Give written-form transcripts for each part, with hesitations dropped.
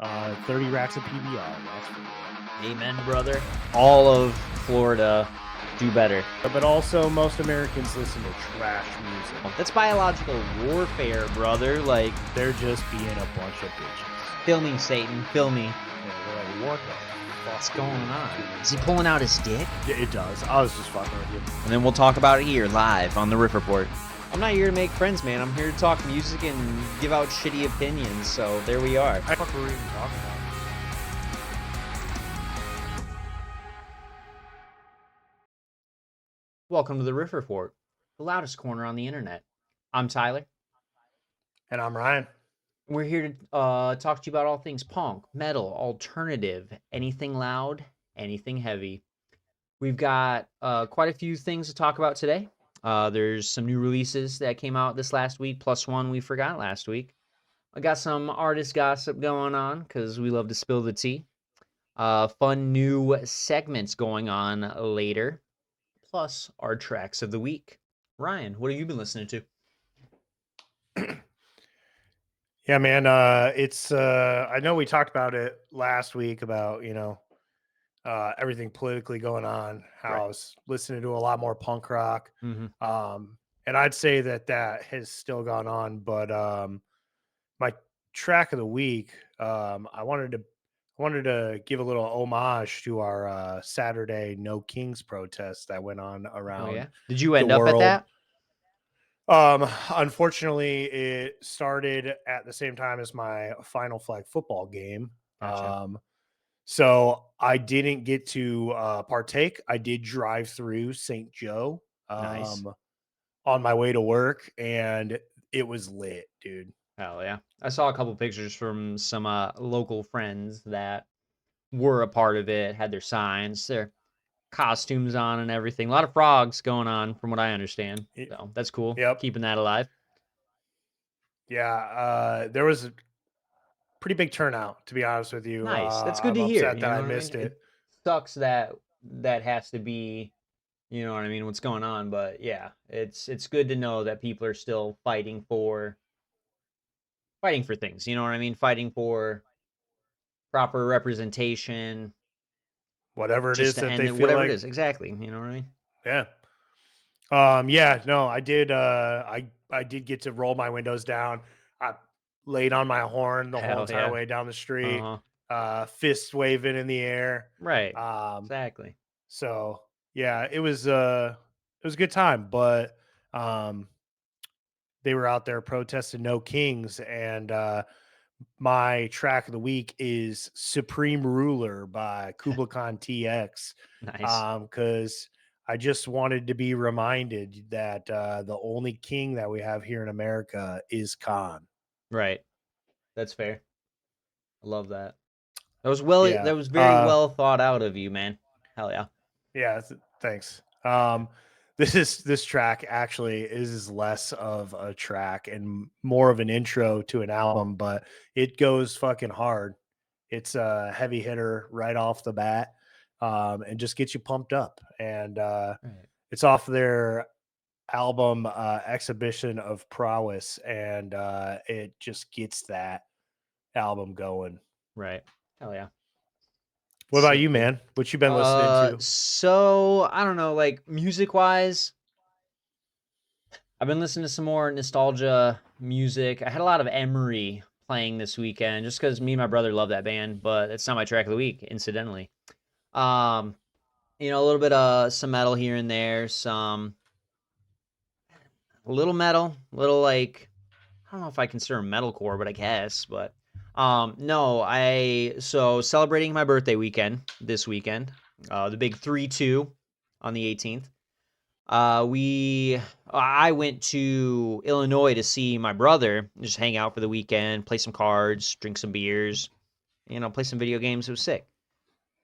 30 racks of PBR. That's for real. Amen, brother. All of Florida do better. But also, most Americans listen to trash music. That's biological warfare, brother. Like, They're just being a bunch of bitches. fill me, Satan. Fill me. Yeah, they're like, what the What's going on? Is he pulling out his dick? Yeah, it does. I was just fucking with you. And then we'll talk about it here, live, on the Riff Report. I'm not here to make friends, man. I'm here to talk music and give out shitty opinions, so there we are. What the fuck were we even talking about? Welcome to the Riff Report, the loudest corner on the internet. I'm Tyler. And I'm Ryan. We're here to talk to you about all things punk, metal, alternative, anything loud, anything heavy. We've got quite a few things to talk about today. There's some new releases that came out this last week, plus one we forgot last week. I got some artist gossip going on because we love to spill the tea. Fun new segments going on later, plus our tracks of the week. Ryan, what have you been listening to? Yeah, man. It's I know we talked about it last week about, everything politically going on, how Right. I was listening to a lot more punk rock. Mm-hmm. And I'd say that has still gone on, but my track of the week, I wanted to give a little homage to our Saturday No Kings protest that went on Oh, around yeah. Did you the end up at world. that? Unfortunately, it started at the same time as my final flag football game. Gotcha. So I didn't get to partake. I did drive through St. Joe Nice. on my way to work, and it was lit, dude. Hell yeah. I saw a couple pictures from some local friends that were a part of it, had their signs, their costumes on and everything. A lot of frogs going on from what I understand. So that's cool. Yep. Keeping that alive. Yeah. There was a pretty big turnout, to be honest with you. Nice. That's good I'm to hear. upset You that know I what I missed mean? it. It sucks that that has to be, you know what I mean, what's going on, but yeah, it's good to know that people are still fighting for things, you know what I mean? Fighting for proper representation, Whatever it just is to that end they it, feel whatever it like. is. Exactly. You know what I mean? Yeah. Yeah, no, I did. I did get to roll my windows down. I laid on my horn the whole Hell entire yeah. way down the street, Uh-huh. fist waving in the air. Right. Um, Exactly. so yeah, it was a good time, but um, they were out there protesting No Kings, and my track of the week is Supreme Ruler by Kubla Khan TX. Nice. Because I just wanted to be reminded that the only king that we have here in America is Khan. Right. That's fair. I love that. Yeah. That was very well thought out of you, man. Hell yeah. Yeah. Thanks. This track actually is less of a track and more of an intro to an album, but it goes fucking hard. It's a heavy hitter right off the bat, and just gets you pumped up. And Right. it's off their album Exhibition of Prowess, and it just gets that album going. Right. Hell yeah. What about Sick, you, dude. man? What you been listening to? So I don't know, like music wise, I've been listening to some more nostalgia music. I had a lot of Emery playing this weekend just because me and my brother love that band, but it's not my track of the week, incidentally. Um, a little bit of some metal here and there, some a little metal, little like I don't know if I consider metalcore, but I guess. But no, so celebrating my birthday weekend this weekend, the big 3-2 on the 18th. I went to Illinois to see my brother, just hang out for the weekend, play some cards, drink some beers, play some video games. It was sick.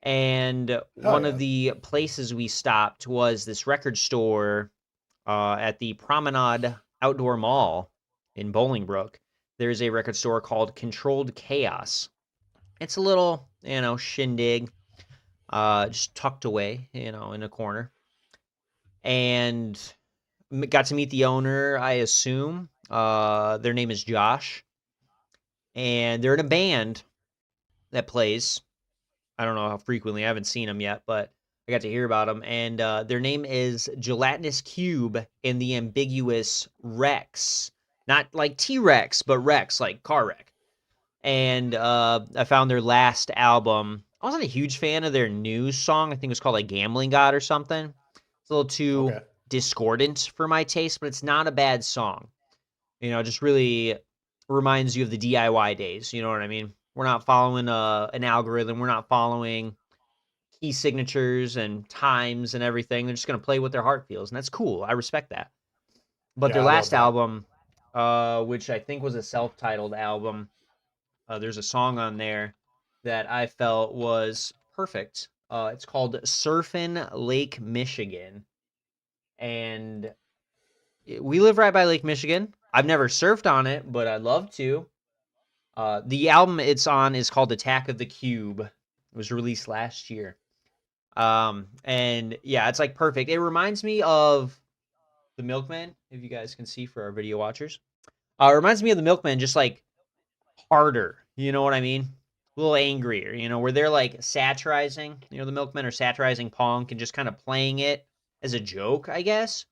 And one of the places we stopped was this record store at the Promenade Outdoor Mall in Bolingbrook. There's a record store called Controlled Chaos. It's a little, shindig, just tucked away, in a corner. And got to meet the owner, I assume. Their name is Josh. And they're in a band. that plays. I don't know how frequently. I haven't seen them yet, but I got to hear about them. And their name is Gelatinous Cube and the Ambiguous Rex. Not like T-Rex, but Rex, like car wreck. And I found their last album. I wasn't a huge fan of their new song. I think it was called like Gambling God or something. It's a little too Okay. discordant for my taste, but it's not a bad song. You know, just really reminds you of the DIY days. You know what I mean? We're not following an algorithm. We're not following key signatures and times and everything. They're just going to play what their heart feels, and that's cool. I respect that. But their Yeah, I love last that. album, which I think was a self-titled album, there's a song on there that I felt was perfect. It's called Surfin' Lake Michigan, and we live right by Lake Michigan. I've never surfed on it, but I'd love to. The album it's on is called Attack of the Cube. It was released last year. And yeah, it's like perfect. It reminds me of The Milkman, if you guys can see for our video watchers. It reminds me of The Milkman, just like harder. You know what I mean? A little angrier, you know, where they're like satirizing, you know, the Milkmen are satirizing punk and just kind of playing it as a joke, I guess.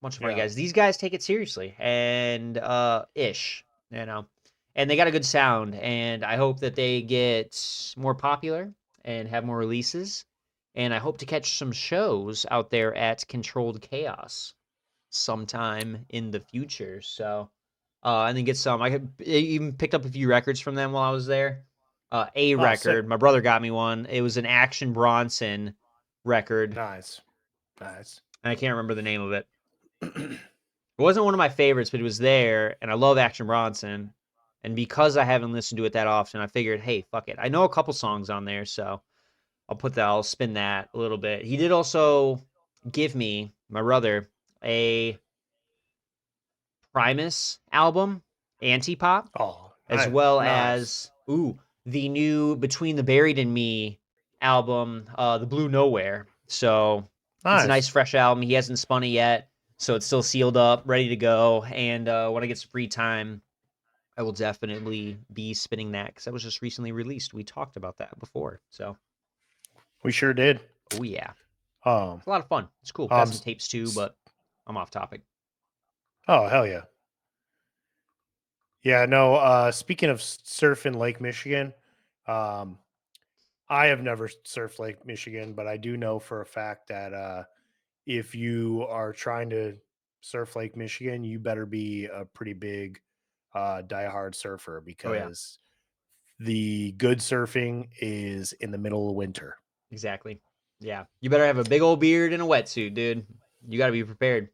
Bunch of funny Yeah. guys. These guys take it seriously and ish, you know. And they got a good sound, and I hope that they get more popular and have more releases. And I hope to catch some shows out there at Controlled Chaos sometime in the future. So, and then get some. I even picked up a few records from them while I was there. A Oh, record. sick. My brother got me one. It was an Action Bronson record, Nice. Nice. and I can't remember the name of it. It wasn't one of my favorites, but it was there, and I love Action Bronson. And because I haven't listened to it that often, I figured, hey, fuck it. I know a couple songs on there, so I'll spin that a little bit. He did also give me, my brother, a Primus album, Antipop, Oh, as well nice. as the new Between the Buried and Me album, The Blue Nowhere. So it's a nice Nice. fresh album. He hasn't spun it yet, so it's still sealed up, ready to go. And when I get some free time, I will definitely be spinning that because that was just recently released. We talked about that before. So, We sure did. oh yeah, Um, it's a lot of fun. It's cool. Got um, some tapes too, s- but I'm off topic. oh, hell yeah. Yeah, no, speaking of surfing Lake Michigan, um, I have never surfed Lake Michigan, but I do know for a fact that if you are trying to surf Lake Michigan, you better be a pretty big diehard surfer Oh yeah, because the good surfing is in the middle of winter. exactly. Yeah, you better have a big old beard and a wetsuit, dude. You got to be prepared.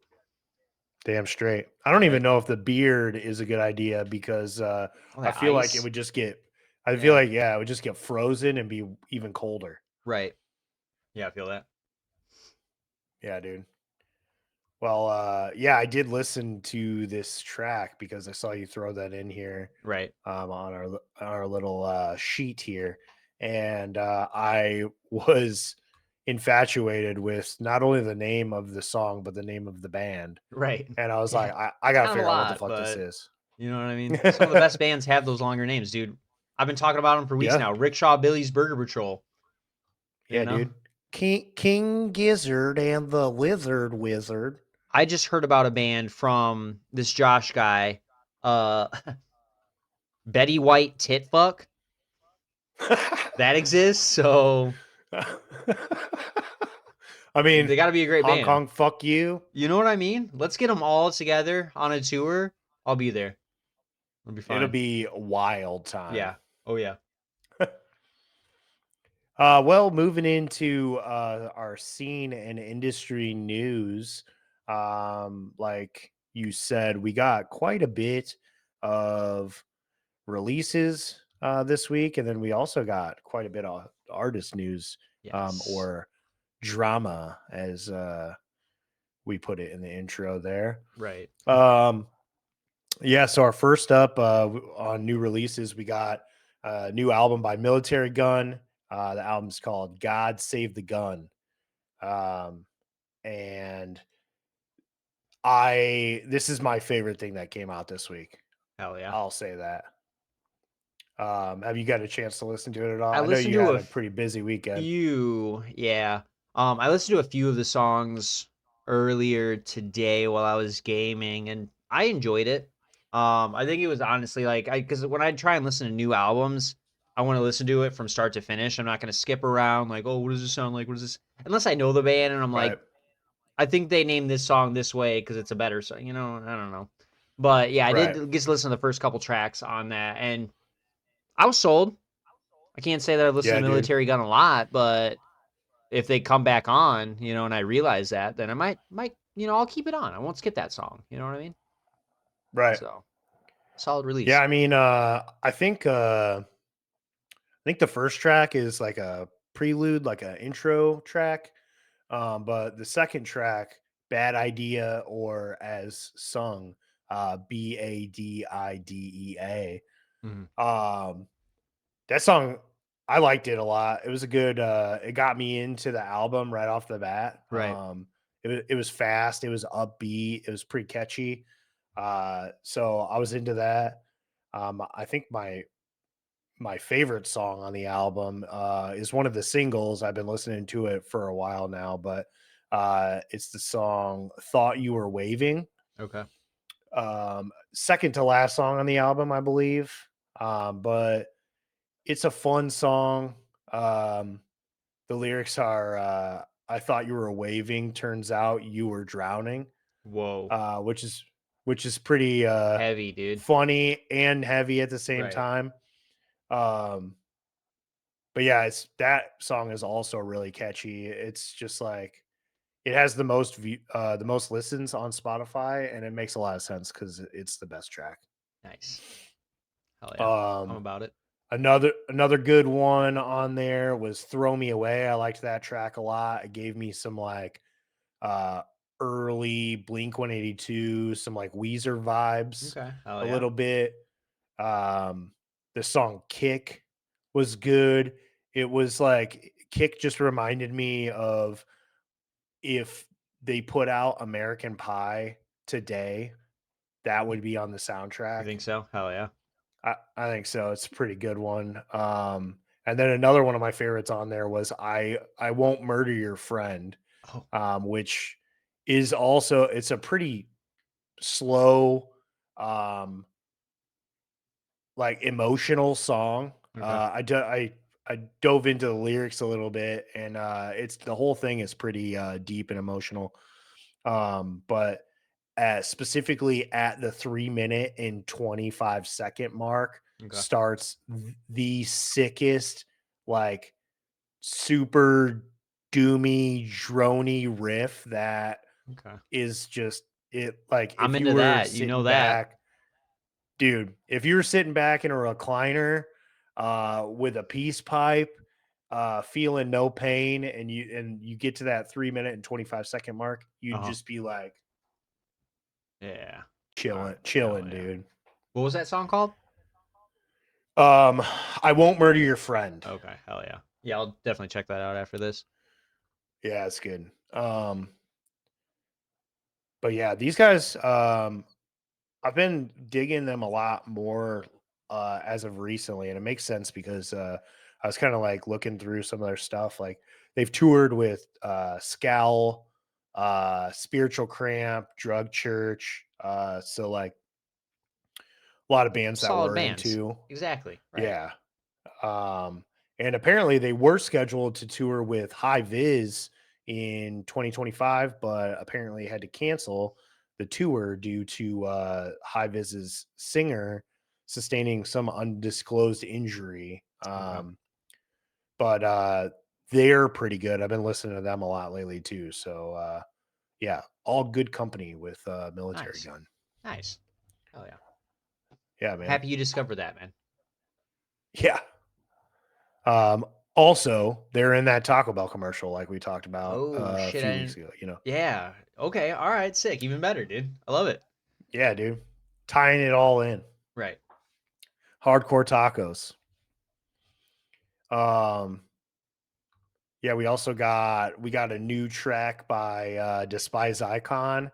Damn straight. I don't even Right. know if the beard is a good idea because Oh, I that feel like it ice. would just get. I feel Yeah. like it would just get frozen and be even colder. Right. Yeah, I feel that. Yeah, dude. Well, yeah, I did listen to this track because I saw you throw that in here Right. on our little sheet here, and I was infatuated with not only the name of the song but the name of the band, Right. and I was Yeah. like, I It's gotta kind of a figure out what the lot, fuck this but is. you know what I mean? Some of the best bands have those longer names, dude. I've been talking about them for weeks Yeah, now. Rickshaw Billy's Burger Patrol, you yeah, know? dude. King Gizzard and the Lizard Wizard. I just heard about a band from this Josh guy, uh Betty White Titfuck. That exists, so I mean, they got to be a great Hong band. Kong, fuck you. You know what I mean? Let's get them all together on a tour. I'll be there. It'll be It'll fun. be a wild time. Yeah. Oh yeah. Well, moving into our scene and industry news, like you said, we got quite a bit of releases this week, and then we also got quite a bit of artist news Yes. or drama, as we put it in the intro there. Right. Um, yeah, so our first up on new releases, we got a new album by Military Gun. The album's called God Save the Gun. Um, and this is my favorite thing that came out this week. Hell yeah. I'll say that. Have you got a chance to listen to it at all? I I know listened you to had a a pretty busy weekend. few, yeah. I listened to a few of the songs earlier today while I was gaming, and I enjoyed it. I think it was honestly like because when I try and listen to new albums, I want to listen to it from start to finish. I'm not going to skip around like, oh, what does this sound like? What is this? Unless I know the band and I'm Right. like, I think they named this song this way because it's a better song. I don't know. But yeah, I Right. did get to listen to the first couple tracks on that, and I was sold. I can't say that I've listened Yeah, to dude. Military Gun a lot, but if they come back on, and I realize that, then I might, I'll keep it on. I won't skip that song. You know what I mean? Right. So solid Yeah, release. I mean, I think the first track is like a prelude, like an intro track. But the second track, Bad Idea, or as sung, Badidea. Mhm. Um, that song, I liked it a lot. It was a good, it got me into the album right off the bat. Right. It was fast, it was upbeat, it was pretty catchy. So I was into that. I think my favorite song on the album is one of the singles. I've been listening to it for a while now, but it's the song "Thought You Were Waving." Okay. Second to last song on the album, I believe. But it's a fun song. Um, the lyrics are "I thought you were waving, turns out you were drowning," Whoa. uh, which is which is pretty Heavy, dude. funny and heavy at the same Right. time. Um, But yeah, it's that song is also really catchy. It's just like it has the most listens on Spotify, and it makes a lot of sense because it's the best track. Nice. Hell yeah. I'm Um, about it. another good one on there was "Throw Me Away." I liked that track a lot. It gave me some like uh early Blink 182, some like Weezer vibes Okay. Hell a yeah. little bit. Um, the song "Kick" was good. It was like "Kick" just reminded me of if they put out American Pie today, that would be on the You soundtrack. think so? Hell yeah. I think so. It's a pretty good one. And then another one of my favorites on there was I Won't Murder Your Friend," Oh. which is also it's a pretty slow, um, like emotional song. Okay. I dove into the lyrics a little bit, and it's the whole thing is pretty deep and emotional. But specifically at the 3 minute and 25-second mark Okay. starts the sickest, like super doomy, drony riff that Okay. is just it. Like I'm if you into were that. You know sitting that. back, dude, if you were sitting back in a recliner with a peace pipe, feeling no pain, and you get to that 3 minute and 25-second mark, you'd Uh-huh. just be like Yeah. All right. chilling, Hell chilling, yeah. dude. What was that song called? Um, I Won't Murder Your Friend. Okay. Hell yeah. Yeah, I'll definitely check that out after this. Yeah, it's good. But yeah, these guys, I've been digging them a lot more as of recently, and it makes sense because I was kind of like looking through some of their stuff. Like they've toured with Scowl, Spiritual Cramp, Drug Church. So like a lot of bands that Solid we're bands. into. Exactly. Right. Yeah. Um, and apparently they were scheduled to tour with High Viz in 2025, but apparently had to cancel the tour due to High Viz's singer sustaining some undisclosed injury. Okay. But they're pretty good. I've been listening to them a lot lately too. So yeah, all good company with Military Nice. Gun. Nice. Hell yeah. Yeah, man. Happy you discovered that, man. Yeah. Um, Also, they're in that Taco Bell commercial like we talked about Oh a shit, I few weeks didn't. ago. Yeah. Okay. All right. Sick. Even better, dude. I love it. Yeah, dude. Tying it all in. Right. Hardcore tacos. Um, yeah, we got a new track by Despise Icon.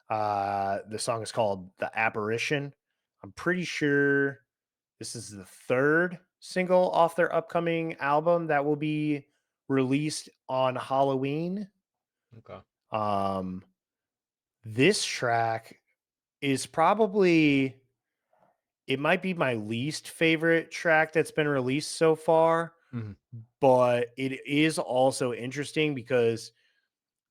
The song is called The Apparition. I'm pretty sure This is the third single off their upcoming album that will be released on Halloween. Okay. Um, this track is probably it might be my least favorite track that's been released so far, Mhm. but it is also interesting because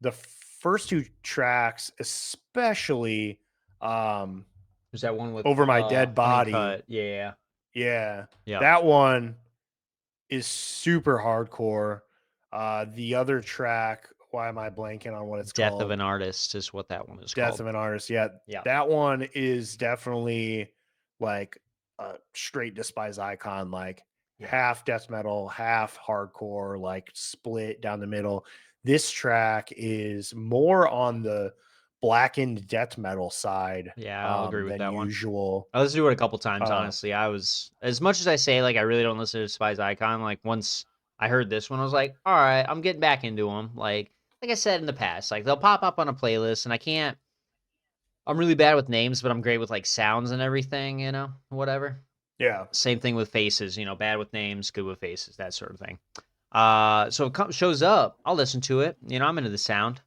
the first two tracks, especially um, There's that one with Over My Dead Body, Honeycut. Yeah. yeah, Yeah. that one is super hardcore. The other track, why am I blanking on what it's Death of called? an Artist is what that one is Death called. of an Artist. Yeah, Yeah. that one is definitely like a straight despise icon, like Yeah. half death metal, half hardcore, like split down the middle. This track is more on the blackened death metal side Yeah, I'll agree with than that one. usual. I listened to it a couple times, Uh, honestly. I was as much as I say, like, I really don't listen to Spies Icon, like, once I heard this one, I was like, "All right, I'm getting back into them." Like I said in the past, like, they'll pop up on a playlist, and I'm really bad with names, but I'm great with, like, sounds and everything, whatever. yeah, Same thing with faces, bad with names, good with faces, that sort of thing. So it shows up, I'll listen to it. I'm into the sound.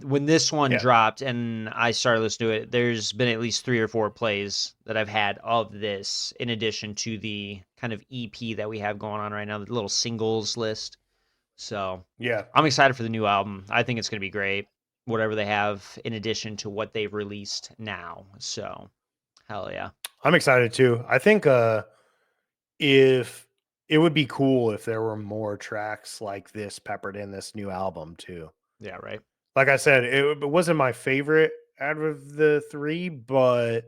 When this one yeah, dropped and I started listening to it, there's been at least 3 or 4 plays that I've had of this, in addition to the kind of EP that we have going on right now, the little singles list. So yeah. I'm excited for the new album. I think it's going to be great, whatever they have in addition to what they've released now. So hell yeah. I'm excited too. I think if it would be cool if there were more tracks like this peppered in this new album too. Yeah, right. Like I said, it wasn't my favorite out of the 3, but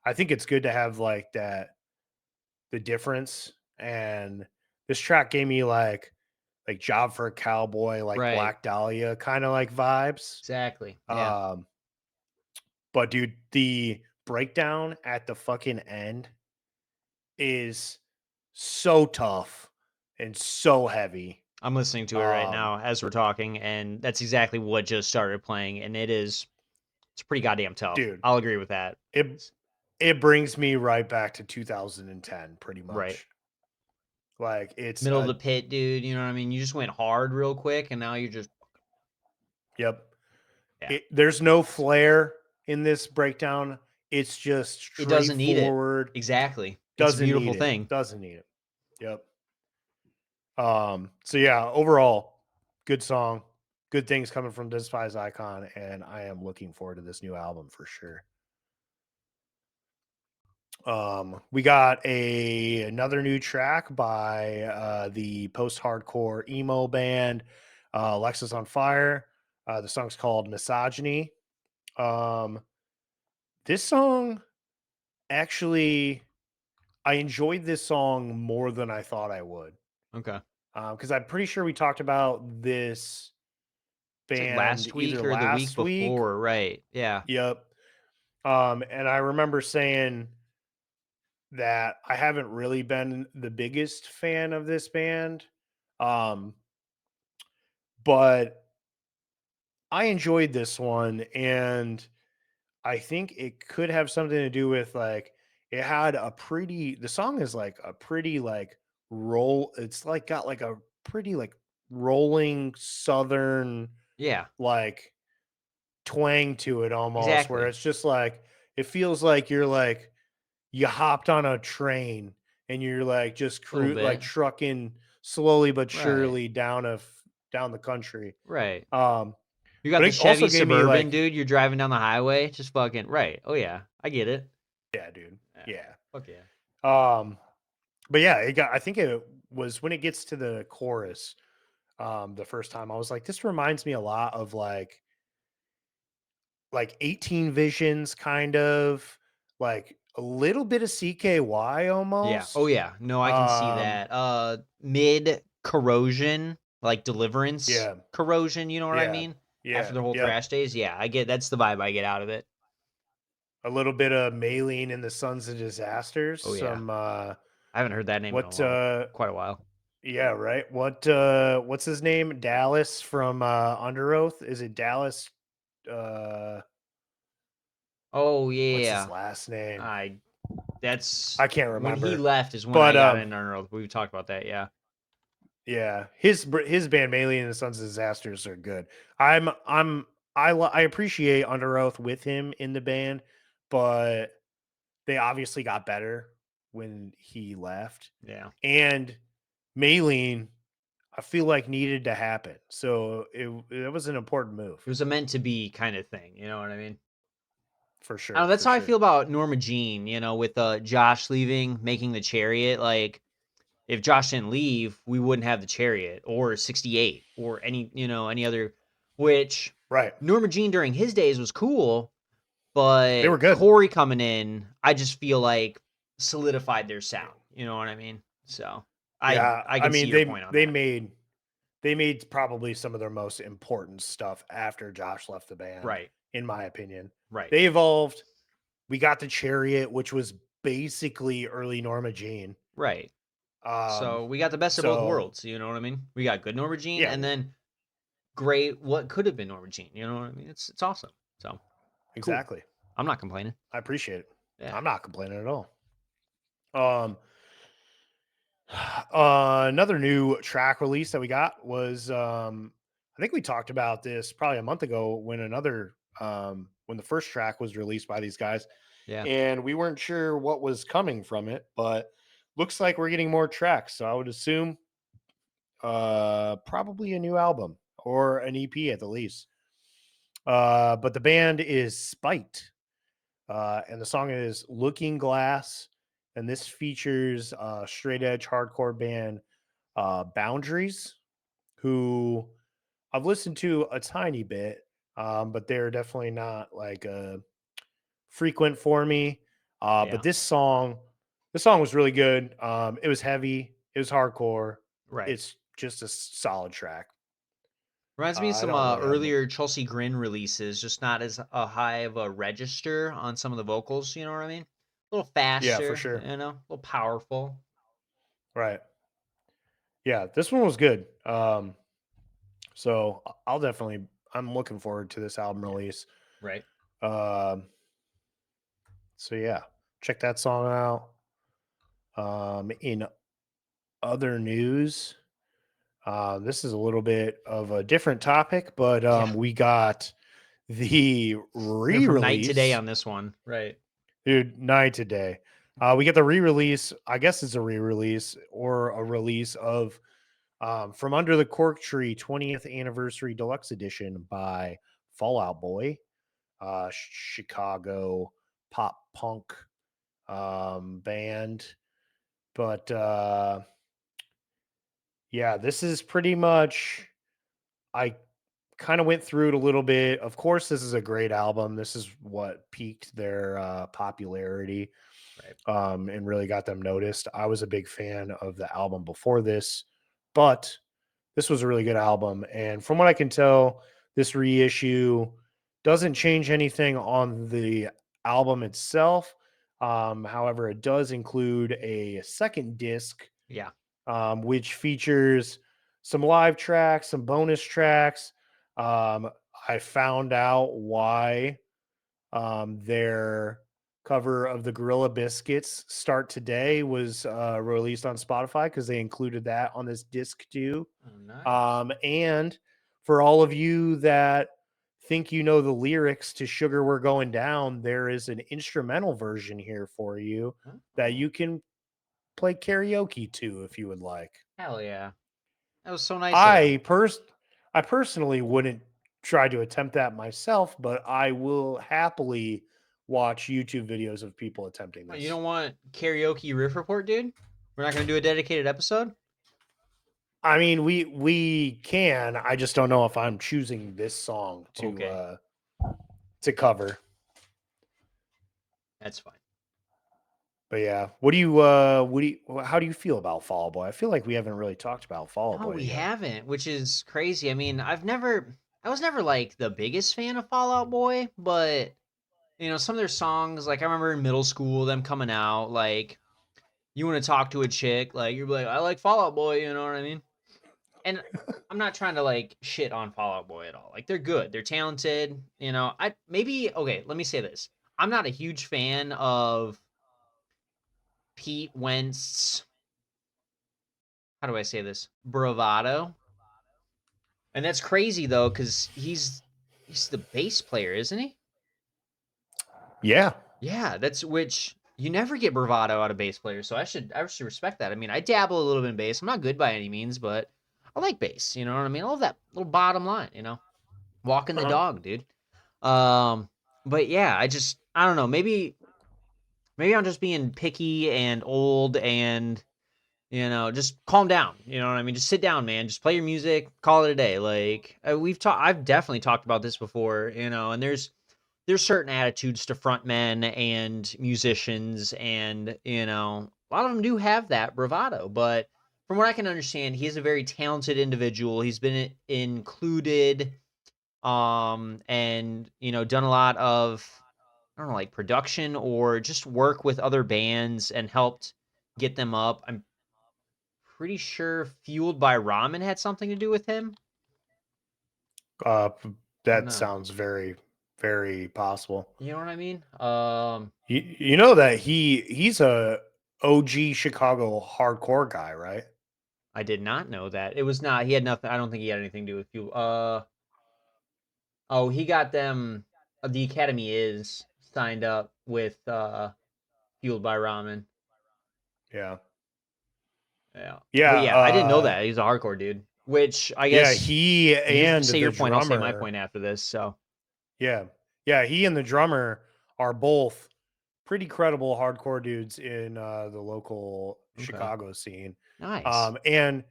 I think it's good to have, like, the difference, and this track gave me, like, Job for a Cowboy, like, Right. Black Dahlia kinda, like, vibes. Exactly. Yeah. Um, but dude, the breakdown at the fucking end is so tough and so heavy. I'm listening to it right Um, now as we're talking, and that's exactly what just started playing, and it's pretty goddamn tough. dude, I'll agree with that. it it brings me right back to 2010 pretty Right. much. Like, it's Middle of a the pit, dude, you know what I mean? You just went hard real quick, and now you're just yep. yeah. There's no flair in this breakdown. It's just It doesn't need it. straightforward. Exactly. It's a Doesn't beautiful need it. thing. Doesn't need it. Yep. So yeah, overall, good song. Good things coming from Despise Icon, and I am looking forward to this new album for sure. We got another new track by the post-hardcore emo band Alexis on Fire. The song's called Misogyny. Um, this song actually, I enjoyed this song more than I thought I would. Okay. Because I'm pretty sure we talked about this It's like band last either week or the week last week. before, right? Yeah. Yep. And I remember saying that I haven't really been the biggest fan of this band. Um, but I enjoyed this one, and I think it could have something to do with like it had a pretty the song is like a pretty like roll it's like got like a pretty like rolling southern Yeah. like twang to it almost where Exactly. it's just like it feels like you're like you hopped on a train and you're like just A little like bit. trucking slowly but Right. surely down the country. Right. Um, You got but the it also Chevy gave me Suburban, like, dude. You're driving down the highway, just fucking right. Oh yeah, I get it. yeah, dude, Yeah. yeah. Fuck yeah. Um, but yeah, it got. I think it was when it gets to the chorus. The first time I was like, this reminds me a lot of like 18 Visions, kind of like a little bit of CKY Yeah. Oh almost. yeah. No, I can see Um, that. Mid corrosion, like deliverance yeah, corrosion, you know what I yeah, mean? After yeah, the whole yep. thrash days. Yeah, I get that's the vibe I get out of it. A little bit of Maylene and the Sons of Disasters. Oh yeah. Some I haven't heard that name in what quite a while. yeah, right. What's his name? Dallas from Under Oath. Is it Dallas? Uh Oh what's his yeah. last name? I That's I can't when he remember, left is when I but got in Unreal. We've talked about that, yeah. yeah, his band Melee and the Sons of Disasters are good. I appreciate Under Oath with him in the band, but they obviously got better when he left. Yeah. And Maylene, I feel like needed to happen. So it was an important move It was a meant to be kind of thing, you know what I mean? for I don't sure, know, that's for how I feel sure. about Norma Jean, with Josh leaving, making the Chariot. Like, if Josh didn't leave, we wouldn't have the Chariot or 68 or any other. Which Right. Norma Jean during his days was cool, They but were good. Corey coming in, I just feel like solidified their sound. You know what I mean? So I Yeah, I I can see mean your point on that. they made probably some of their most important stuff after Josh left the band, Right. in my opinion. Right. They evolved. We got the Chariot, which was basically early Norma Jean. Right. Um, So we got the best of both so worlds. You know what I mean? We got good Norma Jean, yeah, and then great what could have been Norma Jean. You know what I mean? It's awesome. So cool. exactly. I'm not complaining. I appreciate it. Yeah. I'm not complaining at all. Um, another new track release that we got was I think we talked about this probably a month ago when when the first track was released by these guys, Yeah. and we weren't sure what was coming from it, but looks like we're getting more tracks. So I would assume probably a new album or an EP at the least. But the band is Spite, and the song is Looking Glass, and this features straight edge hardcore band Boundaries, who I've listened to a tiny bit, but they're definitely not like a frequent for me. But Yeah. this song was really good. It was heavy, it was hardcore. Right. It's just a solid track. Reminds me of I some don't really have much. earlier Chelsea Grin releases, just not as a high of a register on some of the vocals. You know what I mean? A little Yeah, for faster, sure. a little powerful. Right. Yeah, this one was good. So I'll definitely. I'm looking forward to this album Yeah. release. Right. Um, so yeah, check that song out. In other news, this is a little bit of a different topic, but Yeah. we got the Went from night to day re-release, on this one. Right. dude, night today. We get the re-release. I guess it's a re-release or a release of From Under the Cork Tree 20th Anniversary Deluxe Edition by Fallout Boy, Chicago pop punk band. But yeah, this is pretty much. I kind of went through it a little bit. Of course, this is a great album. This is what piqued their popularity Right. and really got them noticed. I was a big fan of the album before this, but this was a really good album. And from what I can tell, this reissue doesn't change anything on the album itself. However, it does include a second disc, Yeah. which features some live tracks, some bonus tracks. I found out why their cover of the Gorilla Biscuits Start Today was released on Spotify because they included that on this disc too. Oh, nice. And for all of you that think you know the lyrics to Sugar We're Going Down, there is an instrumental version here for you that Oh, you can play karaoke to if you would like. hell yeah. That was so nice of them. I I personally wouldn't try to attempt that myself, but I will happily watch YouTube videos of people attempting Oh, you this. don't want karaoke riff report, dude? We're not gonna do a dedicated episode? I mean, we can. I just don't know if I'm choosing this song Okay. to cover. That's fine. But yeah, how do you feel about Fall Out Boy? I feel like we haven't really talked about Fall Out No, Boy we yet. haven't, which is crazy. I mean, I was never like the biggest fan of Fallout Boy, but some of their songs, like I remember in middle school, them coming out, like you want to talk to a chick, like you're like, I like Fallout Boy, you know what I mean? And I'm not trying to like shit on Fallout Boy at all. Like they're good, they're talented. I maybe okay. Let me say this: I'm not a huge fan of Pete Wentz. How do I say this? Bravado. And that's crazy though, because he's the bass player, isn't he? Yeah. Yeah, that's which you never get bravado out of bass players, so I should respect that. I mean, I dabble a little bit in bass. I'm not good by any means, but I like bass. You know what I mean? I love that little bottom line. Walking the Uh-huh. dog, dude. Um, but yeah, I don't know. Maybe I'm just being picky and old and just calm down. You know what I mean? Just sit down, man. Just play your music, call it a day. Like I've definitely talked about this before, and there's certain attitudes to frontmen and musicians, and a lot of them do have that bravado. But from what I can understand, he's a very talented individual. He's been included, and done a lot of, I don't know, like production or just work with other bands and helped get them up. I'm pretty sure Fueled by Ramen had something to do with him. Uh, I don't that know. sounds very, very possible. You know what I mean? You know that he's a OG Chicago hardcore guy, right? I did not know that. It was not. He had nothing. I don't think he had anything to do with Fuel. Oh, he got them. The Academy is signed up with Fueled by Ramen. Yeah. Yeah. But Yeah. yeah, I didn't know that. He's a hardcore dude. Which I Yeah. guess He you and say the your point, I'll say my drummer. point after this. So Yeah. Yeah. He and the drummer are both pretty credible hardcore dudes in the local okay, Chicago scene. nice. And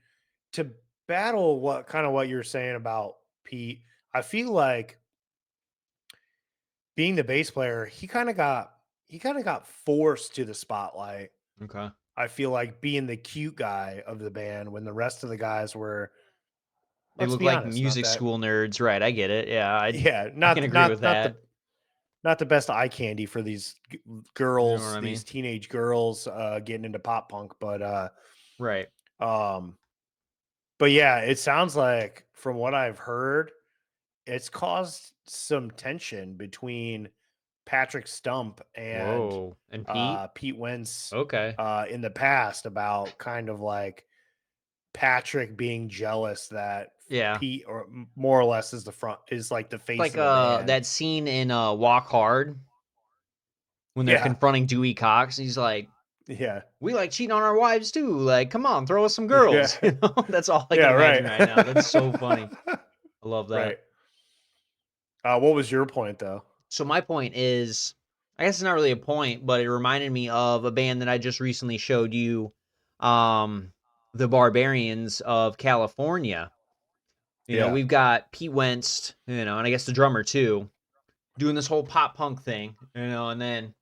to battle what you're saying about Pete, I feel like being the bass player, he kind of got forced to the spotlight. Okay. I feel like being the cute guy of the band when the rest of the guys were, They let's look be like honest, not music that. school nerds, right? I get it. Yeah, Yeah, I can not agree with not not the that. not the best eye candy for these You know what girls, I these mean? teenage girls getting into pop punk, Right. um but yeah, it sounds like from what I've heard, it's caused some tension between Patrick Stump and Whoa. And Pete? Pete Wentz Okay. in the past about kind of like Patrick being jealous that Yeah. Pete, or more or less, is like the It's face like of the band. that scene in Walk Hard when they're Yeah, confronting Dewey Cox. He's like, yeah, "We like cheating on our wives too. Like, come on, throw us some yeah, girls." That's all I can yeah. imagine Right, right now. That's so funny. I love that. right. What was your point though? So my point is, I guess it's not really a point, but it reminded me of a band that I just recently showed you, um, the Barbarians of California. Yeah, We've got Pete Wentz, and I guess the drummer too, doing this whole pop punk thing, and then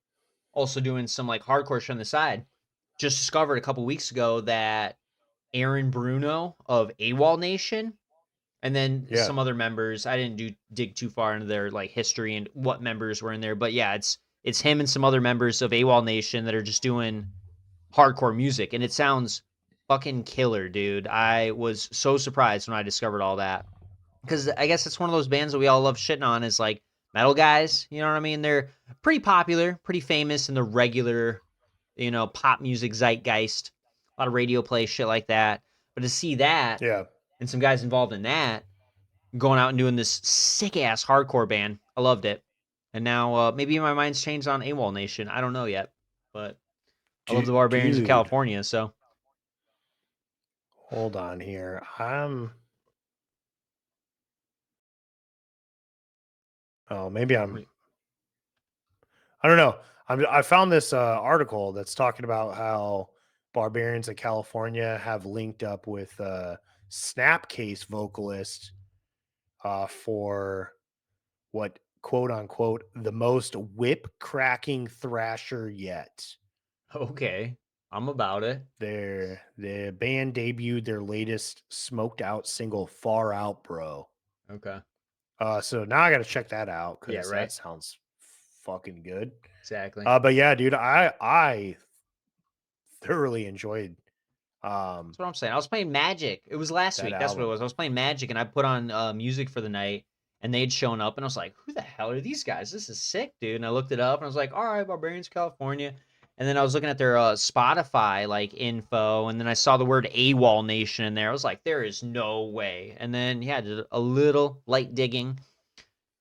also doing some like hardcore shit on the side. Just discovered a couple weeks ago that Aaron Bruno of AWOL Nation, and then yeah. some other members. I didn't dig too far into their like history and what members were in there, but yeah, it's him and some other members of AWOL Nation that are just doing hardcore music, and it sounds fucking killer, dude. I was so surprised when I discovered all that, because I guess it's one of those bands that we all love shitting on, is like metal guys. You know what I mean? They're pretty popular, pretty famous in the regular, pop music zeitgeist, a lot of radio play, shit like that. But to see that Yeah. and some guys involved in that going out and doing this sick ass hardcore band, I loved it. And now maybe my mind's changed on AWOL Nation. I don't know yet, but I love the Barbarians of Dude, California. So hold on here. Oh, maybe I don't know. I found this article that's talking about how Barbarians of California have linked up with Snapcase vocalist for what, quote unquote, the most whip cracking thrasher yet. okay, I'm about it. The band debuted their latest smoked out single, Far Out Bro. Okay, So now I got to check that out yeah, because right, that sounds fucking good. exactly. But yeah, dude, I thoroughly enjoyed That's what I'm saying. I was playing Magic. It was last that week. That's what it album. was. I was playing Magic, and I put on music for the night, and they'd shown up, and I was like, "Who the hell are these guys? This is sick, dude." And I looked it up, and I was like, "All right, Barbarians, California." And then I was looking at their Spotify like info, and then I saw the word AWOL Nation in there. I was like, there is no way. And then yeah, did a little light digging,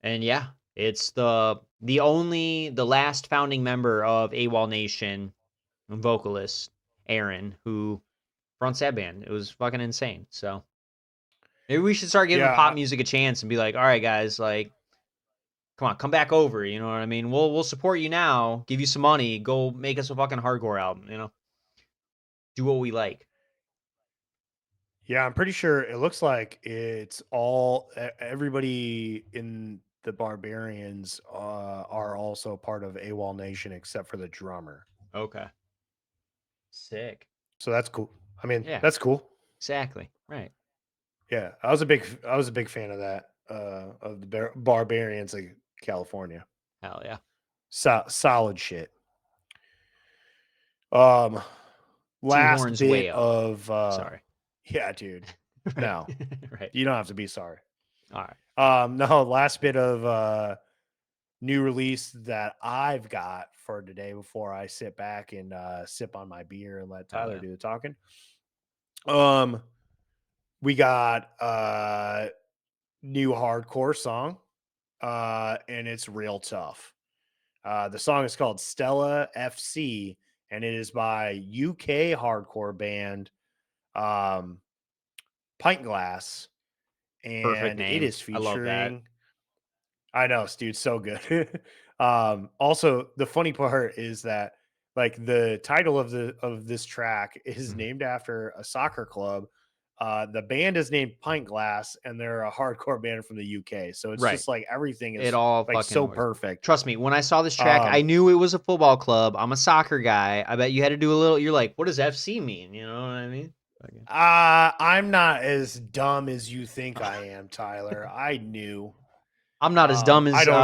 and yeah, it's the last founding member of AWOL Nation, vocalist Aaron, who fronts that band. It was fucking insane. So maybe we should start giving pop Yeah, music a chance and be like, all right, guys, like, come on, come back over. You know what I mean? We'll support you now, give you some money, go make us a fucking hardcore album. You know, do what we like. yeah, I'm pretty sure it looks like it's all everybody in the Barbarians are also part of AWOL Nation except for the drummer. Okay, sick. So that's cool. I mean, Yeah, that's cool. exactly. Right. Yeah, I was a big fan of that of the Barbarians of California. Hell yeah. Solid shit. Um, Two last horns way bit up. of Sorry. yeah, dude. Right. No, Right. you don't have to be sorry. All right. No, last bit of new release that I've got for today before I sit back and sip on my beer and let Hell Tyler yeah. do the talking. Um, we got new hardcore song, and it's real tough. The song is called Stella FC, and it is by UK hardcore band um, Pint Glass, Perfect and it name. is I love that. featuring. I know, dude, so good. Also, the funny part is that like the title of this track is Mhm. named after a soccer club. The band is named Pint Glass, and they're a hardcore band from the UK. So it's Right. just like everything It is all like fucking so works. perfect. Trust me, when I saw this track, I Um, knew it was a football club. I'm a soccer guy. I bet you had to do a little. You're like, what does FC mean? You know what I mean? Fucking- I'm not as dumb as you think I am, Tyler. I knew. I'm not as dumb I as don't.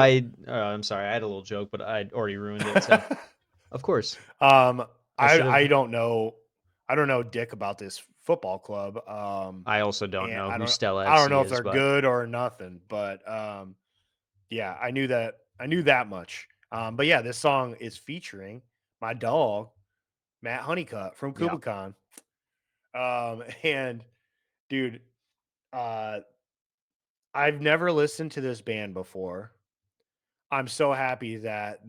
I. I'm sorry. I had a little joke, but I'd already ruined it. So, of course, um, I should have. I don't know. I don't know dick about this football club. I also don't And know who Stella I don't FC know if is, they're but good or nothing, but yeah, I knew that much. But yeah, this song is featuring my dog Matt Honeycutt from yeah, Kubakan. And dude, uh, I've never listened to this band before. I'm so happy that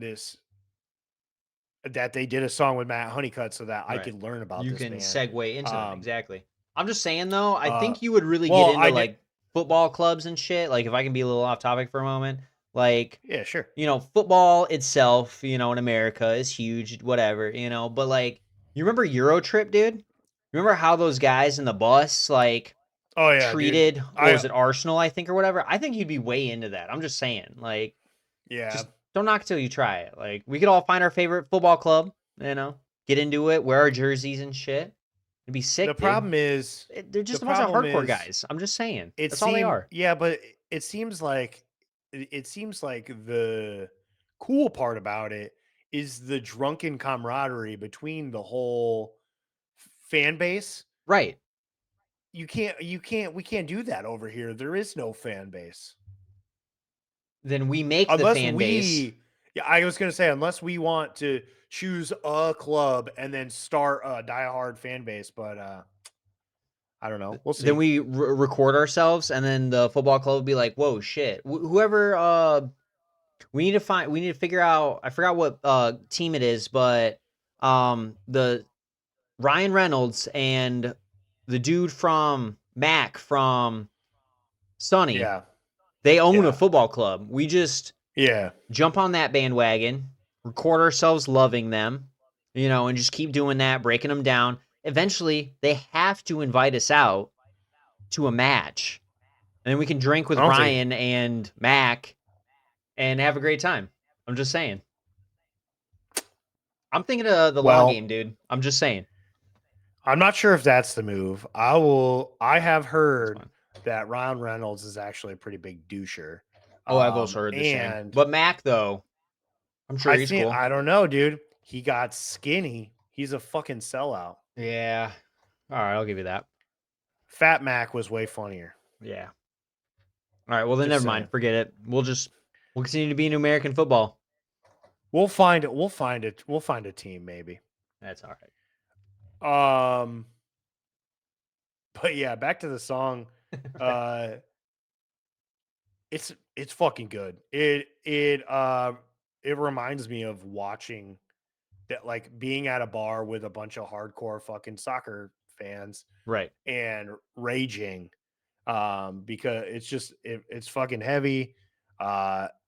they did a song with Matt Honeycutt so that I right. could learn about You this can band. segue into that Um, exactly. I'm just saying though, I uh, think you would really get well, into like football clubs and shit. Like if I can be a little off topic for a moment, like yeah, sure. football itself, in America is huge, whatever, but like, you remember Eurotrip, dude? Remember how those guys in the bus, like, Oh yeah, dude. treated, what I was it, Arsenal, I think, or whatever? I think you'd be way into that. I'm just saying, like, yeah. just don't knock it till you try it. Like, we could all find our favorite football club, get into it, wear our jerseys and shit. It'd be The sick, dude. problem is They're the just a bunch of problem hardcore is guys. I'm just saying. it That's all they seemed are. yeah, but it seems like it seems like the cool part about it is the drunken camaraderie between the whole fan base. Right. We can't do that over here. There is no fan base. Then we make the Unless fan base. we yeah, I was gonna say unless we want to choose a club and then start a diehard fan base, but I don't know. We'll Then see. we record ourselves, and then the football club will be like, "Whoa, shit! Whoever, we need to figure out. I forgot what team it is, but the Ryan Reynolds and the dude from Mac from Sunny, Yeah. they own a Yeah. football club. We just Yeah. jump on that bandwagon, record ourselves loving them, and just keep doing that, breaking them down. Eventually, they have to invite us out to a match, and then we can drink I with don't think Ryan and Mac and have a great time. I'm just saying. I'm thinking of the long well, game, dude. I'm just saying. I'm not sure if that's the move. I have That's heard fine. that Ryan Reynolds is actually a pretty big doucher. Oh, I've also heard the same. And But Mac, though, I'm sure he's cool. I don't know, dude. He got skinny. He's a fucking sellout. Yeah. All right, I'll give you that. Fat Mac was way funnier. Yeah. All right, well then Just never mind. saying. Forget it. We'll continue to be in American football. We'll find it. We'll find a team maybe. That's all Um, but yeah, back to the song. right. Uh, it's fucking good. It reminds me of watching that, like being at a bar with a bunch of hardcore fucking soccer fans Right. and raging, because it's fucking heavy.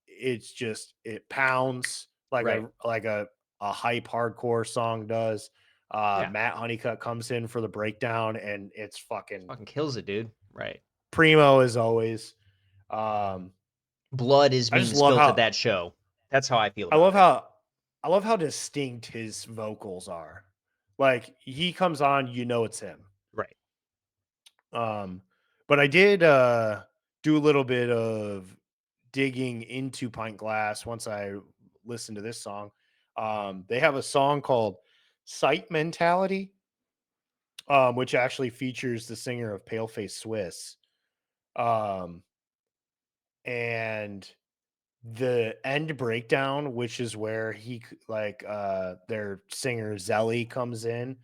It's just it pounds like Right. a hype hardcore song does. Yeah. Matt Honeycutt comes in for the breakdown, and it's fucking Fucking kills it, dude. Right. primo as always. Um, Blood is I being just love spilt at how that show. That's how I feel I about love it. how I love how distinct his vocals are. Like he comes on, you know it's him. Right. Um, but I did do a little bit of digging into Pint Glass once I listened to this song. They have a song called Sight Mentality, which actually features the singer of Paleface Swiss. Um, and the end breakdown, which is where their singer Zelly comes in.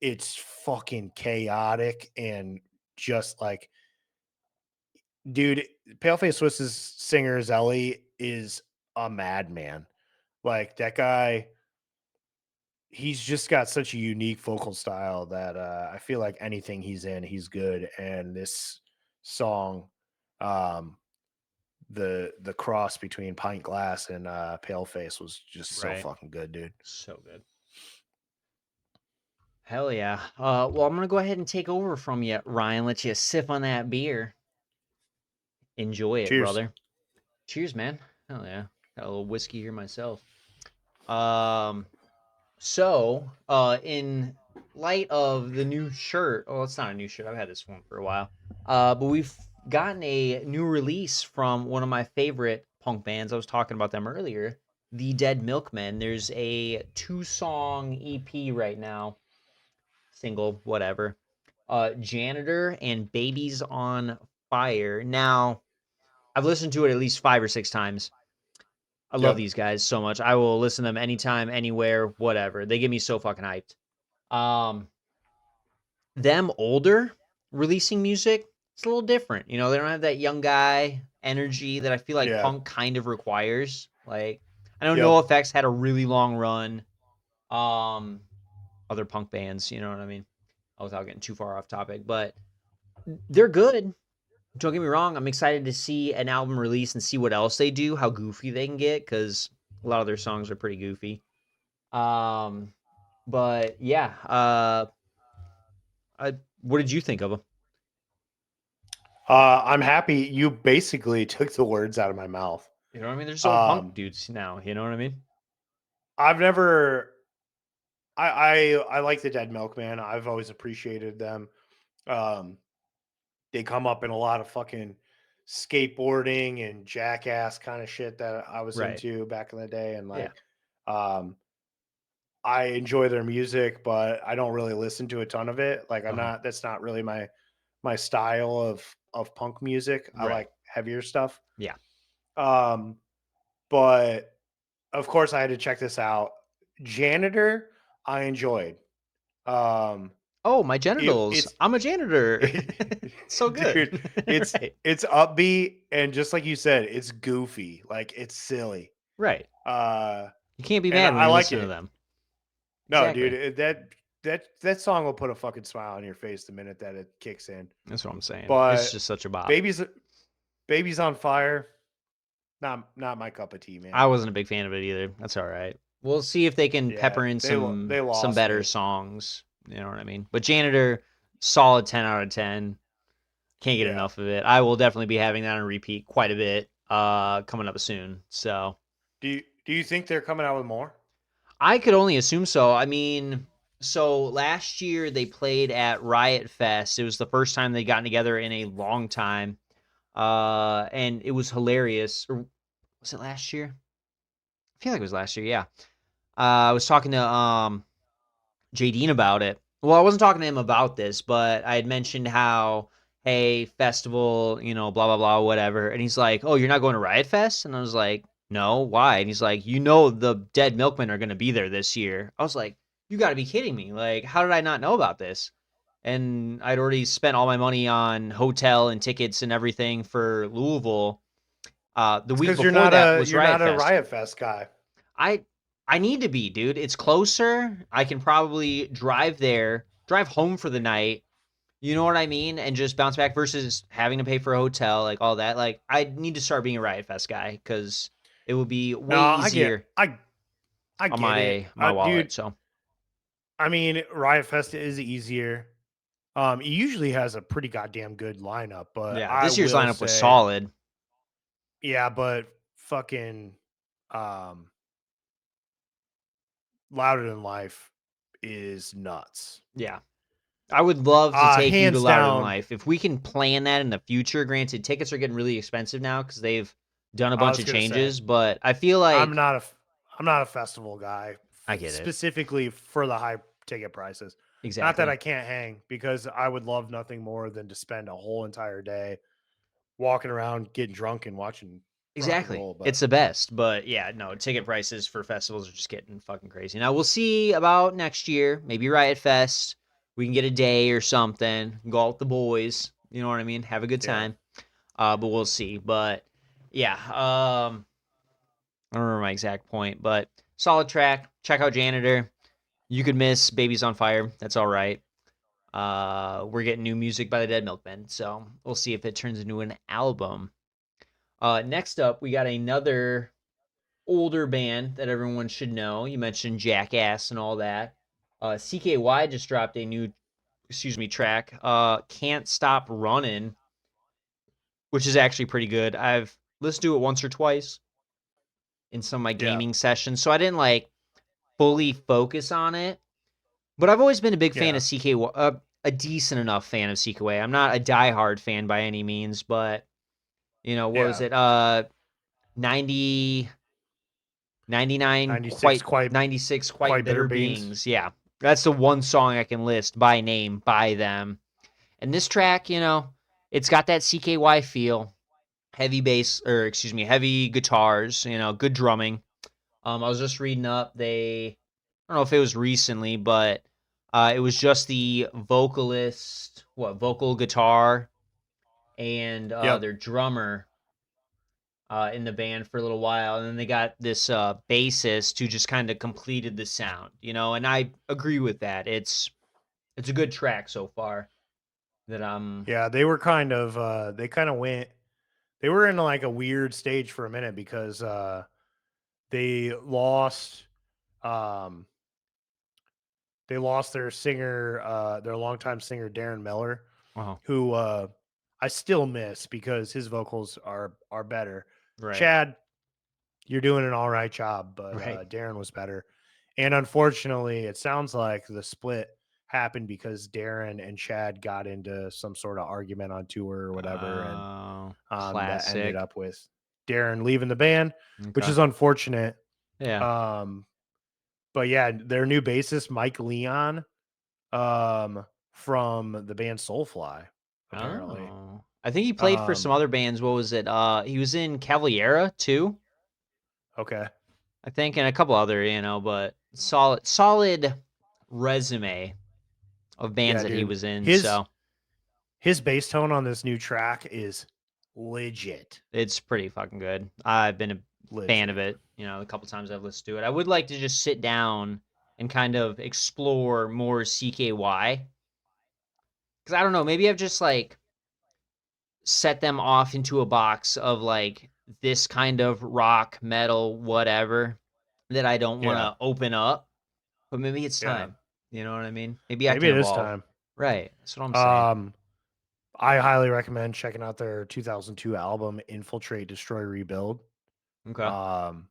It's fucking chaotic and just like, dude, Paleface Swiss's singer Zelly is a madman. Like that guy, he's just got such a unique vocal style that I feel like anything he's in, he's good. And this song, um, the cross between Pint Glass and Paleface was just so Right. fucking good, dude. So good. Hell yeah. Well, I'm gonna go ahead and take over from you, Ryan. Let you sip on that beer. Enjoy it, Cheers. brother. Cheers, man. Hell yeah. Got a little whiskey here myself. Um, in light of the new shirt, oh, it's not a new shirt. I've had this one for a while. But we've gotten a new release from one of my favorite punk bands. I was talking about them earlier, the Dead Milkmen. There's a 2-song EP right now, single, whatever. Janitor and Babies on Fire. Now, I've listened to it at least 5 or 6 times. I love Yep. these guys so much. I will listen to them anytime, anywhere, whatever. They get me so fucking hyped. Um, them older releasing music, it's a little different. You know, they don't have that young guy energy that I feel like Yeah. punk kind of requires. Like, I know Yep. NoFX had a really long run. Um, Other punk bands, you know what I mean? Without getting too far off topic, but they're good. Don't get me wrong. I'm excited to see an album release and see what else they do, how goofy they can get, because a lot of their songs are pretty goofy. Um, but yeah, what did you think of them? I'm happy you basically took the words out of my mouth. You know what I mean? They're just old punk Um, dudes now. You know what I mean? I've never. I like the Dead Milkman. I've always appreciated them. Um, they come up in a lot of fucking skateboarding and jackass kind of shit that I was Right. into back in the day, and Yeah. um, I enjoy their music, but I don't really listen to a ton of it. Like I'm Uh huh. not. That's not really my style of punk music. I Right. like heavier stuff. Yeah. Um, but of course, I had to check this out. Janitor, I enjoyed. Um, Oh, my it genitals. it's I'm a janitor. it, So good. dude. It's Right. it's upbeat and just like you said, it's goofy. Like it's silly. Right. Uh, You can't be and mad when I you're like listening to it. them. No, dude, Exactly. that song will put a fucking smile on your face the minute that it kicks in. That's what I'm saying. It's But just such a bop. babies, babies on fire, not my cup of tea, man. I wasn't a big fan of it either. That's all right. We'll see if they can Yeah, pepper in they some lost better me. songs. You know what I mean? But Janitor, solid 10 out of 10. Can't get Yeah. enough of it. I will definitely be having that on repeat quite a bit coming up soon. So Do you think they're coming out with more? I could only assume so. I mean, so last year they played at Riot Fest. It was the first time they'd gotten together in a long time. And it was hilarious. Or was it last year? I feel like it was last year, yeah. I was talking to J Dean about it. Well, I wasn't talking to him about this, but I had mentioned how, hey, festival, you know, blah blah blah, whatever. And he's like, "Oh, you're not going to Riot Fest?" And I was like, no, why? And he's like, you know, the Dead Milkmen are going to be there this year. I was like, you got to be kidding me. Like, how did I not know about this? And I'd already spent all my money on hotel and tickets and everything for Louisville. The It's week because you're before not that a was Riot Fest. Riot Fest guy. I I need to be, dude. It's closer. I can probably drive there, drive home for the night. You know what I mean? And just bounce back versus having to pay for a hotel, like all that. Like I need to start being a Riot Fest guy because it would be No, way easier I on get it, my dude. wallet. So I mean, Riot Fest is easier. It usually has a pretty goddamn good lineup, but yeah, I this year's will lineup was say, solid. yeah, but fucking um, Louder Than Life is nuts. Yeah. I would love to take you to Hands Louder Than down. Life. If we can plan that in the future, granted, tickets are getting really expensive now because they've done a I bunch was of gonna say, changes, but I feel I'm like not a I'm not a festival guy I get it. specifically for the high ticket prices. Not that Exactly. I can't hang because I would love nothing more than to spend a whole entire day walking around, getting drunk, and watching rock and Exactly. roll. But It's the best. But yeah, no, ticket prices for festivals are just getting fucking crazy. Now we'll see about next year. Maybe Riot Fest. We can get a day or something. Go out with the boys. You know what I mean? Have a good yeah, time. But we'll see. But yeah, I don't remember my exact point, but solid track. Check out Janitor. You could miss Babies on Fire. That's all right. We're getting new music by the Dead Milkmen, so we'll see if it turns into an album. Next up, we got another older band that everyone should know. You mentioned Jackass and all that. CKY just dropped a new, track. Can't Stop Running, which is actually pretty good. I've listened to it once or twice in some of my yeah, gaming sessions, so I didn't like fully focus on it. But I've always been a big fan yeah, of CKY, a decent enough fan of CKY. I'm not a diehard fan by any means, but what was yeah. it? 90 99 96 quite 96 quite quite bitter bitter beans. beings. Yeah. That's the one song I can list by name by them. And this track, it's got that CKY feel. Heavy bass or excuse me, heavy guitars, good drumming. I was just reading up I don't know if it was recently, but it was just the vocal guitar and Yep. their drummer in the band for a little while, and then they got this bassist who just kind of completed the sound, and I agree with that. It's a good track so far that I'm Yeah, they were kind of they kind of went they were in like a weird stage for a minute because they lost um they lost their singer their longtime singer Darren Miller, oh, who I still miss because his vocals are better. right, Chad, you're doing an all right job, but right. Darren was better. And unfortunately, it sounds like the split happened because Darren and Chad got into some sort of argument on tour or whatever, and that ended Classic. up with Darren leaving the band, which Okay. is unfortunate. Yeah. Um, but yeah, their new bassist Mike Leon, from the band Soulfly, apparently. Oh. I think he played for some Um, other bands. What was it? He was in Cavaliera too, okay, I think, and a couple other, but solid resume of bands yeah, that he dude, was in. his So his bass tone on this new track is legit, it's pretty fucking good. I've been a fan of legit. it, a couple times I've listened to it. I would like to just sit down and kind of explore more CKY because I don't know, maybe I've just like set them off into a box of like this kind of rock, metal, whatever that I don't want Yeah, to open up, but maybe it's yeah. time. You know what I mean? Maybe I Maybe can it is evolve. time. Right. That's what I'm saying. Um, I highly recommend checking out their 2002 album "Infiltrate, Destroy, Rebuild." Okay. Um,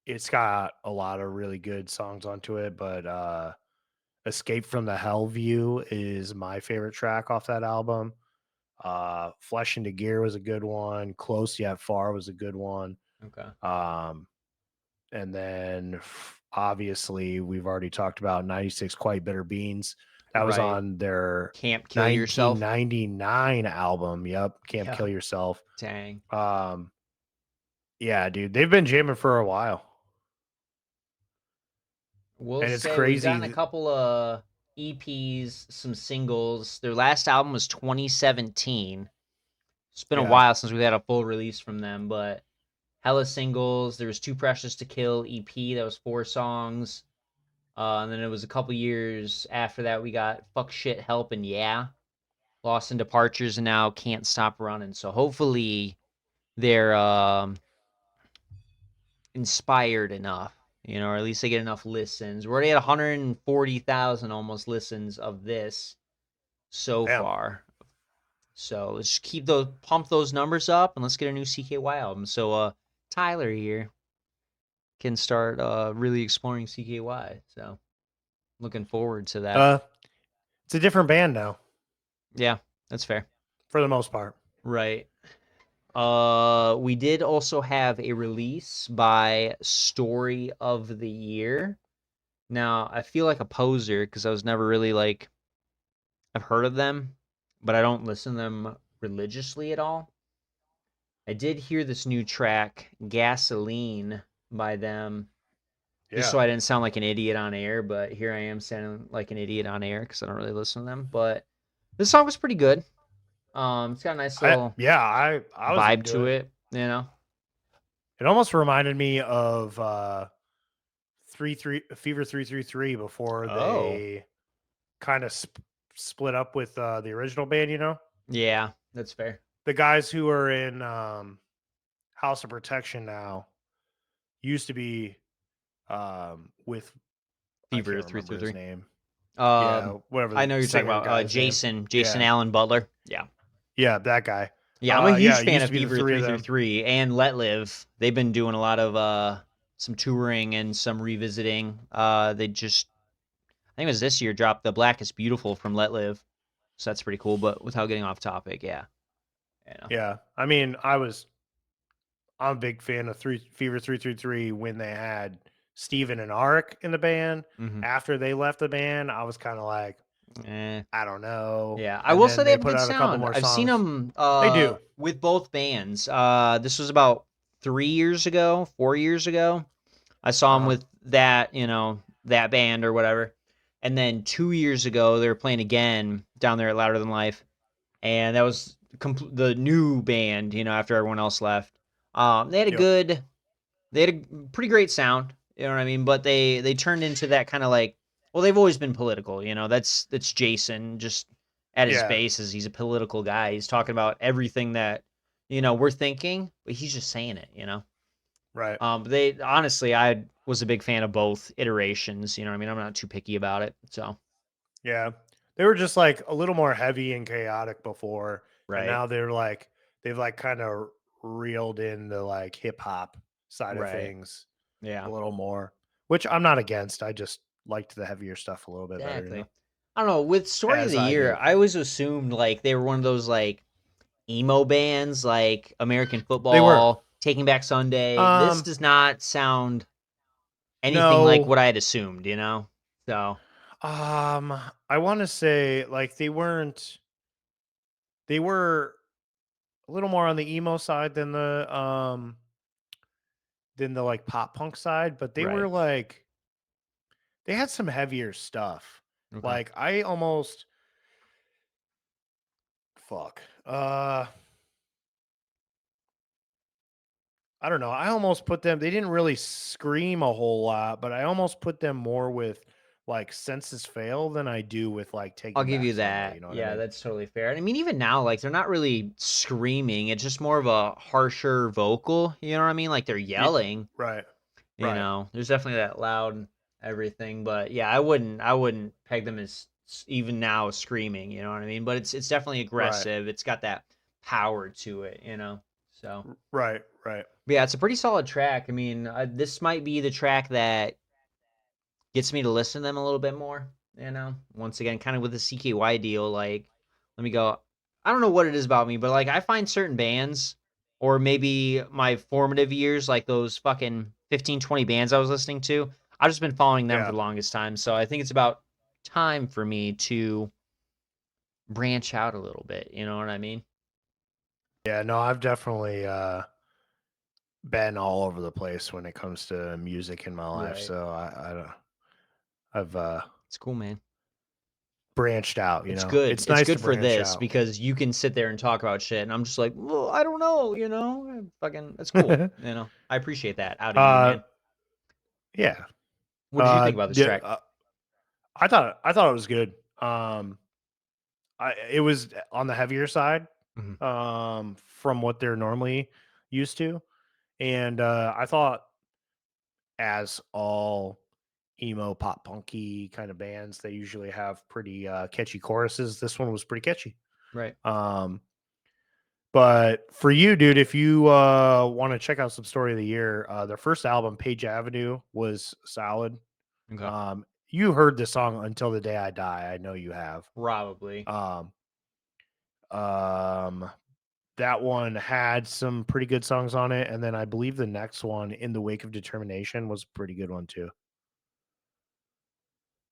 it's got a lot of really good songs onto it, but "Escape from the Hell View" is my favorite track off that album. "Flesh into Gear" was a good one. "Close Yet Far" was a good one. Okay. Um, and then obviously we've already talked about 96 Quite Bitter Beans. That was Right. on their Camp Kill Yourself. 1999 album. Yep, Camp Yeah. Kill Yourself. Dang. Um, Yeah, dude, they've been jamming for a while, We'll and it's say we've crazy. gotten a couple of EPs, some singles. Their last album was 2017. It's been a Yeah, while since we had a full release from them, but hella singles. There was Too Precious to Kill EP, that was 4 songs. And then it was a couple years after that we got Fuck Shit Help and Yeah, Lost in Departures, and now Can't Stop Running. So hopefully they're inspired enough, or at least they get enough listens. We're already at 140,000 almost listens of this so damn. far. So let's keep those, pump those numbers up, and let's get a new CKY album. So Tyler here can start really exploring CKY. So looking forward to that. It's a different band now Yeah, that's fair. for the most part. Right. We did also have a release by Story of the Year. Now, I feel like a poser because I was never really like, I've heard of them, but I don't listen to them religiously at all. I did hear this new track, Gasoline, by them, just Yeah, so I didn't sound like an idiot on air, but here I am sounding like an idiot on air because I don't really listen to them. But this song was pretty good. It's got a nice little I was vibe into to it. it. It almost reminded me of 333 before Oh, they kind of split up with the original band. yeah, that's fair. The guys who are in House of Protection now used to be with I Fever can't remember his 333. name. Yeah, Um, whatever I the know you're talking singer about guy's name. Jason Yeah, Allen Butler. Yeah. yeah, that guy. Yeah, I'm a Yeah, huge it fan used of to be the Fever three of them. 333 and Let Live. They've been doing a lot of some touring and some revisiting. They just, I think it was this year, dropped The Black is Beautiful from Let Live. So that's pretty cool. But without getting off topic, yeah. Yeah. Yeah, I mean, I'm a big fan of Fever 333 when they had Steven and Arik in the band. Mm-hmm. After they left the band, I was kind of like, Eh. I don't know. Yeah, I And will say then they they have a put good out a couple sound. more I've seen songs. them They do. with both bands. This was about 3 years ago, 4 years ago. I saw them Uh, with that band or whatever. And then 2 years ago, they were playing again down there at Louder Than Life, and that was the new band. After everyone else left, they had a yep. good, they had a pretty great sound. You know what I mean? But they turned into that kind of like, well, they've always been political. That's Jason. Just at his Yeah. base, is he's a political guy. He's talking about everything that we're thinking, but he's just saying it. Right. But they honestly, I was a big fan of both iterations. You know what I mean? I'm not too picky about it. So Yeah. They were just like a little more heavy and chaotic before. And right, now they've like kind of reeled in the like hip hop side of right, things a yeah, little more, which I'm not against. I just liked the heavier stuff a little bit better. exactly. I don't know. With Story of As the I Year, do. I always assumed like they were one of those like emo bands, like American They were. Football, Taking Back Sunday. This Um, does not sound anything like no. what I had assumed. So I want to say like they were a little more on the emo side than the like pop punk side, but they were right, like they had some heavier stuff. okay. Like I almost fuck. I don't know. I almost put them they didn't really scream a whole lot, but I almost put them more with like Senses Fail than I do with like I'll Taking give Back you Sunday, that. you know what I Yeah, mean? that's totally fair. And I mean, even now, like they're not really screaming. It's just more of a harsher vocal. You know what I mean? Like they're Ye- yelling. right. Right. There's definitely that loud everything. But yeah, I wouldn't peg them as even now screaming. You know what I mean? But it's definitely Right. aggressive. It's got that power to it. So. Right. Right. But yeah, it's a pretty solid track. I mean, this might be the track that gets me to listen to them a little bit more. Once again, kind of with the CKY deal, like, let me go. I don't know what it is about me, but like, I find certain bands, or maybe my formative years, like those fucking 15, 20 bands I was listening to, I've just been following them for Yeah. the longest time. So I think it's about time for me to branch out a little bit. You know what I mean? Yeah, no, I've definitely been all over the place when it comes to music in my life, Right. so I don't. I've It's cool, man. branched out. It's good. It's It's nice to good for branch this out. because you can sit there and talk about shit, and I'm just like, well, I don't know, fucking, that's cool. I appreciate that out of you, uh, man. yeah. What did you think about this Yeah. track? I thought it was good. It was on the heavier side, Mhm. from what they're normally used to, and I thought, as all emo pop punky kind of bands, they usually have pretty catchy choruses. This one was pretty catchy. Right. Um, but for you, dude, if you want to check out some story of the year, their first album, Page Avenue, was solid. Okay. You heard the song "Until the Day I Die." I know you have. Probably. Um, um, that one had some pretty good songs on it, and then I believe the next one, "In the Wake of Determination," was a pretty good one too.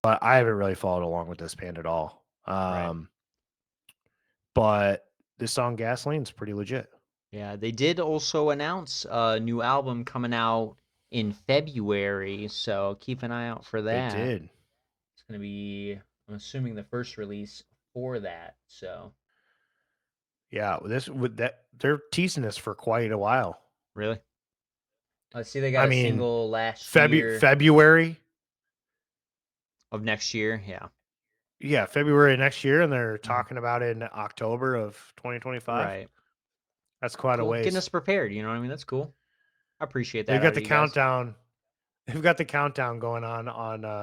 But I haven't really followed along with this band at all. Right. But this song "Gasoline's" pretty legit. Yeah, they did also announce a new album coming out in February, so keep an eye out for They that. did. It's gonna be, I'm assuming, the first release for that. So Yeah, this with that they're teasing this for quite a while. really, I see they got I a mean, single last year February, of next year. Yeah. yeah, February next year, and they're Mhm. talking about it in October of 2025. Right. That's quite a Cool. Getting ways. us prepared. You know what I mean? That's cool. I appreciate They've that got out of the you guys. countdown. They've got the countdown going on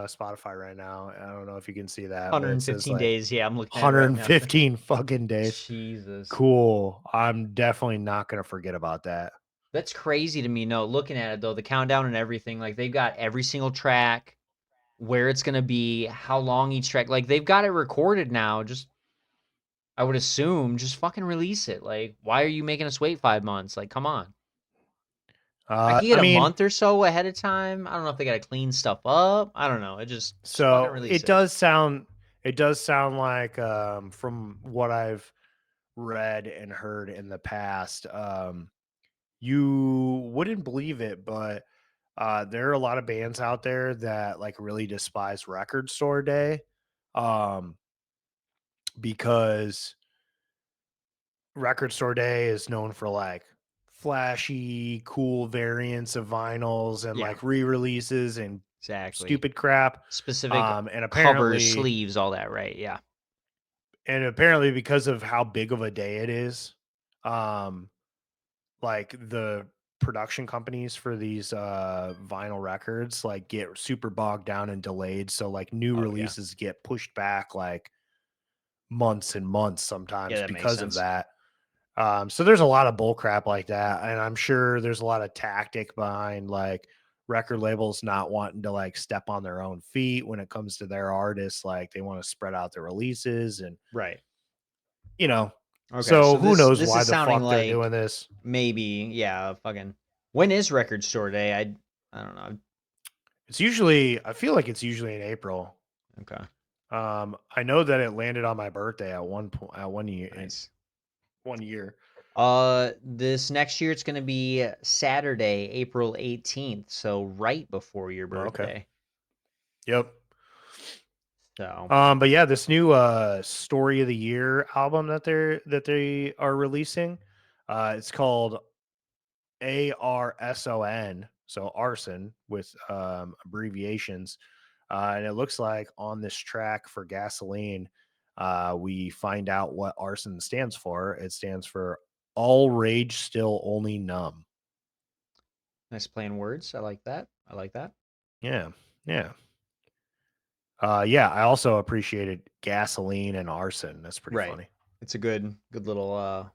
Spotify right now. I don't know if you can see that, but it says 115 like days. Yeah, I'm looking at it right now. 115 fucking days. Jesus. Cool. I'm definitely not gonna forget about that. That's crazy to me. No, looking at it though, the countdown and everything, like they've got every single track, where it's gonna be, how long each track, like they've got it recorded now. Just, I would assume, just fucking release it. Like, why are you making us wait 5 months? Like, come on. I can I get a mean, month or so ahead of time. I don't know if they gotta clean stuff up. I don't know. Just fucking so release it. it does sound like, from what I've read and heard in the past, you wouldn't believe it, but there are a lot of bands out there that like really despise Record Store Day, um, because Record Store Day is known for like flashy, cool variants of vinyls and Yeah, like re-releases and exactly. stupid crap. Specific And covers, apparently, sleeves, all that, right? Yeah. because of how big of a day it is, um, like the production companies for these vinyl records like get super bogged down and delayed. So like new Oh yeah. releases get pushed back like months and months Yeah, sometimes that makes because of sense. that. So there's a lot of bull crap like that, and I'm sure there's a lot of tactic behind like record labels not wanting to like step on their own feet when it comes to their artists. Like they want to spread out their releases, and Right. you know, Okay, so so who this knows this why is the sounding fuck they're like doing this? maybe, yeah, fucking. When is Record Store Day? I don't know. I feel like it's usually in April. Okay, I know that it landed on my birthday at one point, at 1 year, in nice. 1 year. This next year it's gonna be Saturday, April 18th, so right before your Oh, okay. birthday. Yep. So But yeah, this new story of the year album that they are releasing, it's called ARSON, so arson with abbreviations. And it looks like on this track for Gasoline, we find out what arson stands for. It stands for all rage, still only numb. nice playing words. I like that. I like that. Yeah, yeah, yeah. I also appreciated gasoline and arson. That's pretty Right. funny. It's a good little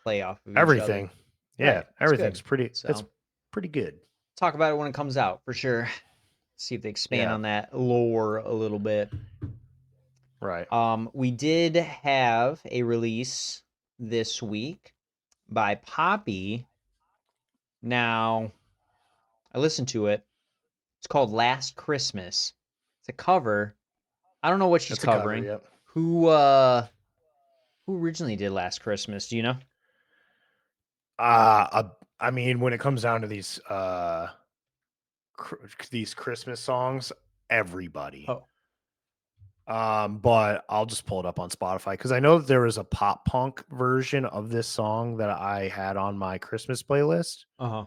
play off of each other. Everything, yeah, Right. It's everything's good. pretty. It's So pretty good. talk about it when it comes out for sure. See if they expand Yeah, on that lore a little bit. right. We did have a release this week by Poppy. Now, I listened to it. It's called Last Christmas. It's a cover. I don't know what she's It's a cover. covering. Yep. Who uh who originally did Last Christmas? Do you know? Uh, I mean, when it comes down to these Christmas songs, everybody. Oh, But I'll just pull it up on Spotify because I know that there was a pop punk version of this song that I had on my Christmas playlist. uh-huh.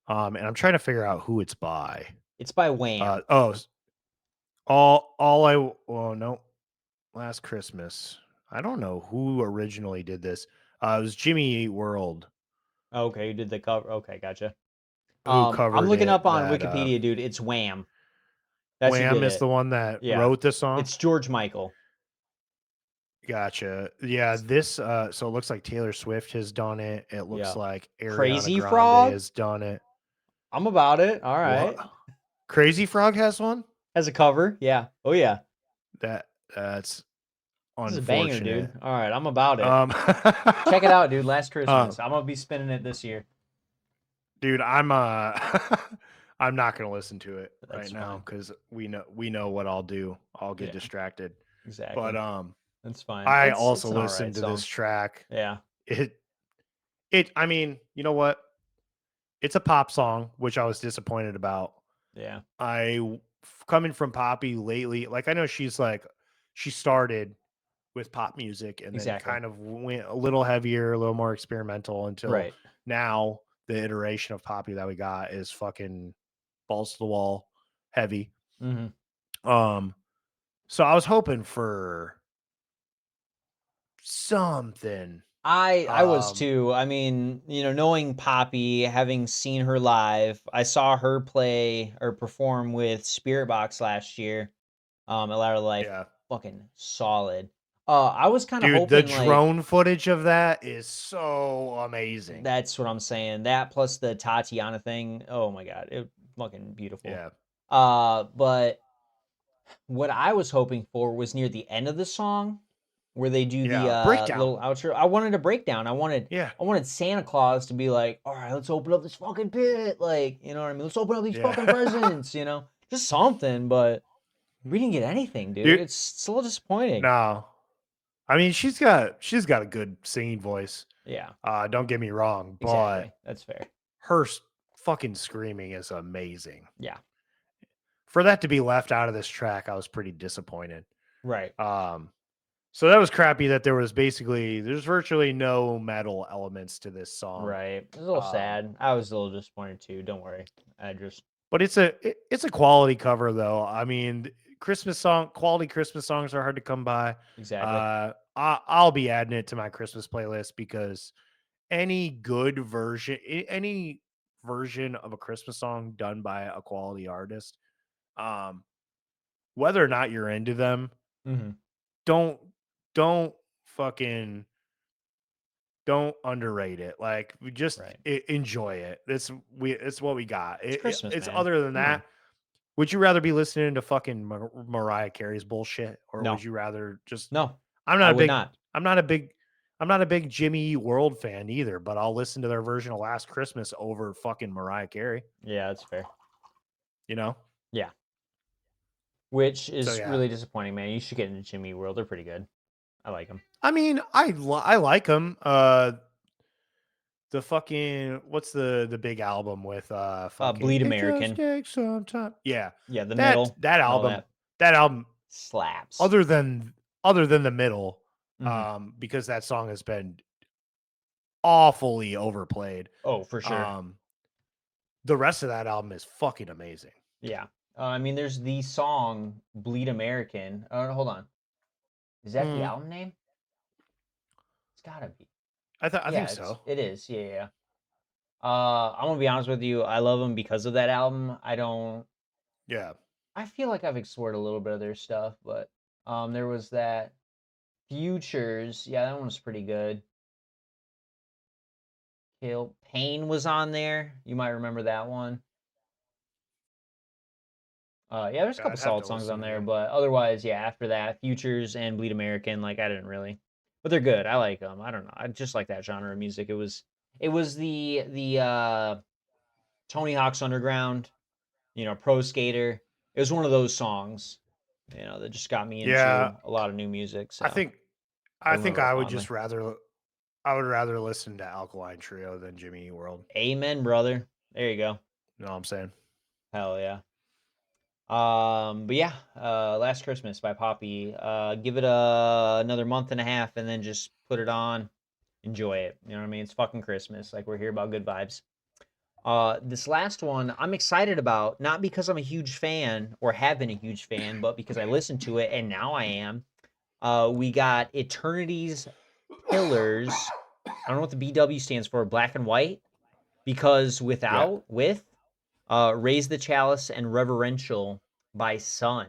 And I'm trying to figure out who it's by. It's by Wham. Oh, all I well no, Last Christmas. I don't know who originally did this. It was Jimmy Eat World Okay, you did the cover. Okay, gotcha. who I'm covered looking it. up on That Wikipedia, dude. It's Wham. That's who Wham did is it. the one that Yeah. wrote the song. It's George Michael. Gotcha. Yeah, this so it looks like Taylor Swift has done it. It looks Yeah. like Ariana Crazy Grande Frog? has done it. I'm about it. All What? right. Crazy Frog has one? Has a cover. Yeah. Oh yeah. That's This is a banger, unfortunate. dude. All right, I'm about it. Um Check it out, dude. Last uh, Christmas. I'm gonna be spinning it this year. dude, I'm not gonna listen to it right That's now fine. because we know what I'll do. I'll get Yeah, distracted. But exactly. That's fine. I It's also an all right listened to this song. track. Yeah. It I mean, you know what? It's a pop song, which I was disappointed about. Yeah. Coming from Poppy lately, like I know she started with pop music and then Exactly. kind of went a little heavier, a little more experimental until Right. now the iteration of Poppy that we got is fucking balls to the wall heavy. Hmm. Um so I was hoping for something. I was Um too. I mean, knowing Poppy, having seen her live, I saw her play or perform with Spirit Box last year. At Louder Life, yeah. fucking solid. I was kind of Dude, the hoping like drone footage of that is so amazing. that's what I'm saying. That plus the Tatiana thing. Oh my god, it fucking beautiful. Yeah. But what I was hoping for was near the end of the song where they do the Yeah. Breakdown. little outro. I wanted a breakdown. I wanted Yeah. I wanted Santa Claus to be like, "All right, let's open up this fucking pit." Like, you know what I mean? Let's open up these fucking Yeah. presents, Just something, but we didn't get anything, dude. Dude, It's a little disappointing. no. I mean, she's got a good singing voice. Yeah, Don't get me wrong, but exactly. That's fair. her fucking screaming is amazing. Yeah. For that to be left out of this track, I was pretty disappointed. Right. Um, so that was crappy that there's virtually no metal elements to this song. Right. It's a little Um, sad. I was a little disappointed too. Don't worry. I just but it's a quality cover though. I mean, quality Christmas songs are hard to come by. exactly. I'll be adding it to my Christmas playlist because any version of a Christmas song done by a quality artist, um, whether or not you're into them, Hmm. don't don't fucking don't underrate it. Like we just Right. enjoy it. It's what we got. It's Christmas, It's man. other than Come on. that. Would you rather be listening to fucking Mariah Carey's bullshit, or would No. you rather just? No. I'm not I a would big. not. I'm not a big. I'm not a big Jimmy Eat World fan either, but I'll listen to their version of Last Christmas over fucking Mariah Carey. Yeah, that's fair. You know. Yeah. Which So is yeah. really disappointing, man. You should get into Jimmy World. They're pretty good. I like them. I mean, I like them. The fucking what's the big album with fucking Bleed it just American. takes some time. Yeah, Yeah, the that middle that and all album that that album slaps. other than the middle, Hmm. because that song has been awfully overplayed. Oh, for sure. Um, the rest of that album is fucking amazing. Yeah. I mean, there's the song Bleed American. Oh, no, hold on. Is that the Mm, album name? It's gotta be. I think Yeah, so. it is. Yeah, yeah. I'm gonna be honest with you. I love them because of that album. I don't. Yeah, I feel like I've explored a little bit of their stuff, but there was that Futures. Yeah, that one was pretty good. Kill Pain was on there. You might remember that one. Yeah, there's a couple I'd have solid to songs on listen to there, them. but otherwise, yeah, after that, Futures and Bleed American, like I didn't really, but they're good. I like them. I don't know. I just like that genre of music. It was the Tony Hawk's Underground, Pro Skater. It was one of those songs, that just got me Yeah, into a lot of new music. I So think I I think remember it I would fondly. just rather. I would rather listen to Alkaline Trio than Jimmy Eat World. Amen, brother. There you go. You know what I'm saying? Hell yeah. But yeah, Last Christmas by Poppy. Give it another month and a half, and then just put it on, enjoy it. You know what I mean? It's fucking Christmas. Like, we're here about good vibes. This last one I'm excited about, not because I'm a huge fan or have been a huge fan, but because I listened to it and now I am. We got Eternity's Pillars. I don't know what the BW stands for, black and white, because Yeah. Raise the Chalice and Reverential by Sun.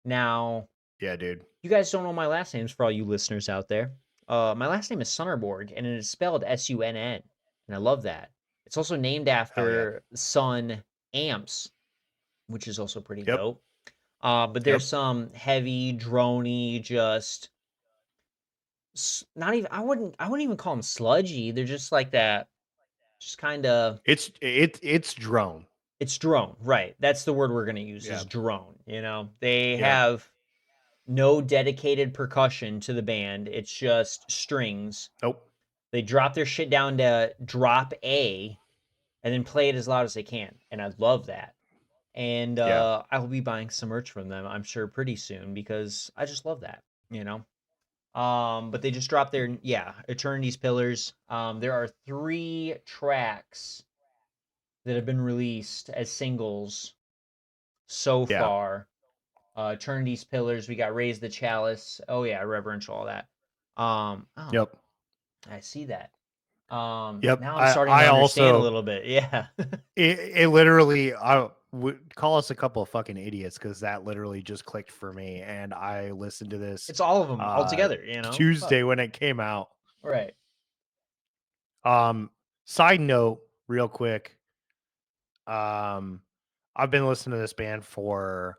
Now, Yeah, dude. you guys don't know my last names for all you listeners out there. My last name is Sunnerborg, and it is spelled Sunn, and I love that. It's also named Hell yeah. after Sun Amps, which is also pretty Yep. dope. But there's Yep. some heavy, drony, just not even. I wouldn't even call them sludgy. They're just like that. Just kind of. It's drone. It's drone, right? That's the word we're gonna use. Yeah. Is drone. You know, they Yep. have no dedicated percussion to the band. It's just strings. Nope. They drop their shit down to drop A and then play it as loud as they can. And I love that. And Yeah. I will be buying some merch from them, I'm sure, pretty soon because I just love that, you know. But they just dropped their Eternity's Pillars. There are 3 tracks that have been released as singles so Yeah. far. Eternity's Pillars. We got Raise the Chalice. Oh yeah, Reverential, all that. Oh, Yep. I see that. Yep. Now I'm starting to I understand a also little bit. Yeah. it literally I would call us a couple of fucking idiots because that literally just clicked for me, and I listened to this It's all of them all uh together, you know? Fuck. Tuesday when it came out. Right. Side note, real quick. Um, I've been listening to this band for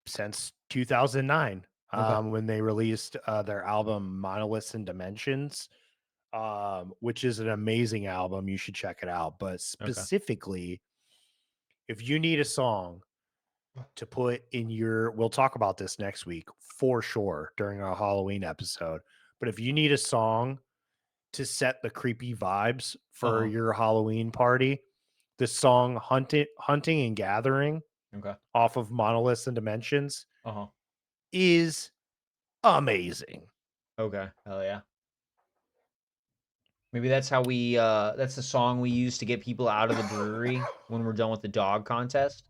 since 2009. Okay. When they released their album Monoliths and Dimensions, which is an amazing album. You should check it out. But Okay. specifically, if you need a song to put in your, we'll talk about this next week for sure during our Halloween episode. But if you need a song to set the creepy vibes for Uh-huh. your Halloween party, the song Hunting and Gathering Okay. off of Monoliths and Dimensions Uh-huh. is amazing. Okay. Hell yeah. Maybe that's how that's the song we use to get people out of the brewery when we're done with the dog contest.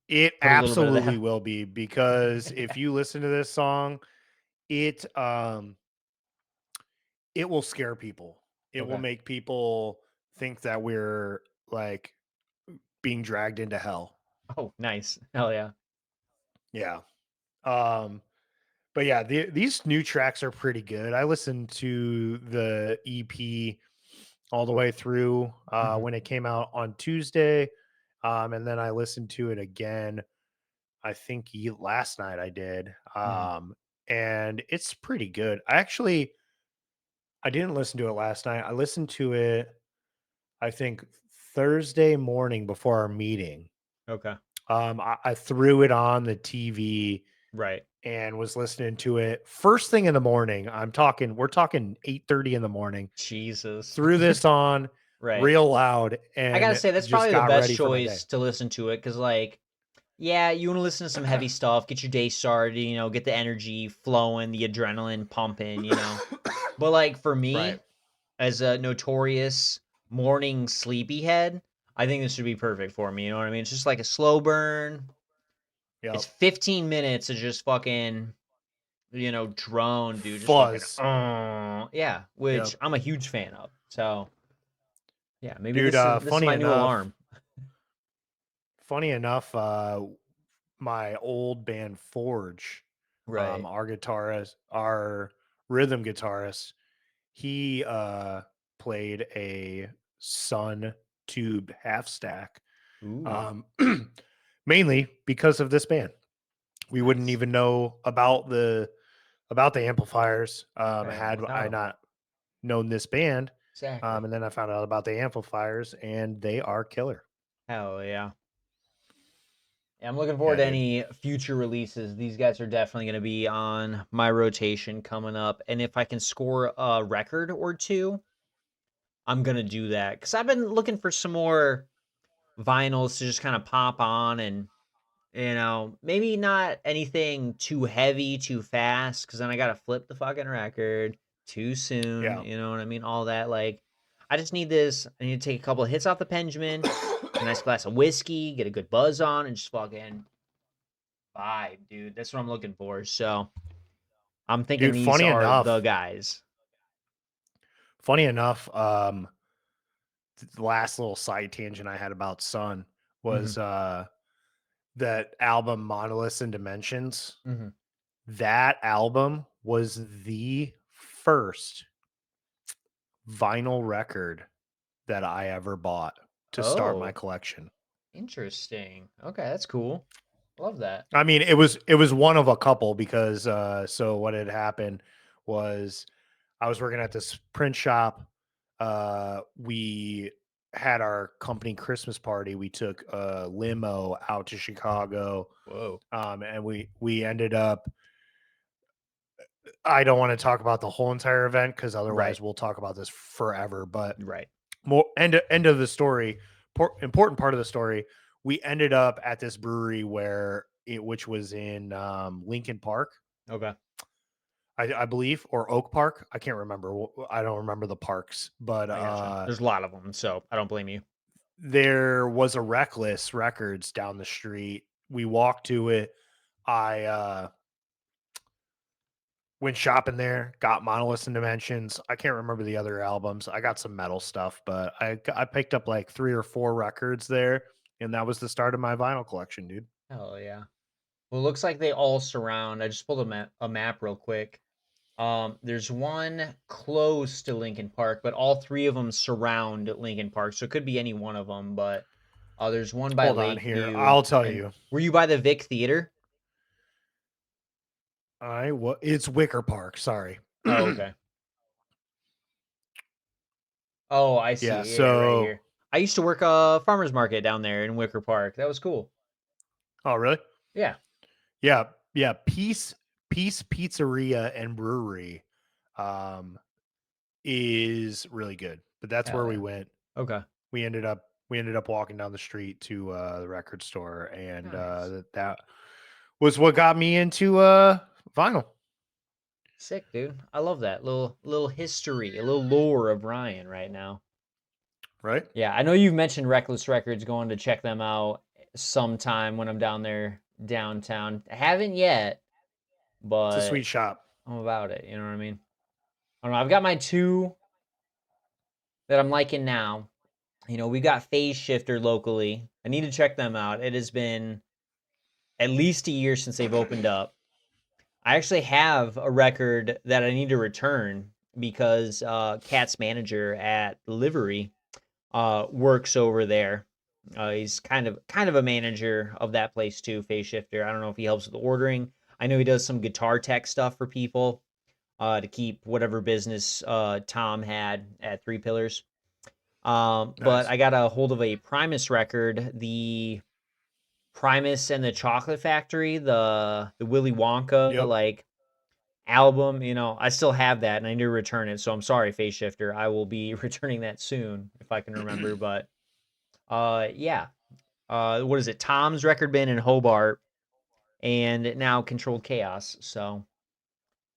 It Put a little bit of absolutely that. will be, because if you listen to this song, it it will scare people. It will Okay. make people think that we're like being dragged into hell. Oh, nice. Hell yeah. Yeah. Um but yeah, these new tracks are pretty good. I listened to the EP all the way through Mhm. when it came out on Tuesday. And then I listened to it again, I think last night I did. Mhm. And it's pretty good. I didn't listen to it last night. I listened to it, I think, Thursday morning before our meeting. Okay. I threw it on the TV Right. and was listening to it first thing in the morning. We're talking 8:30 in the morning. Jesus. Threw this on Right. real loud I gotta and say that's just probably the got best ready for my day. choice to listen to it because, like, yeah, you want to listen to some heavy stuff, get your day started, get the energy flowing, the adrenaline pumping. But like for Right. me, as a notorious morning sleepyhead, I think this would be perfect for me. You know what I mean? It's just like a slow burn. It's Yep. 15 minutes of just fucking, drone, dude. Just fucking, Fuzz. yeah, which Yep. I'm a huge fan of. So yeah, maybe Dude, this is my new alarm. funny enough, my old band Forge, Right. our rhythm guitarist, he played a Sun tube half stack, Ooh, um, mainly because of this band. We wouldn't nice. even know about the amplifiers Right. had Without I them. not known this band. Exactly. And then I found out about the amplifiers, and they are killer. Hell yeah. Yeah, I'm looking forward Yeah, to dude. any future releases. These guys are definitely going to be on my rotation coming up. And if I can score a record or two, I'm going to do that. Because I've been looking for some more vinyls to just kind of pop on and, maybe not anything too heavy, too fast. Because then I got to flip the fucking record too soon. Yeah. You know what I mean? All that. Like, I just need this. I need to take a couple of hits off the Benjamin, a nice glass of whiskey, get a good buzz on, and just fucking vibe, dude. That's what I'm looking for. So I'm thinking Dude, these are the guys. funny enough, the last little side tangent I had about Sun Hmm. was that album Monoliths and Dimensions. Hmm. That album was the first vinyl record that I ever bought to start my Oh, collection. interesting. Okay, that's cool. Love that. I mean, it was one of a couple because so what had happened was I was working at this print shop. We had our company Christmas party. We took a limo out to Chicago, Whoa. and we ended up. I don't want to talk about the whole entire event because Right. otherwise we'll talk about this forever. But Right. more end of the story, important part of the story. We ended up at this brewery which was in Lincoln Park, Okay. I believe, or Oak Park. I can't remember. I don't remember the parks, but I gotcha. There's a lot of them, so I don't blame you. there was a Reckless Records down the street. We walked to it. I went shopping there, got Monoliths and Dimensions. I can't remember the other albums. I got some metal stuff, but I picked up like 3 or 4 records there, and that was the start of my vinyl collection, dude. Hell yeah. Well, it looks like they all surround. I just pulled a map real quick. There's one close to Lincoln Park, but all three of them surround Lincoln Park, so it could be any one of them. But there's one by Hold on here. Lakeview. I'll tell And you. were you by the Vic Theater? It's Wicker Park. Sorry. Oh, okay. Oh, I Yeah. see. Yeah, right So, here. I used to work a farmer's market down there in Wicker Park. That was cool. oh really? Yeah. Yeah. Yeah. Peace Pizzeria and Brewery, um, is really good. But that's where Hell we yeah. went. Okay. We ended up walking down the street to the record store, and Nice. that was what got me into vinyl. Sick, dude. I love that little history, a little lore of Ryan right now. Right? Yeah, I know you've mentioned Reckless Records, going to check them out sometime when I'm down there downtown. I haven't yet, It's a but sweet shop. I'm about it. You know what I mean? I don't know. I've got my two that I'm liking now. We got Phase Shifter locally. I need to check them out. It has been at least a year since they've opened up. I actually have a record that I need to return because Cat's manager at the livery works over there. He's kind of a manager of that place too, Phase Shifter. I don't know if he helps with ordering. I know he does some guitar tech stuff for people to keep whatever business Tom had at Three Pillars. But Nice. I got a hold of a Primus record, the Primus and the Chocolate Factory, the Willy Wonka Yep. like album. I still have that and I need to return it. So I'm sorry, Phase Shifter. I will be returning that soon if I can remember. But yeah. What is it? Tom's record bin in Hobart and now Controlled Chaos. So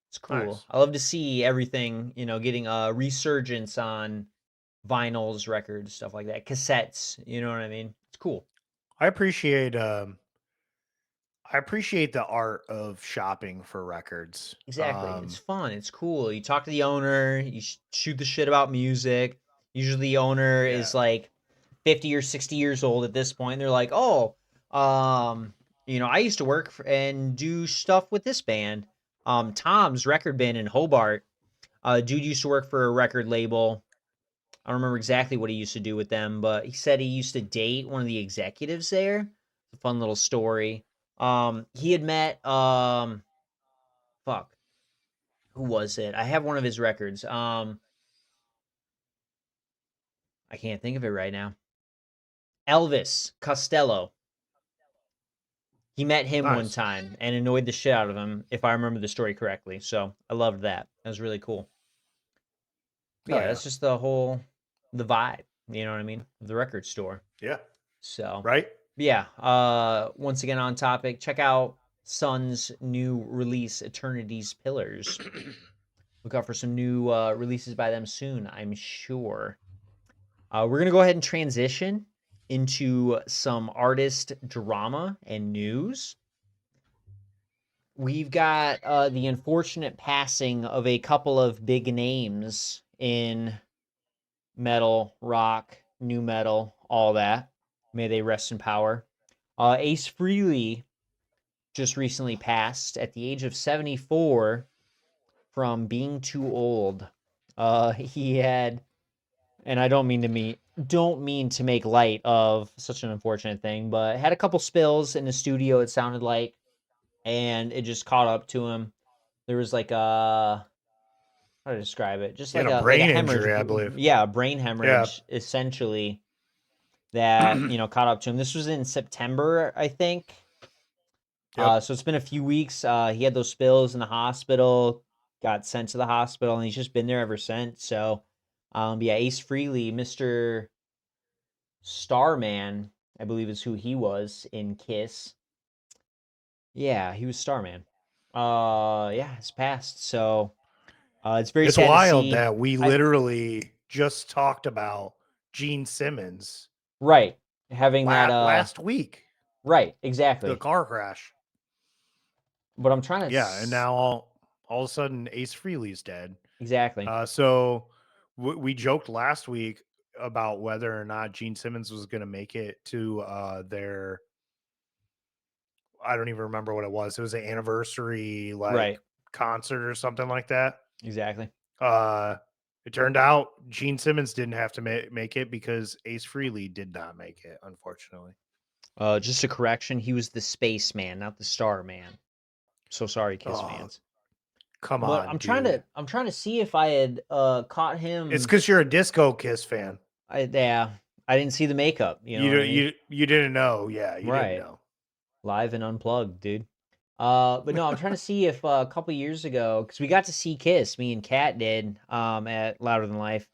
it's cool. Nice. I love to see everything, getting a resurgence on vinyls, records, stuff like that, cassettes. You know what I mean? It's cool. I appreciate I appreciate the art of shopping for records. Exactly. It's fun. It's cool. You talk to the owner, you shoot the shit about music. Usually the owner Yeah. is like 50 or 60 years old at this point. They're like, "Oh, I used to work and do stuff with this band. Tom's record band in Hobart. Dude used to work for a record label. I don't remember exactly what he used to do with them, but he said he used to date one of the executives there. It's a fun little story. He had met fuck, who was it? I have one of his records. I can't think of it right now. Elvis Costello. He met him one Nice. time and annoyed the shit out of him, if I remember the story correctly. So I loved that. That was really cool. But Hell yeah, yeah. that's just the vibe, you know what I mean? Of the record store. Yeah. So Right. yeah, once again on topic, check out Sun's new release, Eternity's Pillars. Look out for some new releases by them soon, I'm sure. We're gonna go ahead and transition into some artist drama and news. We've got the unfortunate passing of a couple of big names in metal, rock, new metal, all that. May they rest in power. Ace Frehley just recently passed at the age of 74 from being too old. He had, and I don't mean to make light of such an unfortunate thing, but had a couple spills in the studio. It sounded like, and it just caught up to him. There was like a, how to describe it, just He had like a a brain hemorrhage. injury, I believe. Yeah, a brain Yeah. hemorrhage essentially that caught up to him. This was in September, I think. Yep. So it's been a few weeks. He had those spills in the hospital, got sent to the hospital, and he's just been there ever since. So, yeah, Ace Frehley, Mr. Starman, I believe is who he was in Kiss. Yeah, he was Starman. Yeah, it's passed. So, it's very It's sad to wild see. that we I literally just talked about Gene Simmons Right, having that. last week, Right, the exactly. car crash. But I'm trying to Yeah, and now all of a sudden Ace Frehley's dead. exactly. So we joked last week about whether or not Gene Simmons was going to make it to their, I don't even remember what it was. It was an anniversary like Right, concert or something like that. exactly. Uh, it turned out Gene Simmons didn't have to make it because Ace Frehley did not make it, unfortunately. Just a correction. He was the spaceman, not the Starman. So sorry, Kiss Oh, fans. come But on, dude. I'm trying to see if I had caught It's him. because you're a disco Kiss fan. Yeah, I didn't see the makeup. You know what I mean? You didn't know. Yeah, you didn't Right. know. Live and unplugged, dude. But no, I'm trying to see if a couple years ago, because we got to see Kiss, me and Kat did, at Louder Than Life,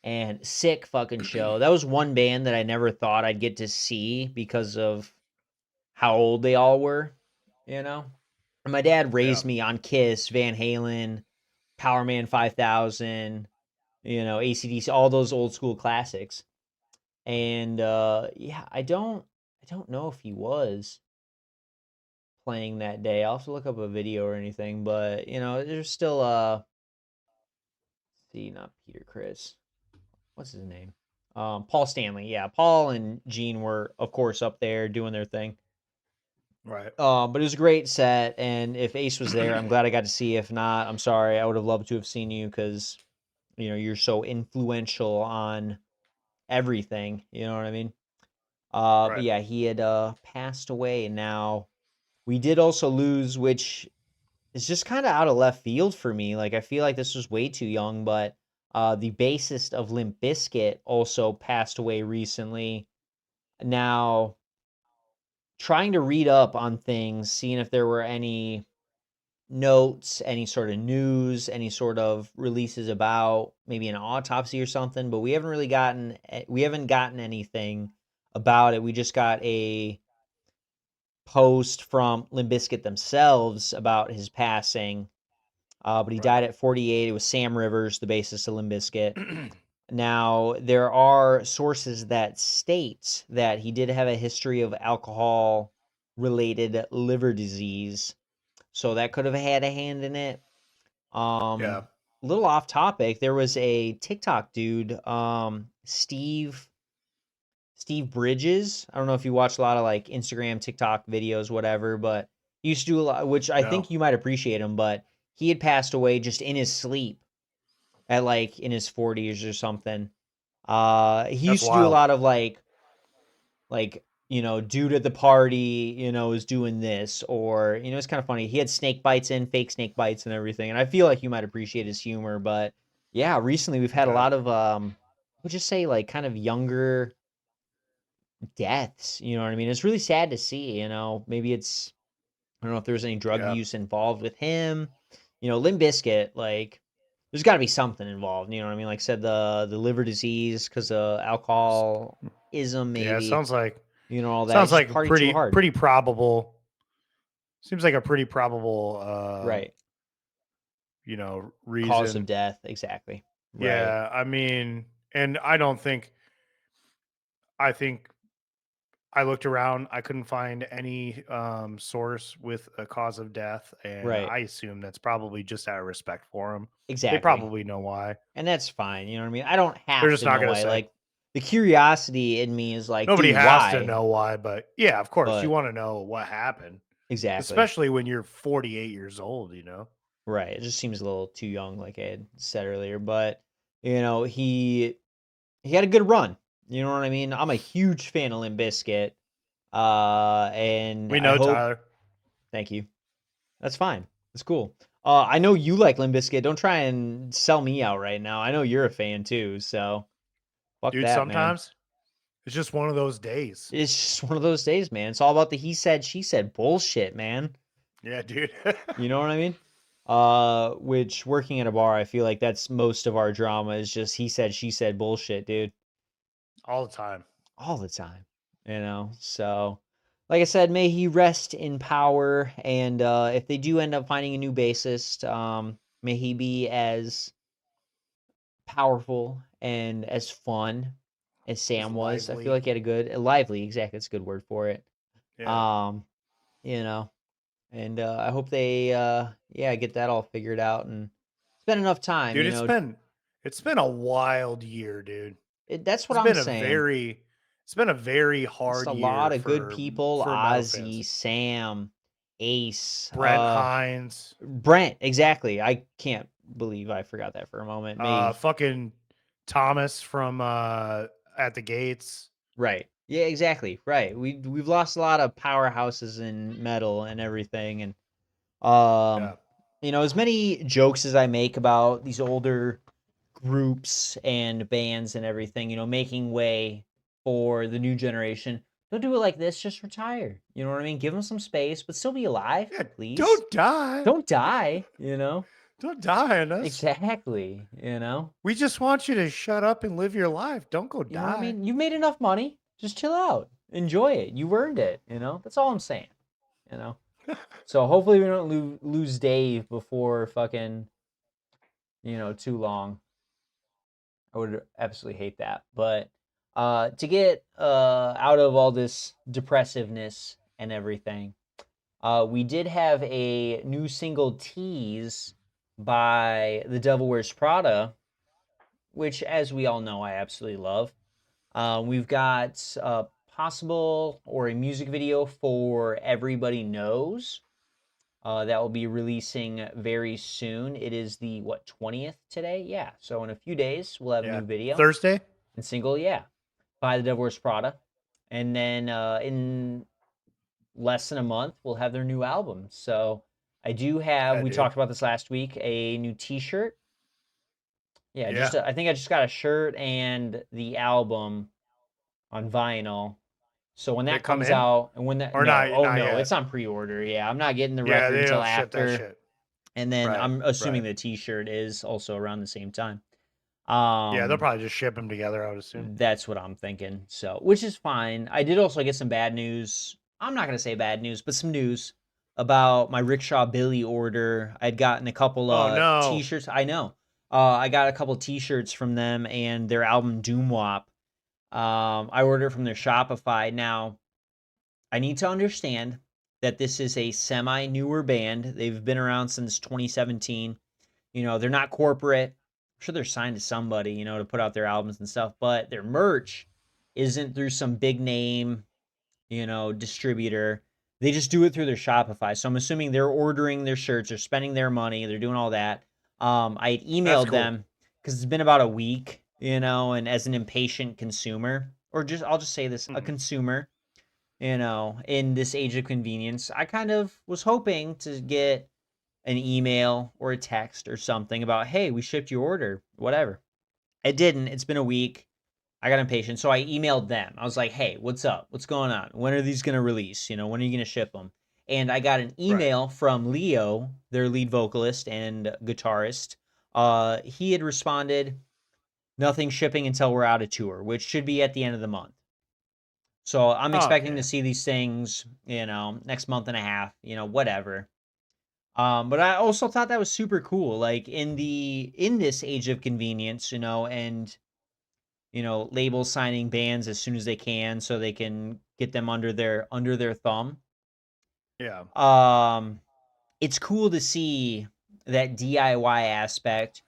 and sick fucking show. That was one band that I never thought I'd get to see because of how old they all were, you know? And my dad Yeah. raised me on Kiss, Van Halen, Power Man 5000, AC/DC, all those old school classics. And yeah, I don't know if he was playing that day. I'll have to look up a video or anything, but there's still see, not Peter Chris. What's his name? Paul Stanley. Yeah, Paul and Gene were of course up there doing their thing. Right. But it was a great set, and if Ace was there, I'm glad I got to see. If not, I'm sorry. I would have loved to have seen you because you're so influential on everything. You know what I mean? But Right. yeah, he had passed away. Now we did also lose, which is just kind of out of left field for me. Like I feel like this was way too young, but the bassist of Limp Bizkit also passed away recently. Now, trying to read up on things, seeing if there were any notes, any sort of news, any sort of releases about maybe an autopsy or something, but we haven't gotten anything about it. We just got a post from Limp Bizkit themselves about his passing. But he Right. died at 48. It was Sam Rivers, the bassist of Limp Bizkit. Now, there are sources that state that he did have a history of alcohol related liver disease. So that could have had a hand in it. Yeah. A little off topic, there was a TikTok dude, Steve Bridges. I don't know if you watch a lot of like Instagram, TikTok videos, whatever, but he used to do a lot, which I No. think you might appreciate him, but he had passed away just in his sleep at like in his 40s or something. He That's used to do a wild. lot of dude at the party, is doing this, or it's kind of funny. He had snake bites in, fake snake bites and everything, and I feel like you might appreciate his humor. But yeah, recently we've had a Okay. lot of we'll just say like kind of younger deaths. You know what I mean? It's really sad to see. Maybe it's, I don't know if there's any drug Yeah. use involved with him. Limp Bizkit, like, there's got to be something involved. You know what I mean? Like I said, the liver disease because of S- alcoholism, Yeah, maybe. All that. sounds Just like a party too hard. pretty probable. Seems like a pretty probable Right. Cause of reason. death. Exactly. Right. Yeah, I mean, and I think I looked around, I couldn't find any source with a cause of death, and Right. I assume that's probably just out of respect for him. They Exactly. probably know why. And that's fine. You know what I mean? I don't They're have just to not know gonna why. say. Like, the curiosity in me is like, Nobody dude, has to why? know why, but yeah, of course, you But want to know what happened, exactly. especially when you're 48 years old. Right. It just seems a little too young, like I had said earlier. But he had a good run. You know what I mean? I'm a huge fan of Limp Bizkit. And We I know, hope. Tyler. Thank you. That's fine. That's cool. I know you like Limp Bizkit. Don't try and sell me out right now. I know you're a fan too. So fuck Dude, that, man. sometimes it's just one of those days. It's just one of those days, man. It's all about the he said, she said bullshit, man. Yeah, dude. You know what I mean? Which working at a bar, I feel like that's most of our drama is just he said, she said bullshit, dude. All the time. All the time. So like I said, may he rest in power. And if they do end up finding a new bassist, may he be as powerful and as fun as It's Sam was. I feel lively. like he had a good, lively, exactly, that's a good word for it. Yeah. Um, you know, and I hope they, yeah, get that all figured out and spend enough time. Dude, it's been a wild year, dude. That's what It's I'm been saying. it's been a very Just hard a year lot of good people. for metal Ozzy, fans. Sam, Ace, Brent Hines, Brent. Exactly. I can't believe I forgot that for a moment. Me. fucking Thomas from At the Gates. Right. Yeah, exactly. Right. We've lost a lot of powerhouses in metal and everything. And Yeah. as many jokes as I make about these older groups and bands and everything, making way for the new generation. Don't do it like this. Just retire. You know what I mean? Give them some space, but still be alive, Yeah, please. don't die. Don't die. Don't die on us. Exactly. We just want you to shut up and live your life. Don't go You know what I die. mean? You've made enough money. Just chill out. Enjoy it. You earned it. That's all I'm saying. You know. So hopefully we don't lose Dave before fucking too long. I would absolutely hate that. But to get out of all this depressiveness and everything, we did have a new single tease by The Devil Wears Prada, which, as we all know, I absolutely love. We've got a possible or a music video for Everybody Knows. That will be releasing very soon. It is the 20th today? Yeah. So in a few days we'll have a Yeah. new video Thursday? and single, yeah, by the Devil Wears Prada. And then in less than a month we'll have their new album. So I do have, Yeah, we dude. talked about this last week, a new t-shirt. Yeah, Yeah. I think I just got a shirt and the album on vinyl. So when Did that it come comes in? out, and when that Or no, not oh not no, yet. it's on pre-order. Yeah, I'm not getting the Yeah, record they until don't ship that after. shit. And then Right. I'm assuming Right. the T-shirt is also around the same time. Yeah, they'll Um, probably just ship them together, I would assume. that's what I'm thinking. So, which is fine. I did also get some bad news. I'm not gonna say bad news, but some news about my Rickshaw Billy order. I'd gotten a couple Oh no. T-shirts. I know. I got a couple T-shirts from them and their album Doom Wop. I ordered from their Shopify. Now, I need to understand that this is a semi newer band. They've been around since 2017. They're not corporate. I'm sure they're signed to somebody, to put out their albums and stuff, but their merch isn't through some big name, distributor. They just do it through their Shopify. So I'm assuming they're ordering their shirts, they're spending their money, they're doing all that. I had That's emailed cool. them because it's been about a week, and as an impatient consumer, or just I'll just say this, a Mhm. consumer, in this age of convenience, I kind of was hoping to get an email or a text or something about, hey, we shipped your order, whatever. It didn't. It's been a week. I got impatient, so I emailed them. I was like, "Hey, what's up? What's going on? When are these gonna release? You know, when are you gonna ship them?" And I got an Right. email from Leo, their lead vocalist and guitarist. He had responded, "Nothing shipping until we're out of tour, which should be at the end of the month." So I'm expecting to Okay. see these things, next month and a half, whatever. But I also thought that was super cool. Like in this age of convenience, and labels signing bands as soon as they can so they can get them under their thumb. Yeah. Um, it's cool to see that DIY aspect.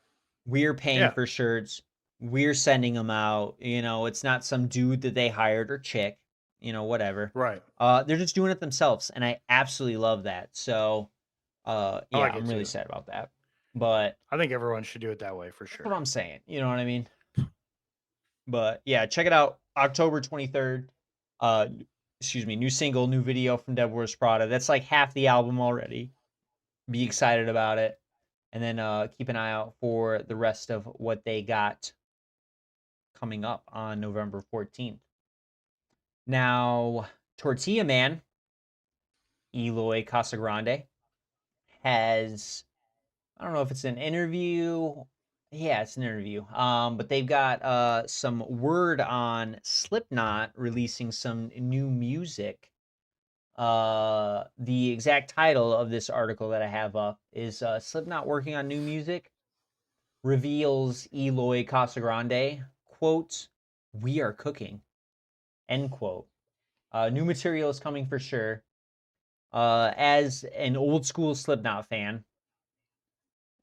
We're paying Yeah. for shirts. We're sending them out. It's not some dude that they hired or chick, whatever. Right. They're just doing it themselves, and I absolutely love that. So, I yeah, like it I'm really too. sad about that. But I think everyone should do it that way for that's what sure. I'm saying. You know what I mean? But yeah, check it out. October 23rd. Uh excuse me, new single, new video from Dead Wars Prada. That's like half the album already. Be excited about it. And then keep an eye out for the rest of what they got coming up on November 14th. Now, Tortilla Man, Eloy Casagrande, has, I don't know if it's an interview. Yeah, it's an interview. But they've got some word on Slipknot releasing some new music. The exact title of this article that I have up is Slipknot working on new music, reveals Eloy Casagrande, quote, "We are cooking," end quote. New material is coming for sure. As an old school Slipknot fan,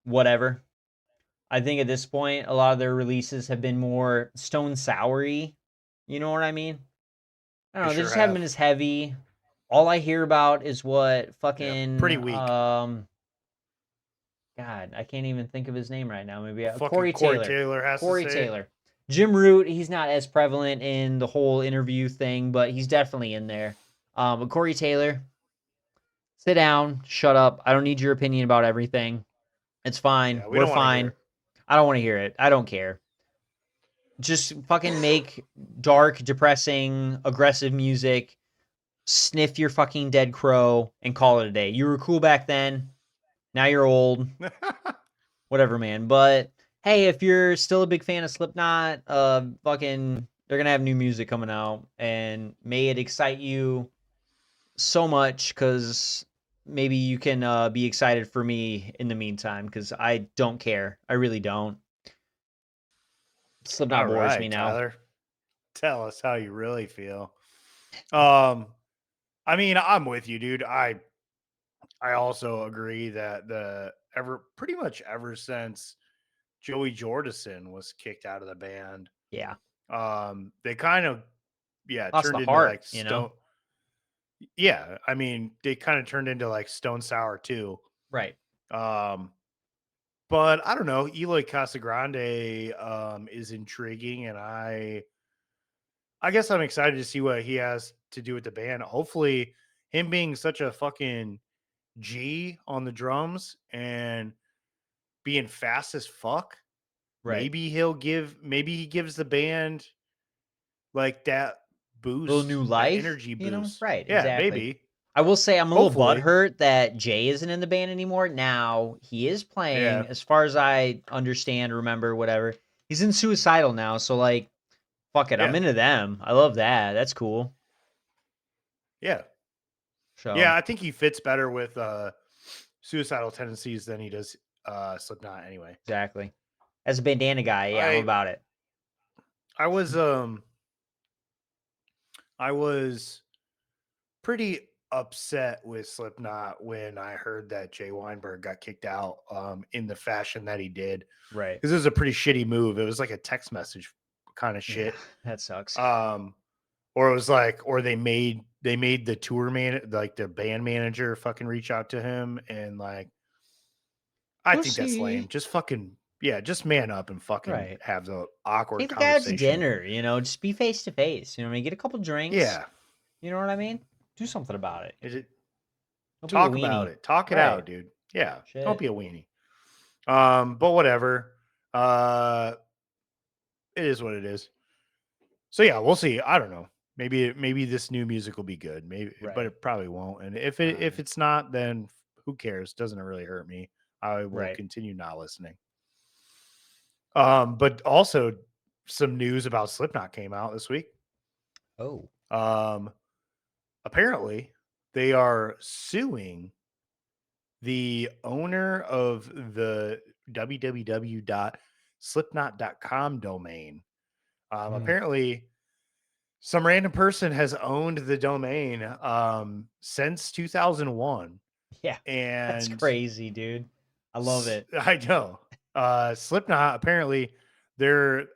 whatever. I think at this point, a lot of their releases have been more stone soury. You know what I mean? I don't They know. They sure just haven't have. been as heavy. All I hear about is what Yeah. fucking Pretty weak. God, I can't even think of his name right now. Maybe Fucking Corey Corey Taylor. Taylor has to Corey say it. Taylor. Jim Root, he's not as prevalent in the whole interview thing, but he's definitely in there. But Corey Taylor, sit down, shut up. I don't need your opinion about everything. It's fine. Yeah, we We're don't want to hear fine. it. I don't want to hear it. I don't care. Just fucking make dark, depressing, aggressive music. Sniff your fucking dead crow and call it a day. You were cool back then. Now you're old. Whatever, man. But hey, if you're still a big fan of Slipknot, fucking, they're gonna have new music coming out, and may it excite you so much, because maybe you can be excited for me in the meantime, because I don't care. I really don't. Slipknot All bores me right, now. Tyler. Tell us how you really feel. Um, I mean, I'm with you, dude. I also agree that the ever pretty much ever since Joey Jordison was kicked out of the band, Yeah, they kind of lost the turned into heart. like they kind of turned into like Stone Sour too. Right. Um, but I don't know. Eloy Casagrande is intriguing, and I guess I'm excited to see what he has to do with the band. Hopefully, him being such a fucking G on the drums and being fast as fuck, Right. maybe he gives the band like that Little boost, new that life. energy boost. Right. Yeah, Exactly. maybe. I will say I'm a little Hopefully. butthurt that Jay isn't in the band anymore. Now he is Yeah. playing, as far as I understand, remember, whatever. He's in Suicidal now, so like, fuck it, I'm Yeah. into them. I love that. That's cool. Yeah. So Yeah, I think he fits better with suicidal tendencies than he does Slipknot anyway. exactly. As a bandana guy, yeah, I'm I about it. I was I was pretty upset with Slipknot when I heard that Jay Weinberg got kicked out in the fashion that he did, Right. because it was a pretty shitty move. It was like a text message kind of Yeah, shit. that sucks. Or it was like, or they made the tour man, like the band manager, fucking reach out to him, and like I think that's lame. Pussy. Just fucking just man up and fucking Right. have the awkward Take the guy out to conversation. dinner, just be face to face. You know what I mean? Get a couple drinks. Yeah, You know what I mean? Do something about it. is it? Don't be a Talk about weenie. it. Talk it Right. out, dude. Yeah, don't Shit. be a weenie. But whatever. Uh, it is what it is. So yeah, we'll see. I don't know. Maybe this new music will be good. Maybe, but Right. it probably won't. And if Um, it's not, then who cares? Doesn't really hurt me. I will right. continue not listening. But also some news about Slipknot came out this week. Oh. Um, apparently they are suing the owner of the www.slipknot.com domain. Mm. Apparently, some random person has owned the domain since 2001. Yeah. That's And crazy, dude. I love it. I know. Slipknot apparently their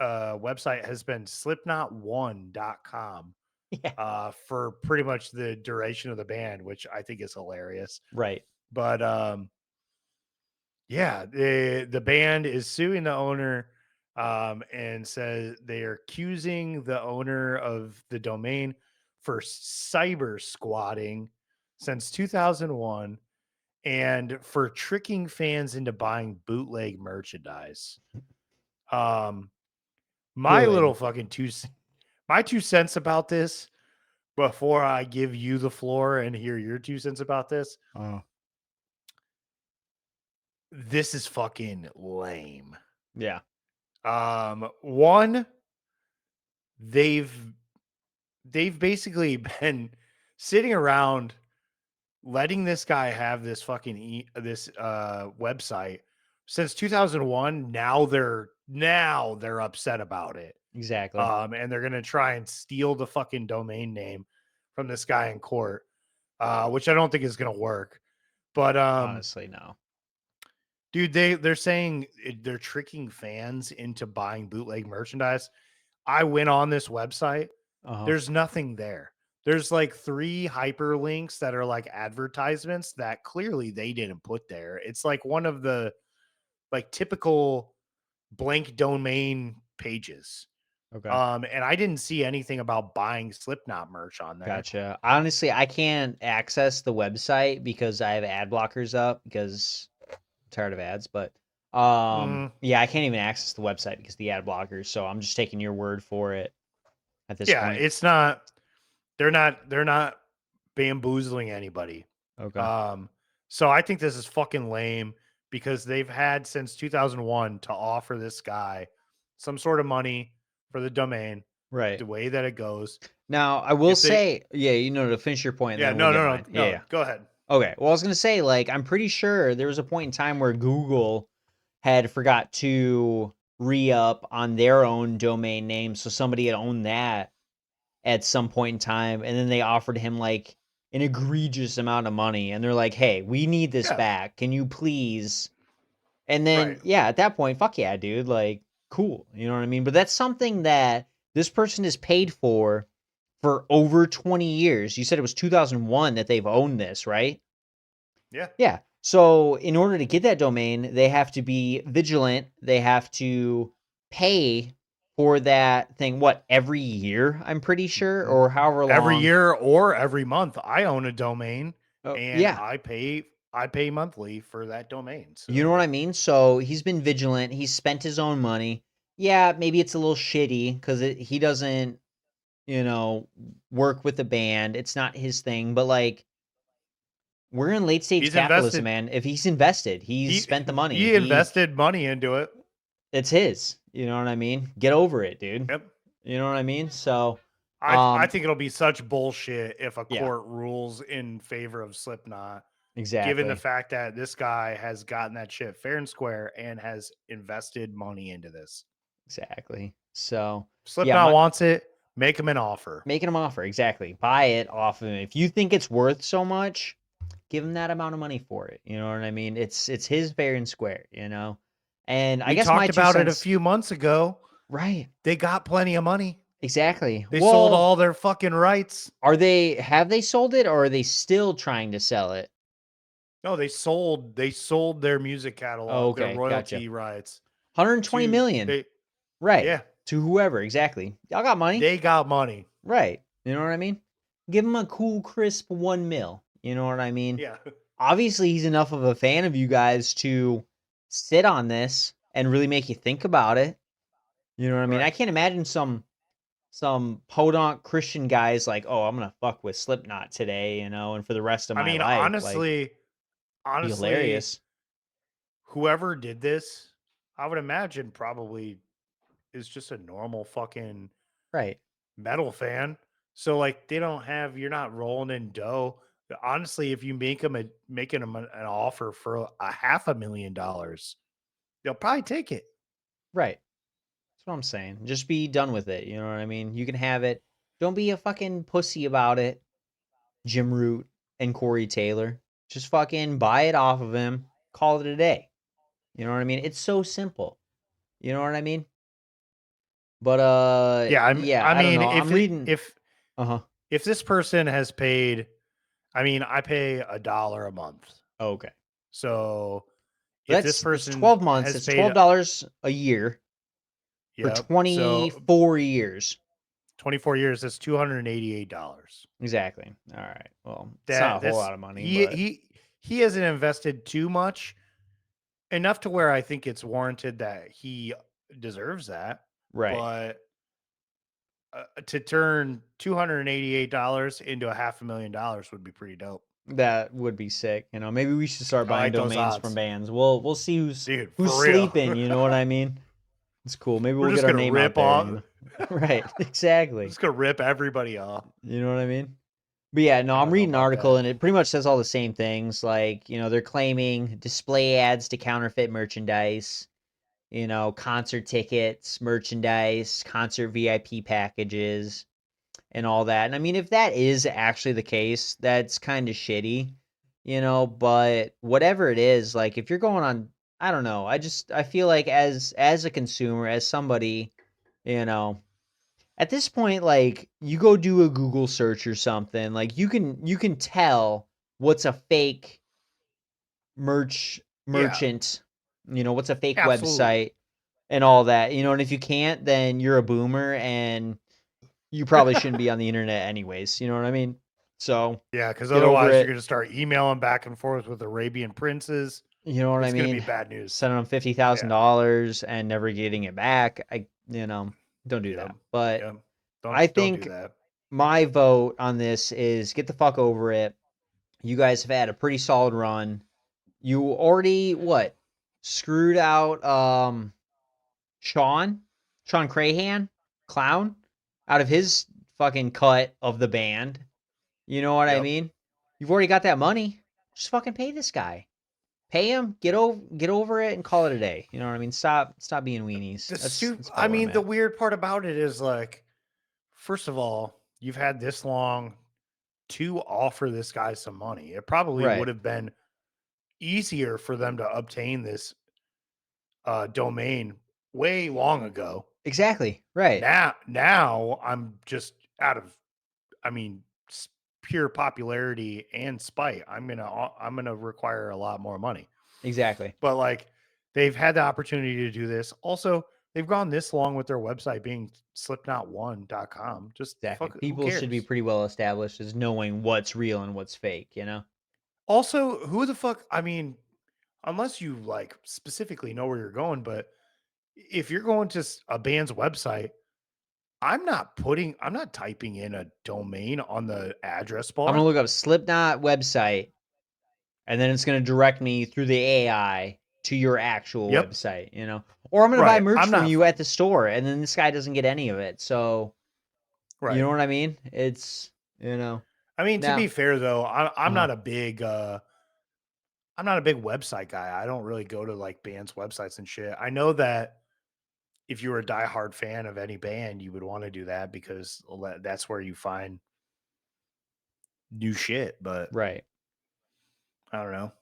website has been slipknot1.com Yeah. for pretty much the duration of the band, which I think is hilarious. Right. But yeah, the band is suing the owner and says they are accusing the owner of the domain for cyber squatting since 2001 and for tricking fans into buying bootleg merchandise. Um, my Good. little fucking my 2 cents about this before I give you the floor and hear your 2 cents about this. Oh. This is fucking lame. Yeah. One, they've they've basically been sitting around letting this guy have this fucking this website since 2001. Now they're upset about it. Exactly. And they're gonna try and steal the fucking domain name from this guy in court, which I don't think is gonna work. But Honestly, no. dude, they're saying they're tricking fans into buying bootleg merchandise. I went on this website. Uh-huh. There's nothing there. There's like 3 hyperlinks that are like advertisements that clearly they didn't put there. It's like one of the like typical blank domain pages. Okay. And I didn't see anything about buying Slipknot merch on there. Gotcha. Honestly, I can't access the website because I have ad blockers up because I'm tired of ads, but Mm, yeah, I can't even access the website because of the ad blockers, so I'm just taking your word for it at this yeah, point. it's not. They're not bamboozling anybody. Okay. Um, so I think this is fucking lame because they've had since 2001 to offer this guy some sort of money for the domain, Right. the way that it goes. Now, I will If they, say, yeah, to finish your point, and yeah, then we'll no, get no, no, mine. Yeah, no, yeah. go ahead. Okay. Well, I was gonna say, like, I'm pretty sure there was a point in time where Google had forgot to re-up on their own domain name, so somebody had owned that at some point in time, and then they offered him like an egregious amount of money, and they're like, "Hey, we need this Yeah, back. Can you please?" And right. then, yeah, at that point, fuck yeah, dude, like, cool, you know what I mean? But that's something that this person is paid for over 20 years. You said it was 2001 that they've owned this, right? Yeah, Yeah. So in order to get that domain, they have to be vigilant. They have to pay for that thing, what, every year, I'm pretty sure, Mm, or however every long. year or every month. I own a domain Oh, and yeah. I pay monthly for that domain. You know what So I mean? So he's been vigilant. He's spent his own money. Yeah, maybe it's a little shitty because he doesn't, you know, work with the band. It's not his thing, but like, we're in late stage he's capitalism, invested. man. If he's invested, he's He spent the money. he invested money into it. It's his. You know what I mean? Get over it, dude. Yep. You know what I mean? So, I um, think it'll be such bullshit if a yeah, court rules in favor of Slipknot, given the exactly, fact that this guy has gotten that shit fair and square and has invested money into this. exactly. So, yeah, Slipknot wants it, make him an offer. making him offer, exactly. Buy it off of him. If you think it's worth so much, give him that amount of money for it. You know what I mean? It's his fair and square. You know, and I We guess my talked two about it a cents. few months ago. Right. They got plenty of money. Exactly. They sold Well, all their fucking rights. have they sold it or are they still trying to sell it? No, they sold their music Oh, catalog, their okay, gotcha. royalty rights 120 to million. they Right. yeah, To whoever, exactly. Y'all got money. they got money. Right. You know what I mean? Give him a cool, crisp 1 mil. You know what I mean? Yeah. Obviously, he's enough of a fan of you guys to sit on this and really make you think about it. You know what I mean? I Right. can't imagine some podunk Christian guys like, oh, I'm gonna fuck with Slipknot today, and for the rest of I my mean, life, like, be honestly, hilarious. whoever did this, I would imagine probably is just a normal fucking Right. metal fan. So like they don't have you're not rolling in dough. Honestly, if you making them an offer for a $500,000, they'll probably take it. Right. That's what I'm saying. Just be done with it. You know what I mean? You can have it. Don't be a fucking pussy about it, Jim Root and Corey Taylor. Just fucking buy it off of him. Call it a day. You know what I mean? It's so simple. You know what I mean? But Yeah, yeah, I I don't mean know. I'm reading. Uh-huh. if this person has paid, I mean, I pay $1 a month. Oh, okay. So if this That's person 12 months. has It's paid, $12 a year for yep. So 24 years. 24 years, that's $288. Exactly. All right. Well, it's not a That whole that's lot of money, but he hasn't invested too much, enough to where I think it's warranted that he deserves that. right. But to turn $288 into a $500,000 would be pretty dope. That would be sick. Maybe we should start I buying like those domains from odds, bands. We'll see dude. who's For real, sleeping, you know what I mean? It's cool. Maybe we're we'll get just our gonna name out rip there. off. Right. We're Exactly. just gonna rip everybody off. You know what I mean? But yeah, no, I I'm don't know reading an about article that. and it pretty much says all the same things. Like, they're claiming display ads to counterfeit merchandise, concert tickets, merchandise, concert VIP packages, and all that. And I mean, if that is actually the case, that's kind of shitty, but whatever it is, like if you're going on, I don't know. I feel like as a consumer, as somebody, you know, at this point, like you go do a Google search or something, like you can tell what's a fake Yeah, merchant, what's a fake absolutely. website and all that, and if you can't, then you're a boomer and you probably shouldn't be on the internet anyways, you know what I mean? So, Yeah, because get over otherwise you're it, gonna start emailing back and forth with Arabian princes. you know what I It's gonna be mean? bad news. Sending them Yeah. $50,000 and never getting it back. Don't do Yep. that. But Yep. I Don't do think that. my vote on this is get the fuck over it. You guys have had a pretty solid run. You already what? Screwed out Sean? Sean Crahan? Clown? Out of his fucking cut of the band. You know what I Yep. mean? You've already got that money. Just fucking pay this guy. Pay him, get over it and call it a day. You know what I mean? Stop being weenies. That's I about where I'm mean, the at. weird part about it is like, first of all, you've had this long to offer this guy some money. It probably would Right. have been easier for them to obtain this domain way long ago. Exactly. Right. Now I'm just out of, I mean, pure popularity and spite. I'm gonna require a lot more money. Exactly. But like, they've had the opportunity to do this. Also, they've gone this long with their website being slipknot1.com. Just Exactly. fuck, who People should be cares? pretty well established as knowing what's real and what's fake. Also, who the fuck? I mean, unless you like specifically know where you're going, but if you're going to a band's website, I'm not typing in a domain on the address I'm gonna bar. look up Slipknot website and then it's gonna direct me through the AI to your actual Yep. website. Or I'm gonna buy Right. merch I'm from not you at the store and then this guy doesn't get any of it. So you right. know what I mean? It's I mean, to be now. fair though, Uh-huh. I'm not a big website guy. I don't really go to like bands' websites and shit. I know that if you were a diehard fan of any band, you would want to do that because that's where you find new shit. But Right. I don't know.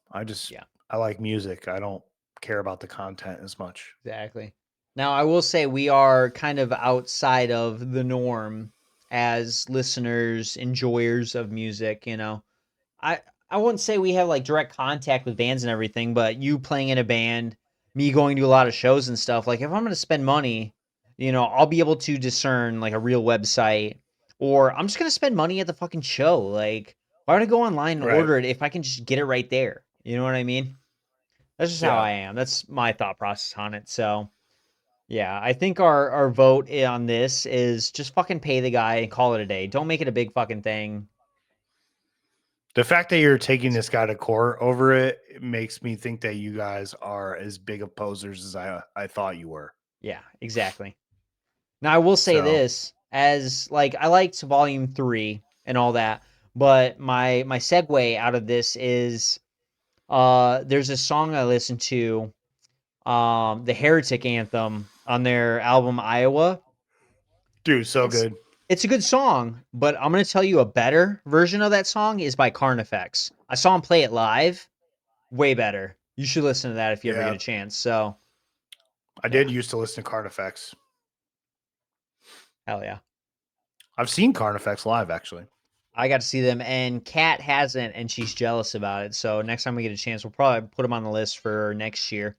Yeah. I like music. I don't care about the content as much. Exactly. Now, I will say we are kind of outside of the norm as listeners, enjoyers of music. I I wouldn't say we have like direct contact with bands and everything, but you playing in a band, me going to a lot of shows and stuff, like if I'm going to spend money, I'll be able to discern like a real website or I'm just going to spend money at the fucking show. Like why would I go online and Right. order it if I can just get it right there? You know what I mean? That's just how Yeah. I am. That's my thought process on it. So, Yeah, I think our vote on this is just fucking pay the guy and call it a day. Don't make it a big fucking thing. The fact that you're taking this guy to court over it makes me think that you guys are as big of posers as I thought you were. Yeah, exactly. Now I will say So, this, as like I liked volume 3 and all that, but my segue out of this is there's a song I listened to, the Heretic Anthem on their album Iowa. dude, so It's good. it's a good song, but I'm gonna tell you a better version of that song is by Carnifex. I saw him play it live, way better. You should listen to that if you ever get Yeah, a chance. So I yeah, did used to listen to Carnifex. hell yeah. I've seen Carnifex live actually. I got to see them, and Kat hasn't, and she's jealous about it. So next time we get a chance, we'll probably put them on the list for next year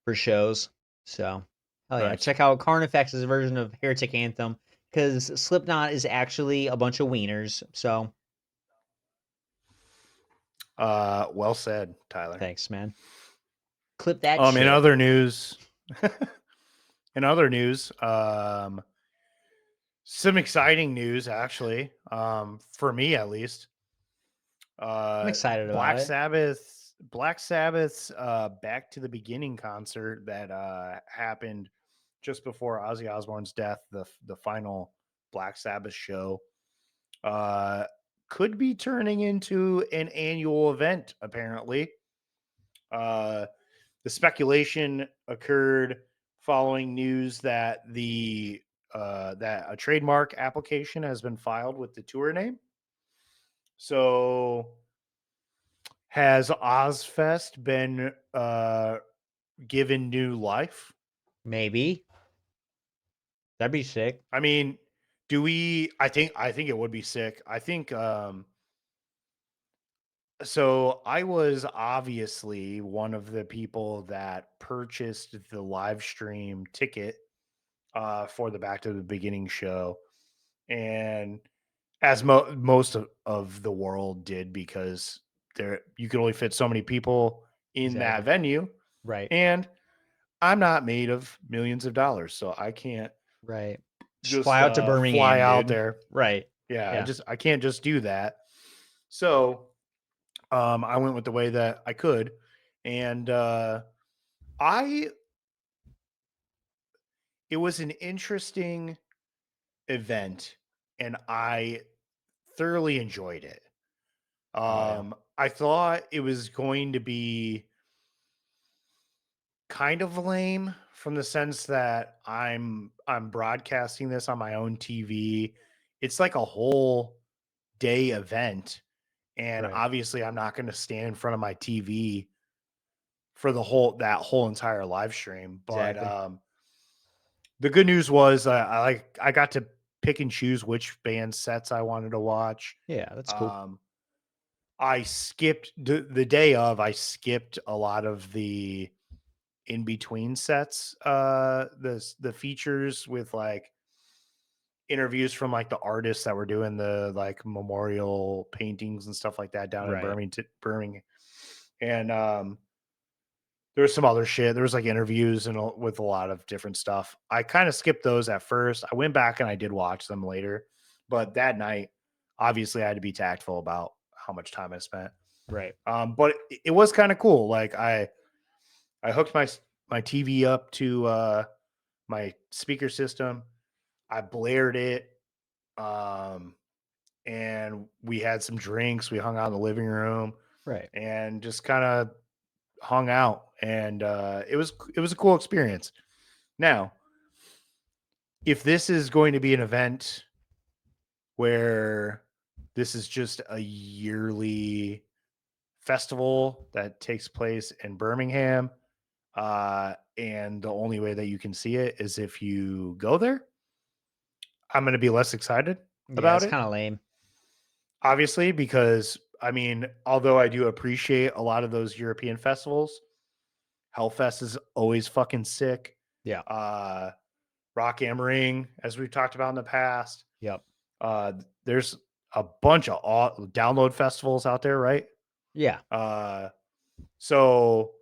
for shows. So hell yeah, Nice. check out Carnifex's version of Heretic Anthem because Slipknot is actually a bunch of wieners. So Well said, Tyler. thanks, man. Clip that In shit. other news, in other news, some exciting news actually, for me at least. I'm excited about Black it. Sabbath, Black Sabbath's Back to the Beginning concert that happened just before Ozzy Osbourne's death, the final Black Sabbath show, uh, could be turning into an annual event. Apparently, uh, the speculation occurred following news that that a trademark application has been filed with the tour name. So, has Ozfest been given new life? Maybe that'd be sick. I mean, do we? I think it would be sick. I think so. I was obviously one of the people that purchased the live stream ticket for the Back to the Beginning show, and as most of the world did, because there you could only fit so many people in that Exactly. venue, Right. and I'm not made of millions of dollars, so I can't Right. Just just fly out to fly Birmingham, out dude. there. Right. Yeah, Yeah. I can't just do that. So I went with the way that I could, and I it was an interesting event, and I thoroughly enjoyed it. Oh yeah. I thought it was going to be kind of lame from the sense that I'm broadcasting this on my own TV. It's like a whole day event, and Right. obviously I'm not going to stand in front of my TV for that whole entire live stream. But Exactly. the good news was I got to pick and choose which band sets I wanted to watch. Yeah, that's cool. Um, I skipped the day of. I skipped a lot of the in between sets, the features with like interviews from like the artists that were doing the like memorial paintings and stuff like that down in Right. Birmingham, and there was some other shit. There was like interviews and with a lot of different stuff. I kind of skipped those at first. I went back and I did watch them later, but that night, obviously, I had to be tactful about how much time I spent. Right. But it was kind of cool. Like I hooked my TV up to my speaker system. I blared it, um, and we had some drinks. We hung out in the living room Right. and just kind of hung out, and it was a cool experience. Now, if this is going to be an event where this is just a yearly festival that takes place in Birmingham, and the only way that you can see it is if you go there, I'm going to be less excited Yeah, about it's it, kind of lame. obviously, because I mean, although I do appreciate a lot of those European festivals, Hellfest is always fucking sick. Yeah. Uh, Rock am Ring, as we've talked about in the past. Yep. There's a bunch of download festivals out there, right? Yeah. Uh, so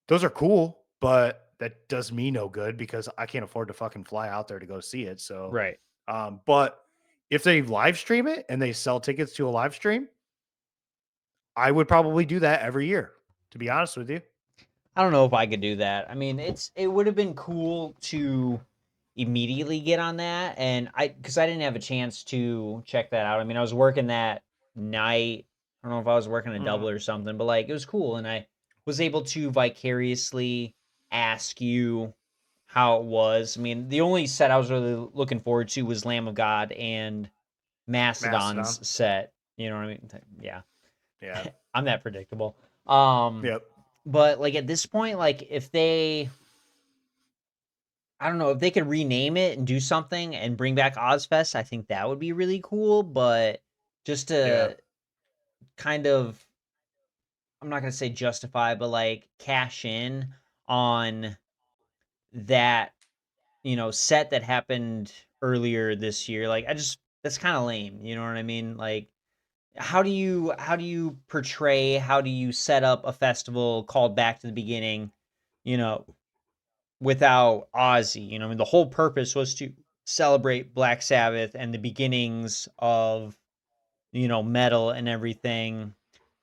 those are cool, but that does me no good because I can't afford to fucking fly out there to go see it. So, Right. but if they live stream it and they sell tickets to a live stream, I would probably do that every year, to be honest with you. I don't know if I could do that. I mean, it would have been cool to immediately get on that, and because I didn't have a chance to check that out. I mean, I was working that night. I don't know if I was working a Mhm. double or something, but like it was cool, and I was able to vicariously ask you how it was. I mean, the only set I was really looking forward to was Lamb of God and Mastodon. Mastodon's set. You know what I mean? Yeah, Yeah. I'm that predictable. Um, Yep. but like at this point, like if they, I don't know, if they could rename it and do something and bring back Ozfest, I think that would be really cool. But just Yeah. to kind of, I'm not gonna say justify, but like cash in on that, set that happened earlier this year. Like I just that's kind of lame. You know what I mean? Like how do you portray, how do you set up a festival called Back to the Beginning, you know, without Ozzy? I mean, the whole purpose was to celebrate Black Sabbath and the beginnings of, metal and everything.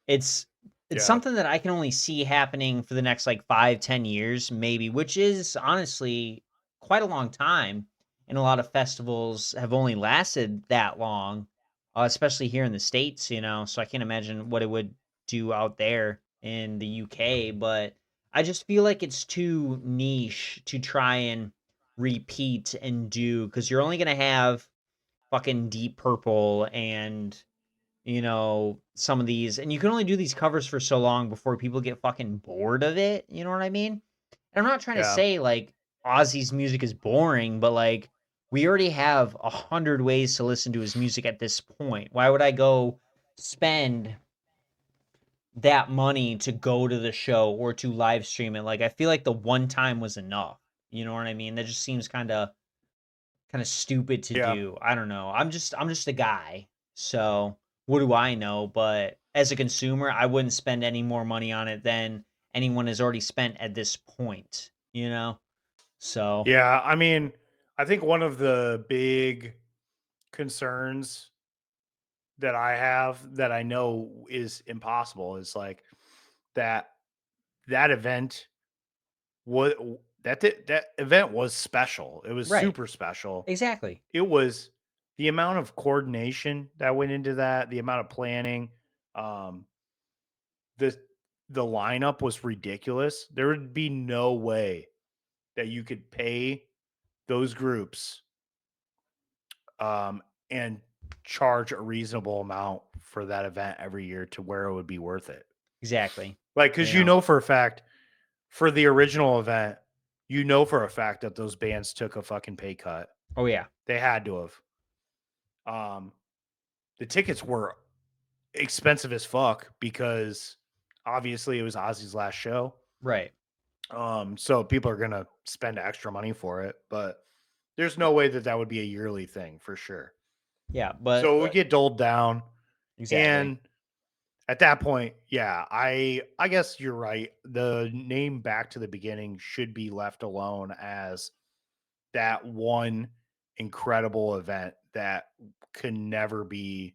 It's it's Yeah. something that I can only see happening for the next like 5-10 years, maybe, which is honestly quite a long time. And a lot of festivals have only lasted that long, especially here in the States, So I can't imagine what it would do out there in the UK. But I just feel like it's too niche to try and repeat and do, because you're only gonna have fucking Deep Purple and some of these, and you can only do these covers for so long before people get fucking bored of it. You know what I mean? And I'm not trying to Yeah. say like Ozzy's music is boring, but like we already have 100 ways to listen to his music at this point. Why would I go spend that money to go to the show or to live stream it? Like I feel like the one time was enough. You know what I mean? That just seems kind of stupid to Yeah. do. I don't know. I'm just a guy. So, what do I know? But as a consumer, I wouldn't spend any more money on it than anyone has already spent at this point? So, Yeah. I mean, I think one of the big concerns that I have that I know is impossible is like that that event was that event was special. It was right. super special. Exactly. It was the amount of coordination that went into that, the amount of planning, um, the the lineup was ridiculous. There would be no way that you could pay those groups and charge a reasonable amount for that event every year to where it would be worth it. Exactly. Like, because You know. for a fact for the original event, for a fact that those bands took a fucking pay cut. Oh yeah. They had to have. Um, the tickets were expensive as fuck because obviously it was Ozzy's last show. Right. So people are gonna spend extra money for it, but there's no way that that would be a yearly thing for sure. Yeah, but So it would get doled down, exactly. and at that point, yeah, I guess you're right. The name Back to the Beginning should be left alone as that one incredible event that can never be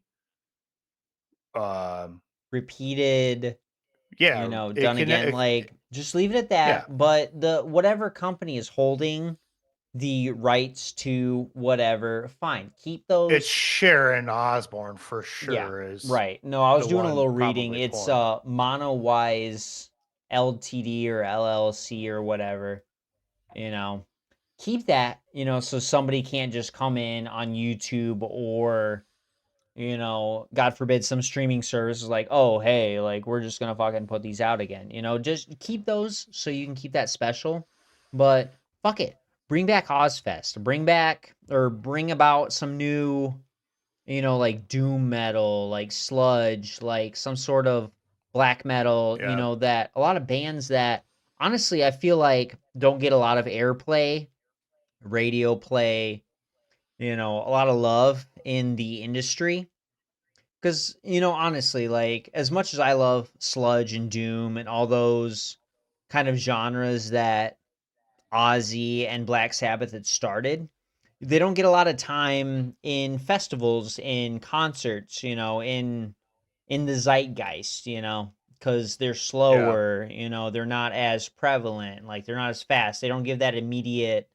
um Repeated, yeah, it done can again. Like just leave it at yeah, that. But the whatever company is holding the rights to whatever, fine. Keep it's those. Sharon Osbourne for Yeah, sure is right. No, I was the doing a one little reading. probably It's pulling it. Monowise Ltd or LLC or whatever, you know. Keep that, so somebody can't just come in on YouTube or, God forbid some streaming service is like, "Oh, hey, like we're just going to fucking put these out again." Just keep those so you can keep that special. But fuck it. Bring back Ozfest. Bring about some new, like doom metal, like sludge, like some sort of black metal, Yeah. that a lot of bands that honestly I feel like don't get a lot of airplay, radio play, a lot of love in the industry. Because, honestly, like as much as I love sludge and doom and all those kind of genres that Ozzy and Black Sabbath had started, they don't get a lot of time in festivals, in concerts, in the zeitgeist, because they're Yeah. slower, they're not as prevalent, like they're not as fast. They don't give that immediate,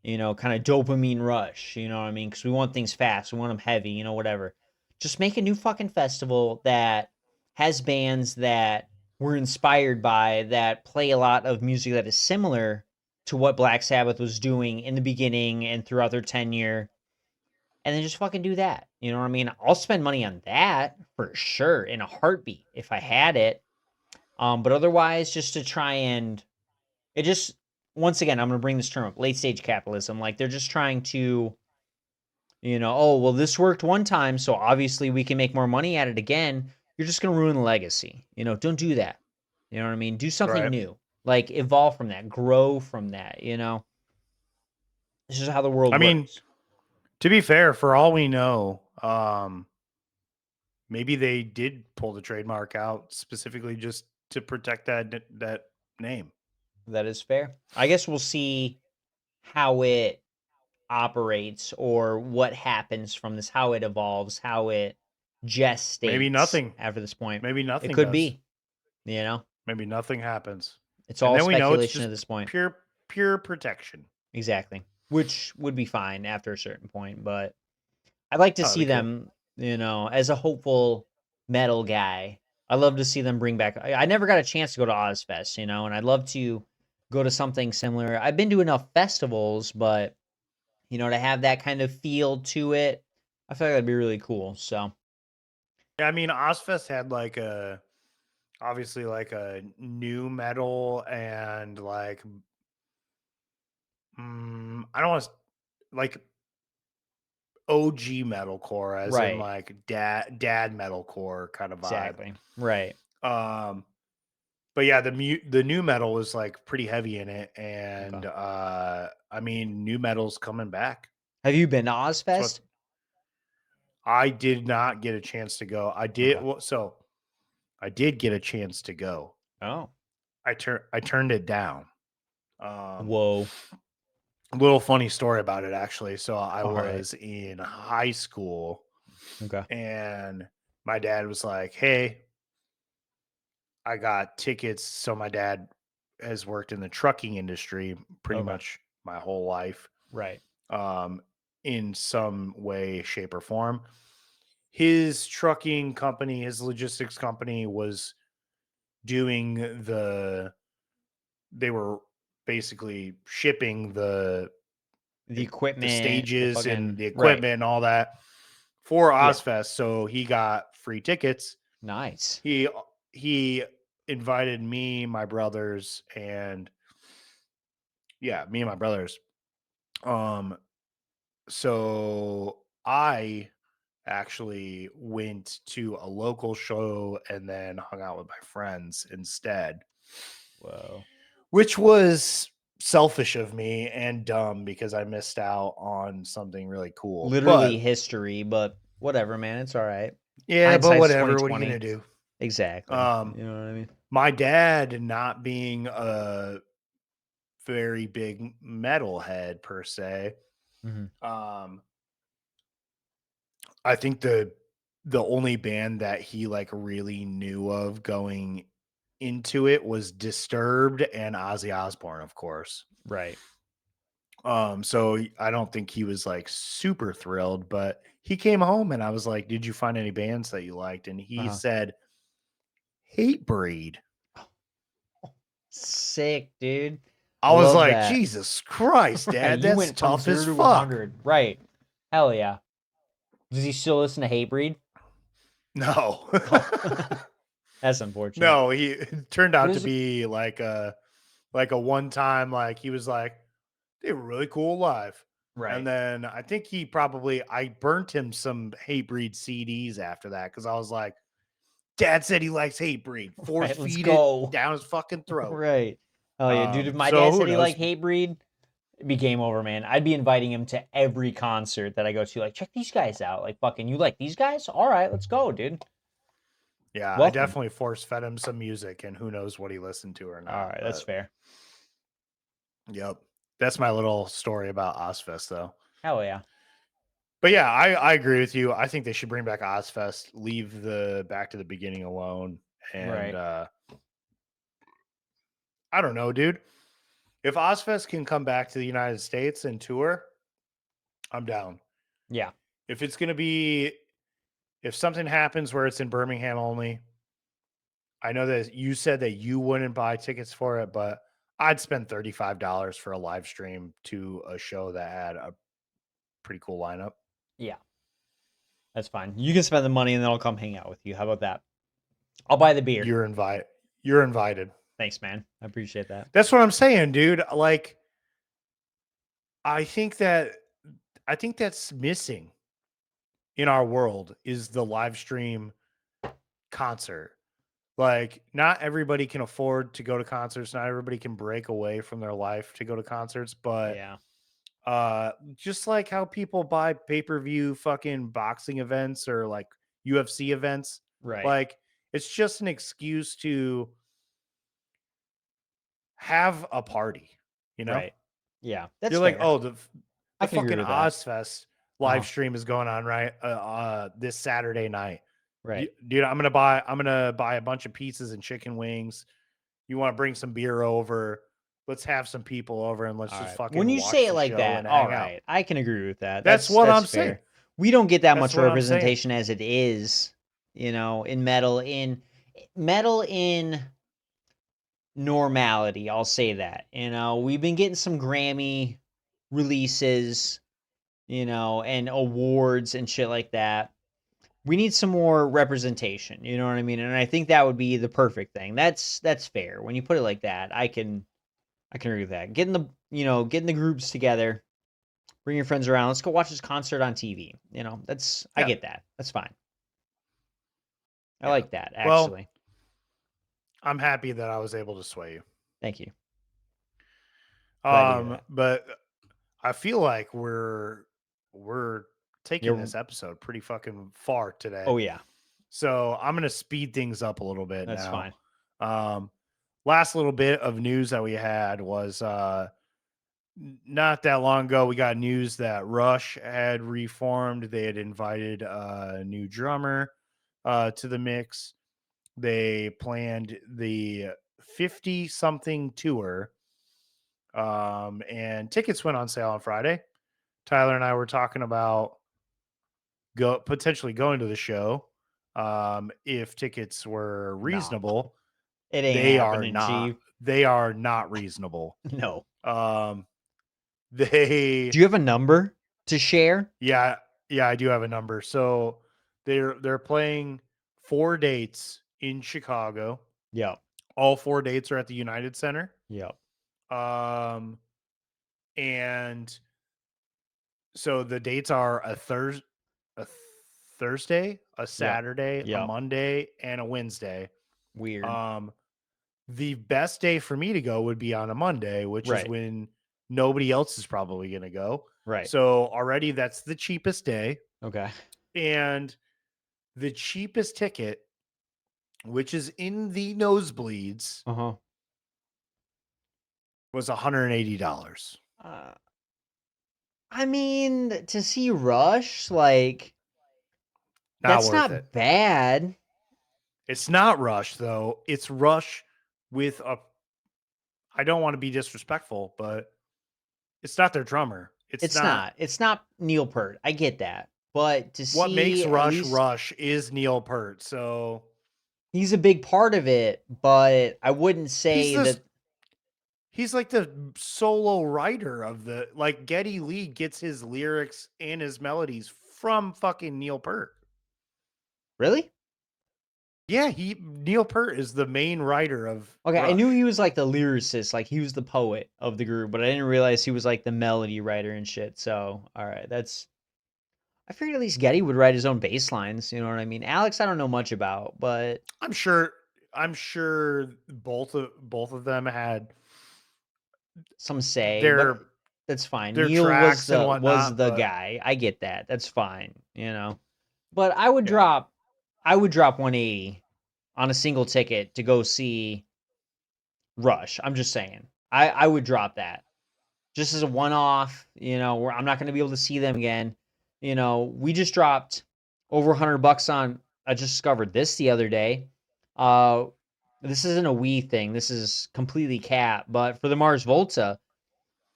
kind of dopamine rush, you know what I mean? Because we want things fast, we want them heavy, whatever. Just make a new fucking festival that has bands that we're inspired by, that play a lot of music that is similar to what Black Sabbath was doing in the beginning and throughout their tenure, and then just fucking do that. You know what I mean? I'll spend money on that for sure in a heartbeat if I had it. But otherwise, just to try and it just once again, I'm gonna bring this term up: late stage capitalism. Like they're just trying to, oh well, this worked one time, so obviously we can make more money at it again. You're just gonna ruin the legacy. Don't do that. You know what I mean? Do something Right. new. Like evolve from that, grow from that. This is how the world I mean, works. to be fair, for all we know, maybe they did pull the trademark out specifically just to protect that name. That is fair. I guess we'll see how it operates or what happens from this, how it evolves, how it Maybe gestates nothing. after this point. Maybe It nothing could does. be, you know, Maybe nothing happens. it's And all then we know it's speculation just at this point. pure protection. Exactly. Which would be fine after a certain point. But I'd like to Oh, that'd see be cool. them, as a hopeful metal guy, I love to see them bring back. I never got a chance to go to Ozfest, and I'd love to go to something similar. I've been to enough festivals, but to have that kind of feel to it, I feel like that'd be really cool. So, Yeah, I mean, Ozfest had obviously like a new metal and like I don't want to like OG metalcore, as in right, like dad metalcore kind of vibe. exactly, right. Um, but yeah, the new metal is like pretty heavy in it, Okay. and I mean, new metal's coming back. Have you been to So Ozfest? I did not get a chance to go. Okay. So I did get a chance to go. Oh, I turned it down. Um, whoa. a little funny story about it actually. So I All right. was in high school, Okay. and my dad was like, "Hey, I got tickets." So my dad has worked in the trucking industry pretty Okay. much my whole life, Right. um, in some way, shape, or form. His trucking company, his logistics company, was doing they were basically shipping The the equipment, the stages and fucking the right. equipment and all that for Yeah. Ozfest. So he got free tickets. Nice. He invited me, my brothers, and yeah, me and my brothers. Um, so I actually went to a local show and then hung out with my friends instead, Whoa. which was selfish of me and dumb because I missed out on something really cool. Literally But history, but whatever, man. It's all right. yeah, but Hindsight's whatever. What are you 2020. gonna do? Exactly. Um, You know what I mean? my dad, not being a very big metalhead per se, Hmm. um, I think the only band that he like really knew of going into it was Disturbed and Ozzy Osbourne, of course. Right. So I don't think he was like super thrilled, but he came home and I was like, "Did you find any bands that you liked?" And he Uh-huh. said, "Hate Breed." Sick, dude. I was Love like, that. "Jesus Christ, Right. Dad, You that's went from tough as 0 to fuck." 100. Right. Hell yeah. Does he still listen to Hatebreed? No. Oh, that's unfortunate. No, he it turned What out to is it? be like a one time, like he was like, "They were really cool live." And Right. then I think I burnt him some Hate Breed CDs after that because I was like, Dad said he likes Hate Breed. Force Right. Let's feed it go. down his fucking throat. Right. Oh yeah, dude. If my So dad who said he knows? liked Hatebreed, it'd be game over, man. I'd be inviting him to every concert that I go to. Like, check these guys out. Like, fucking, you like these guys? All right, let's go, dude. Yeah, I Welcome. definitely force fed him some music, and who knows what he listened to or All not. right, that's But fair. Yep. That's my little story about Ozfest, though. Hell yeah. But yeah, I agree with you. I think they should bring back Ozfest, leave the Back to the Beginning alone, and Right. I don't know, dude. If Ozfest can come back to the United States and tour, I'm down. Yeah. If it's gonna be, if something happens where it's in Birmingham only, I know that you said that you wouldn't buy tickets for it, but I'd spend $35 for a live stream to a show that had a pretty cool lineup. Yeah. That's fine. You can spend the money and then I'll come hang out with you. How about that? I'll buy the beer. You're invited. You're invited. Thanks, man. I appreciate that. That's what I'm saying, dude. Like, I think that I think that's missing in our world is the live stream concert. Like, not everybody can afford to go to concerts. Not everybody can break away from their life to go to concerts, but Yeah. just like how people buy pay-per-view fucking boxing events or like UFC events, Right. like it's just an excuse to have a party, you know? Right. Yeah. That's You're like, fair. oh, I the can agree fucking with that. Ozfest live Uh-huh. stream is going on right this Saturday night. Right. Dude, I'm gonna buy a bunch of pizzas and chicken wings. You want to bring some beer over? Let's have some people over and let's All just right. When fucking you say watch it the like show that, and all hang out. right. I can agree with that. That's That's what that's I'm saying. fair. We don't get that That's much what I'm saying. representation as it is, in metal in normality, I'll say that. We've been getting some Grammy releases, and awards and shit like that. We need some more representation, you know what I mean? And I think that would be the perfect thing. That's fair. When you put it like that, I can agree with that. Getting the groups together, bring your friends around. Let's go watch this concert on TV. I Yeah. get that. That's fine. I Yeah. like that Well, actually. I'm happy that I was able to sway you. Thank you. Glad to hear that. But I feel like we're taking You're this episode pretty fucking far today. Oh yeah, So I'm gonna speed things up a little bit that's now. fine. Um, last little bit of news that we had was not that long ago. We got news that Rush had reformed. They had invited a new drummer to the mix. They planned the 50 something tour, and tickets went on sale on Friday. Tyler and I were talking about potentially going to the show if tickets were No, reasonable. it ain't They are happening, not. Chief. They are not reasonable. No. Um, they Do you have a number to share? Yeah, yeah, I do have a number. So they're playing 4 dates in Chicago. Yep. All 4 dates are at the United Center. Yep. Um, and so the dates are a Thursday, a Yep. Saturday, a Yep. Monday, and a Wednesday. Weird. Um, the best day for me to go would be on a Monday, which is Right. when nobody else is probably going to go. Right. So already that's the cheapest day. Okay. And the cheapest ticket, which is in the nosebleeds, Uh-huh. was $180. Uh, I mean, to see Rush, like, Not that's worth it. not bad. It's not Rush though. It's Rush with a, I don't want to be disrespectful, but it's not their drummer. It's It's not. not. It's not Neil Peart. I get that. But to What makes see at Rush least Rush is Neil Peart. So he's a big part of it, but I wouldn't he's say this that. he's like the solo writer of the, like, Geddy Lee gets his lyrics and his melodies from fucking Neil Peart. Really? Yeah, Neil Peart is the main writer of Okay, I knew Rush. he was like the lyricist, like he was the poet of the group, but I didn't realize he was like the melody writer and shit. So, all right, I figured at least Getty would write his own bass lines, you know what I mean? Alex, I don't know much about, but I'm sure I'm sure both of them had some say, but their that's fine. their Neil was tracks and the whatnot, but guy. I get that. That's fine. But I would yeah. drop 180 on a single ticket to go see Rush. I'm just saying. I would drop that. just as a one-off, where I'm not going to be able to see them again. We just dropped over $100 on. I just discovered this the other day. This isn't a Wii thing. This is completely cap. But for the Mars Volta,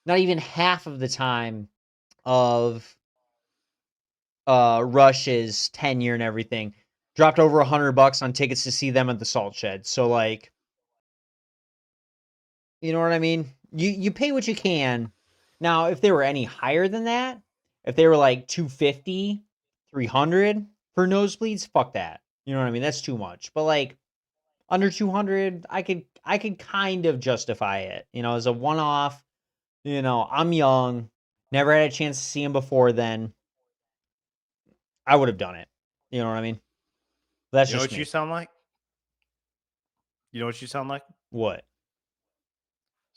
not even half of the time of Rush's tenure and everything, dropped over $100 on tickets to see them at the Salt Shed. So like, you know what I mean? You pay what you can. Now, if they were any higher than that, if they were like 250, 300 for nosebleeds, fuck that. You know what I mean? That's too much. But like under 200, I could kind of justify it. As a one-off, I'm young, never had a chance to see him before then. I would have done it. You know what I mean? That's You know just what you me. sound like? You know what you sound like? What?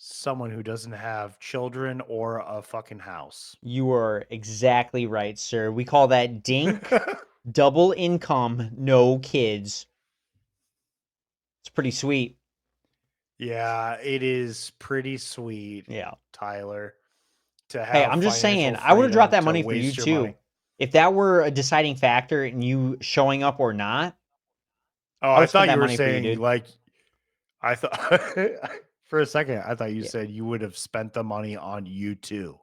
Someone who doesn't have children or a fucking house. You are exactly right, sir. We call that dink, double income, no kids. It's pretty sweet. Yeah, it is pretty sweet, Yeah. Tyler, to Hey, have I'm just financial saying, I would have dropped freedom that to money for you waste your money. too. If that were a deciding factor in you showing up or not, Oh, I would I have spent thought that you were money for you, saying dude. like I thought for a second I thought you Yeah. said you would have spent the money on you too.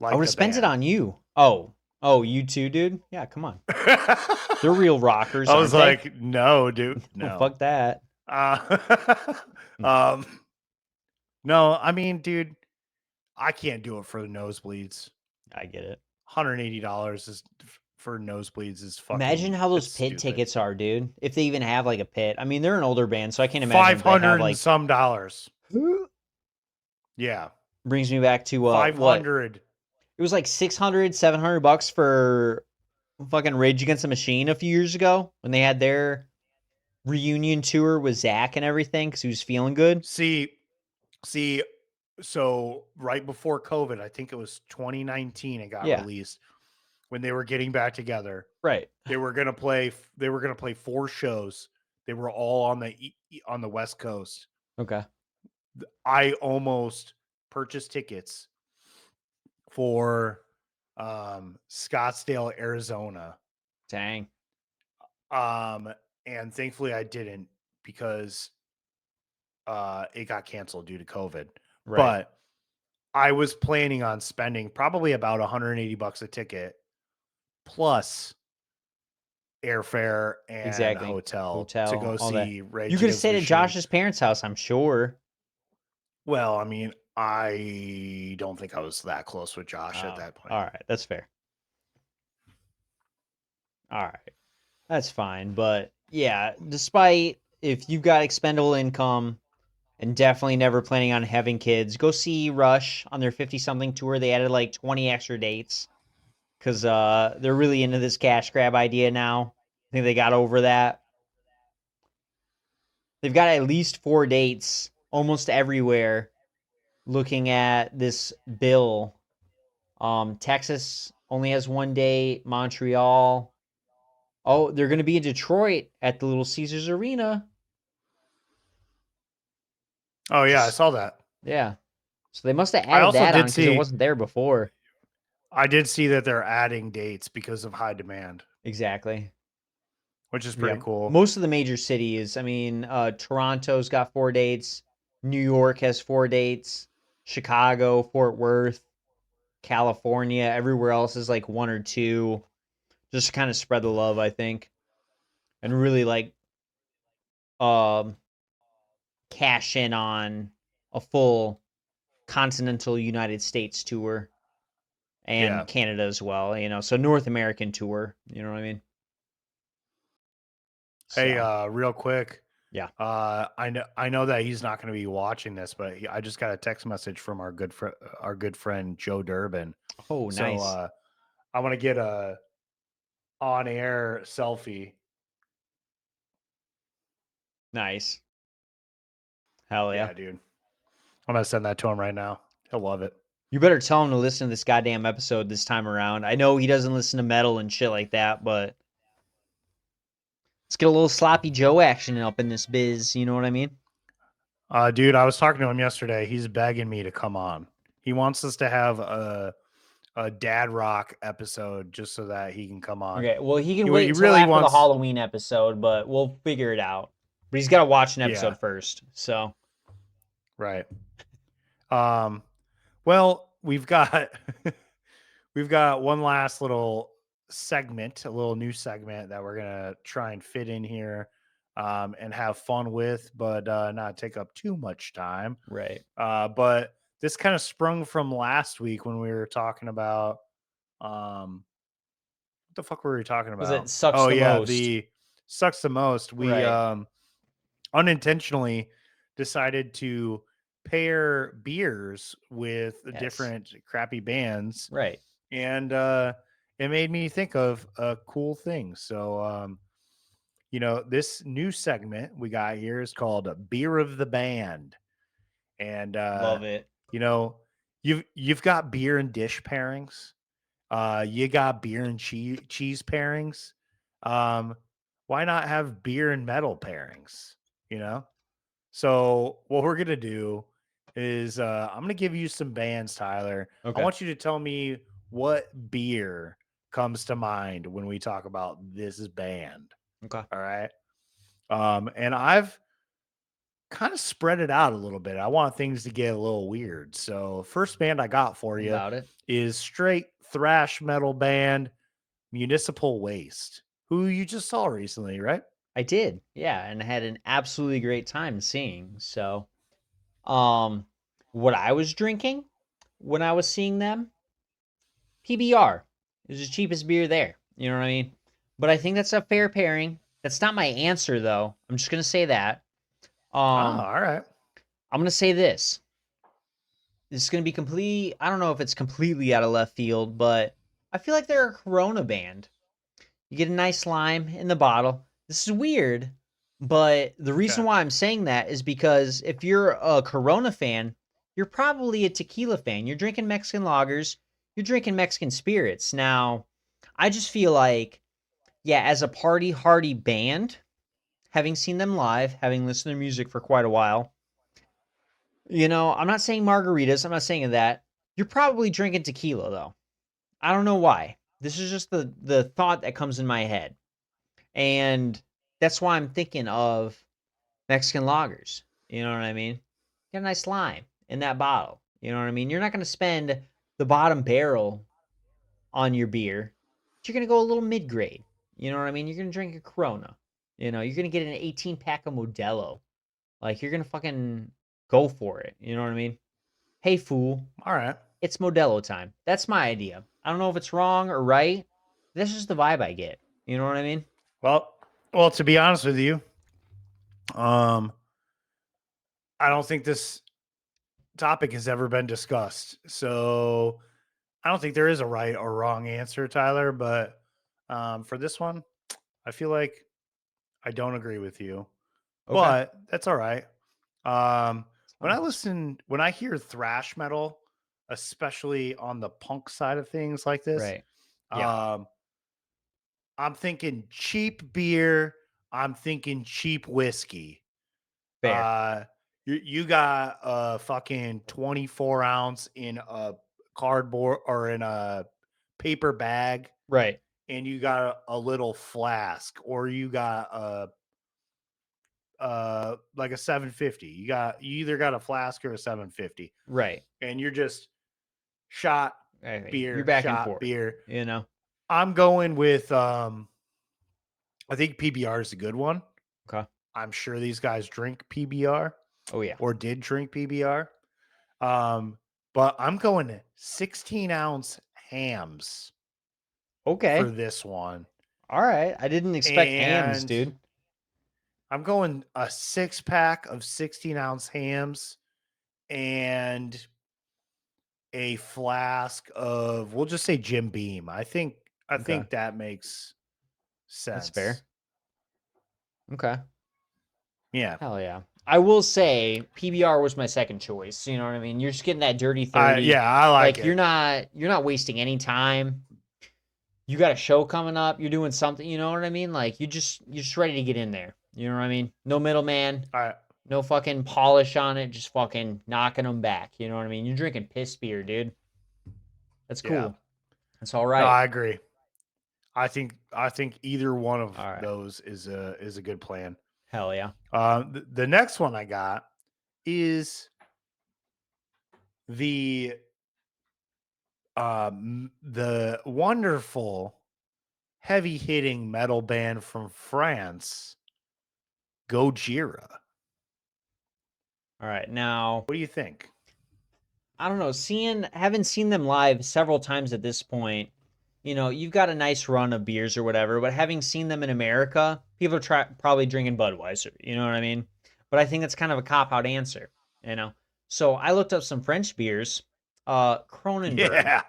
I would Like have the spent it band. on you. Oh, you too, dude? Yeah, come on. They're real rockers, I was aren't they? like, no, dude, Oh, no. fuck that. Uh, Hmm, um, no, I mean, dude, I can't do it for the nosebleeds. I get it. $180 is for nosebleeds is Imagine fucking, how those it's pit stupid. tickets are, dude. If they even have like a pit. I mean, they're an older band, so I can't imagine if they have 500 and like. some dollars. Yeah. Brings me back to what? 500. It was like 600, $700 for fucking Rage Against the Machine a few years ago when they had their reunion tour with Zach and everything because he was feeling good. See, so right before COVID, I think it was 2019 it got Yeah, released when they were getting back together. right. They were going to play 4 shows. They were all on on the West Coast. Okay. I almost purchased tickets for Scottsdale, Arizona. Dang. And thankfully I didn't because it got canceled due to COVID. Right. But I was planning on spending probably about $180 a ticket plus airfare and Exactly. hotel to Hotel, go all that. see You Rage could have Against the stayed at Machine. Josh's parents' house, I'm sure. Well, I mean, I don't think I was that close with Josh at Oh, that point. all right. That's fair. All right. That's fine. But yeah, despite if you've got expendable income and definitely never planning on having kids, go see Rush on their 50 something tour. They added like 20 extra dates because they're really into this cash grab idea now. I think they got over that. They've got at least 4 dates almost everywhere looking at this bill. Texas only has 1 date, Montreal. Oh, they're going to be in Detroit at the Little Caesars Arena. Oh yeah, I Just, saw that. yeah. So they must have I added also that on did because it see wasn't there before. I did see that they're adding dates because of high demand, Exactly. which is Yeah. pretty cool. Most of the major cities, I mean, Toronto's got 4 dates, New York has 4 dates, Chicago, Fort Worth, California, everywhere else is like 1 or 2. Just to kind of spread the love, I think. And really like um cash in on a full continental United States tour and Yeah. Canada as well, so North American tour, you know what I mean? Hey, So, real quick, yeah. I know that he's not going to be watching this, but I just got a text message from our good friend Joe Durbin. Oh, So nice. I want to get a on air selfie. Nice. Hell yeah. Yeah, dude. I'm gonna send that to him right now. He'll love it. You better tell him to listen to this goddamn episode this time around. I know he doesn't listen to metal and shit like that, but let's get a little sloppy Joe action up in this biz, you know what I mean? Dude, I was talking to him yesterday. He's begging me to come on. He wants us to have a dad rock episode just so that he can come on. Okay, well, he can He wait until really after the wants, Halloween episode, but we'll figure it out. But he's got to watch an yeah, episode first. So, right. Um, well, we've got we've got one last little segment, a little new segment that we're gonna try and fit in here, and have fun with, but not take up too much time. right. But this kind of sprung from last week when we were talking about what the fuck were we talking Because it about? sucks Oh the yeah, most. the sucks the most. We Right. unintentionally decided to pair beers with Yes. different crappy bands, Right. and it made me think of a cool thing. So this new segment we got here is called Beer of the Band. And Love it. you know, you've got beer and dish pairings. You got beer and cheese pairings. Um, why not have beer and metal pairings? You know. So what we're gonna do is I'm gonna give you some bands, Tyler. I Okay. want you to tell me what beer comes to mind when we talk about this band. Okay. All right. And I've kind of spread it out a little bit. I want things to get a little weird. So, first band I got for I'm you about it. is straight thrash metal band Municipal Waste, who you just saw recently, right? I did. Yeah, and I had an absolutely great time seeing. So, um, what I was drinking when I was seeing them, PBR. It was the cheapest beer there. You know what I mean? But I think that's a fair pairing. That's not my answer though. I'm just gonna say that. Oh, Um, all right. I'm gonna say this. This is gonna be complete. I don't know if it's completely out of left field, but I feel like they're a Corona band. You get a nice lime in the bottle. This is weird, but the reason Okay. why I'm saying that is because if you're a Corona fan, you're probably a tequila fan. You're drinking Mexican lagers, you're drinking Mexican spirits. Now, I just feel like, yeah, as a party hardy band, having seen them live, having listened to their music for quite a while, I'm not saying margaritas, I'm not saying that. You're probably drinking tequila though. I don't know why. This is just the thought that comes in my head. And that's why I'm thinking of Mexican lagers. You know what I mean? Get a nice lime in that bottle. You know what I mean? You're not going to spend the bottom barrel on your beer. You're going to go a little mid grade. You know what I mean? You're going to drink a Corona. You're going to get an 18 pack of Modelo. Like, you're going to fucking go for it. You know what I mean? Hey, fool, All right. it's Modelo time. That's my idea. I don't know if it's wrong or right. This is the vibe I get. You know what I mean? Well, to be honest with you, um, I don't think this topic has ever been discussed. So I don't think there is a right or wrong answer, Tyler. But for this one, I feel like I don't agree with you. Okay. But that's all right. Um, It's fine. when I hear thrash metal, especially on the punk side of things like this, Right. Yeah. um, I'm thinking cheap beer. I'm thinking cheap whiskey. Fair. Uh, you got a fucking 24 ounce in a cardboard or in a paper bag, Right. and you got a little flask, or you got like a 750. You either got a flask or a 750, Right. and you're just shot Okay. You're beer, back and shot forth. beer. You know? I'm going with I think PBR is a good one. Okay. I'm sure these guys drink PBR Oh yeah. or did drink PBR. Um, but I'm going 16-ounce hams for Okay. this one. All right. I didn't expect hams, And dude. I'm going a 6 pack of 16-ounce hams and a flask of, we'll just say Jim Beam. I Okay. think that makes That's sense. fair. Okay. Yeah. Hell yeah. I will say PBR was my second choice. You know what I mean? You're just getting that dirty 30. I like Like you're it. not wasting any time. You got a show coming up, you're doing something, you know what I mean? Like you're just ready to get in there. You know what I mean? No middleman. I No fucking polish on it, just fucking knocking them back. You know what I mean? You're drinking piss beer, dude. That's Yeah. cool. That's all No, right. I agree. I think either one of All right. those is a good plan. Hell yeah. The next one I got is the the wonderful heavy hitting metal band from France, Gojira. All right. Now, What do you think? I don't know, having seen them live several times at this point, you've got a nice run of beers or whatever, but having seen them in America, people are probably drinking Budweiser, you know what I mean? But I think that's kind of a cop out answer, you know. So I looked up some French beers. Kronenberg, Yeah.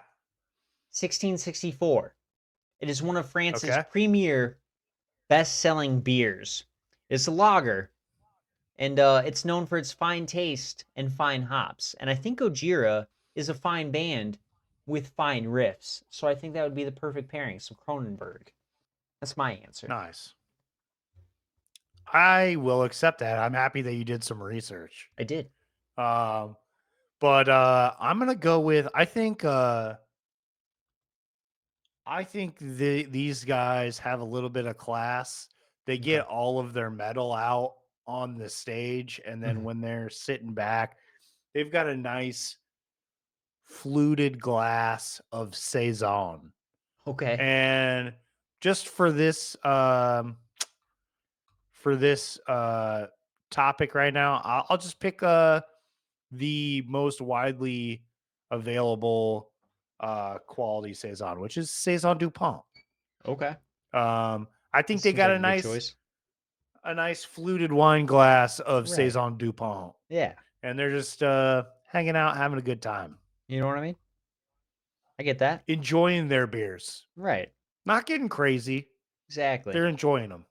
1664. It is one of France's Okay. premier best-selling beers. It's a lager, and it's known for its fine taste and fine hops. And I think Gojira is a fine band with fine riffs, so I think that would be the perfect pairing. Some Kronenberg. That's my answer. Nice. I will accept that. I'm happy that you did some research. I did. Um, but I'm gonna go with I think these guys have a little bit of class. They Okay. get all of their metal out on the stage, and then Mhm. when they're sitting back, they've got a nice fluted glass of saison. Okay. And just for this topic right now, I'll just pick the most widely available quality saison, which is saison Dupont. Okay. I think This they seems got like a a good nice choice. a nice fluted wine glass of Right. saison Dupont, Yeah. and they're just hanging out, having a good time, You know what I mean? I get that. enjoying their beers, Right. not getting crazy. Exactly. They're enjoying them.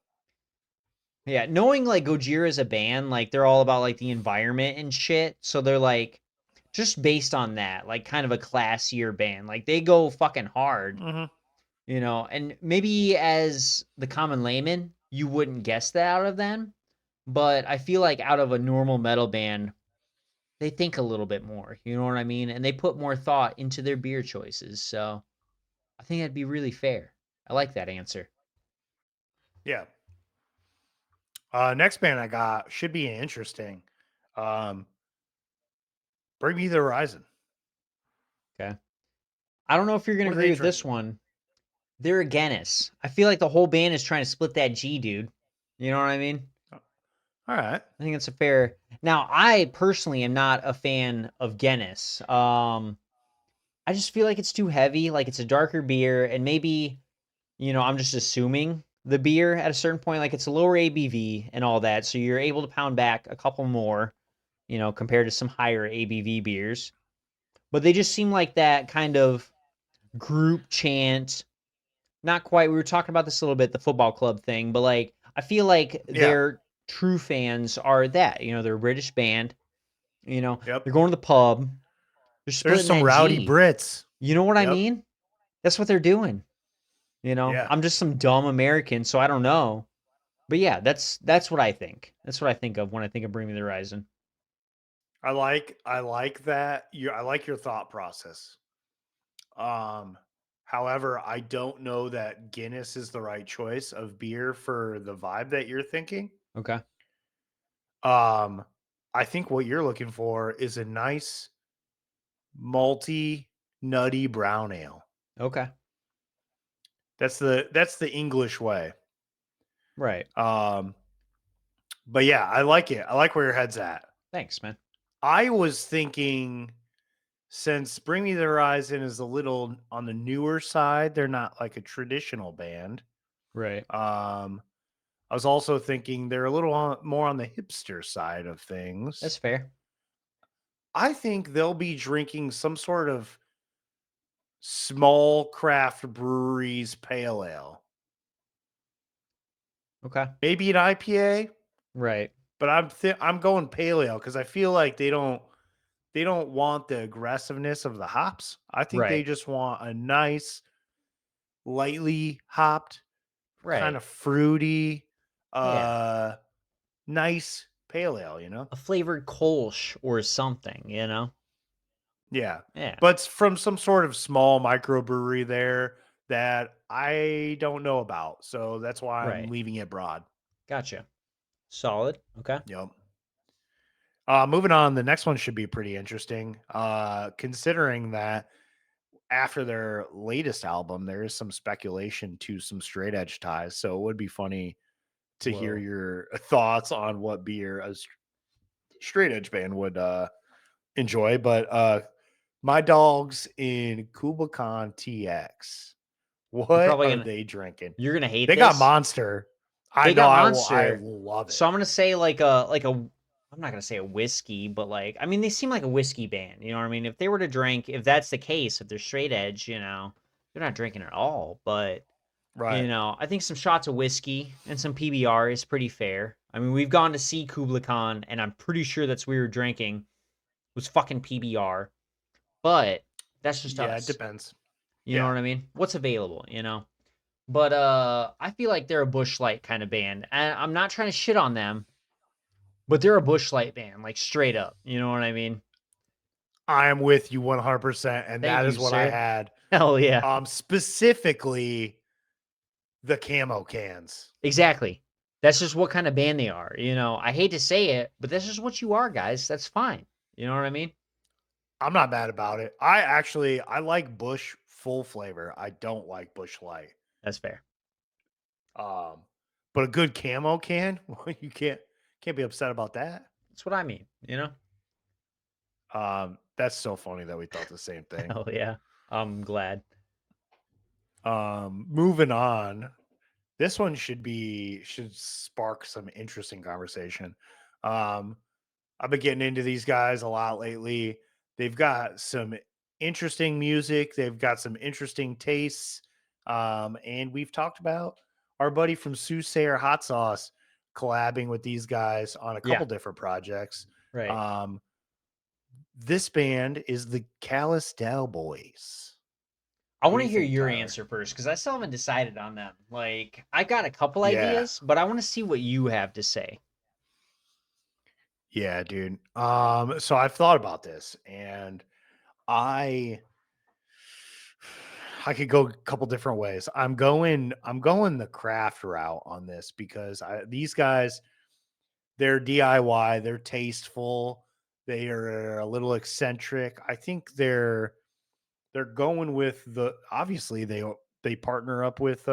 Yeah, knowing like Gojira as a band, like they're all about like the environment and shit. So they're like just based on that, like kind of a classier band. Like they go fucking hard, Hmm. and maybe as the common layman, you wouldn't guess that out of them. But I feel like out of a normal metal band, they think a little bit more. You know what I mean? And they put more thought into their beer choices. So I think that'd be really fair. I like that answer. Yeah. Next band I got should be interesting. Um, Bring Me the Horizon. Okay. I don't know if you're gonna What are agree they with this drinking? one. They're a Guinness. I feel like the whole band is trying to split that G, dude. You know what I mean? All right. I think it's a fair. Now, I personally am not a fan of Guinness. I just feel like it's too heavy. Like it's a darker beer, and maybe I'm just assuming the beer at a certain point, like it's a lower ABV and all that, so you're able to pound back a couple more, compared to some higher ABV beers. But they just seem like that kind of group chant. Not quite. We were talking about this a little bit, the football club thing, but like I feel like Yeah. their true fans are that. They're a British band. Yep. They're going to the pub. They're There's splitting some that rowdy G. Brits. You know what I Yep. mean? That's what they're doing. Yeah. I'm just some dumb American, so I don't know. But yeah, that's what I think. That's what I think of when I think of Bring Me the Horizon. I like that. I like your thought process. Um, However, I don't know that Guinness is the right choice of beer for the vibe that you're thinking. Okay. Um, I think what you're looking for is a nice malty, nutty brown ale. Okay. That's the English way. Right. Um, but yeah, I like it. I like where your head's at. Thanks, man. I was thinking since Bring Me the Horizon is a little on the newer side, they're not like a traditional band. Right. Um, I was also thinking they're a little more on the hipster side of That's things. fair. I think they'll be drinking some sort of small craft breweries pale ale, Okay. maybe an IPA, Right. but I'm going pale ale because I feel like they don't want the aggressiveness of the hops. I think they Right. just want a nice, lightly hopped, kind Right. of fruity, Yeah. uh, nice pale ale, you know? A flavored Kolsch or something, Yeah. Yeah, But it's from some sort of small microbrewery there that I don't know about. So that's why I'm right. leaving it broad. Gotcha. Solid. Okay. Yep. Moving on, the next one should be pretty interesting. Considering that after their latest album, there is some speculation to some straight edge ties. So it would be funny to hear Whoa. your thoughts on what beer a straight edge band would enjoy. But my dogs in Kubakan TX, You're what probably are gonna they drinking? you're gonna hate They got this. Monster. I They know. got I Monster. love So it. I'm gonna say like a I'm not gonna say a whiskey, but like I mean they seem like a whiskey band, you know what I mean? If they were to drink, if that's the case, if they're straight edge, they're not drinking at all. But Right. I think some shots of whiskey and some PBR is pretty fair. I mean, we've gone to see Kubla Khan, and I'm pretty sure that's what we were drinking was fucking PBR. But that's just Yeah, it us. depends. You know Yeah. what I mean? What's available? But I feel like they're a Bush Light kind of band. And I'm not trying to shit on them, but they're a Bush Light band, like straight up. You know what I mean? I am with you 100%. And Thank that you, is what I sir. had. Hell yeah. Specifically the camo cans. Exactly. That's just what kind of band they are. I hate to say it, but that's just what you are, guys. That's fine. You know what I mean? I'm not mad about it. I like Bush full flavor. I don't like Bush light. That's fair. Um, but a good camo can, well, you can't be upset about that. That's what I mean? That's so funny that we thought the same thing. Hell yeah. I'm glad. Moving on. This one should spark some interesting conversation. Um, I've been getting into these guys a lot lately. They've got some interesting music. They've got some interesting tastes. And we've talked about our buddy from Soothsayer Hot Sauce collabing with these guys on a Yeah. couple different projects. Right. Um, this band is the Callous Boys. I What want do to you hear think, your Tyler? answer first because I still haven't decided on them. Like, I got a couple Yeah, ideas, but I want to see what you have to say. yeah, dude. So I've thought about this, and I I could go a couple different ways. I'm going the craft route on this because these guys, they're DIY, they're tasteful, they are a little eccentric. I think they're going with the obviously they partner up with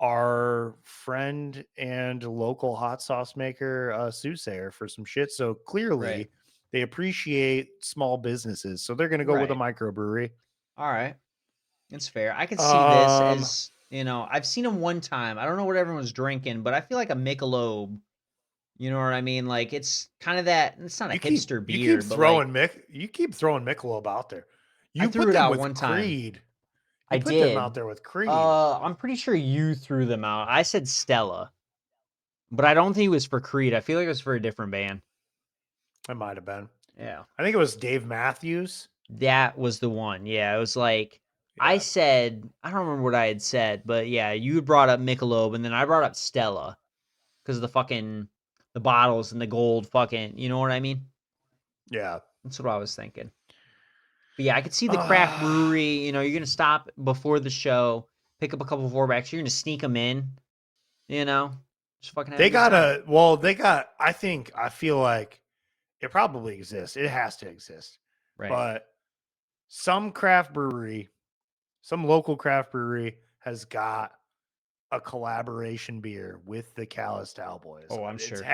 our friend and local hot sauce maker Soothsayer for some shit. So Right. clearly they appreciate small businesses. So they're going to go with a Right. microbrewery. All right. It's fair. I could see this Um as, I've seen them one time. I don't know what everyone's drinking, but I feel like a Michelob. You know what I mean? Like it's kind of that. It's not a hipster You beer, keep but like throwing Michelob out there. I You threw put it them out with one time. Creed. I You put them out did. there with Creed. I'm pretty sure you threw them out. I said Stella, but I don't think it was for Creed. I feel like it was for a different band. It might have been. Yeah. I think it was Dave Matthews. That was the one. Yeah, it was like I Yeah. said, I don't remember what I had said, but yeah, you had brought up Michelob and then I brought up Stella because of the bottles and the gold fucking, you know what I mean? Yeah. That's what I was thinking. But yeah, I could see the craft Uh, brewery, you're going to stop before the show, pick up a couple of 4-packs, you're going to sneak them in, you know? Just fucking have a they good got time. I feel like it probably exists. It has to exist. Right. But some craft brewery, some local craft brewery has got a collaboration beer with the Callous Boys. Oh, I'm sure. It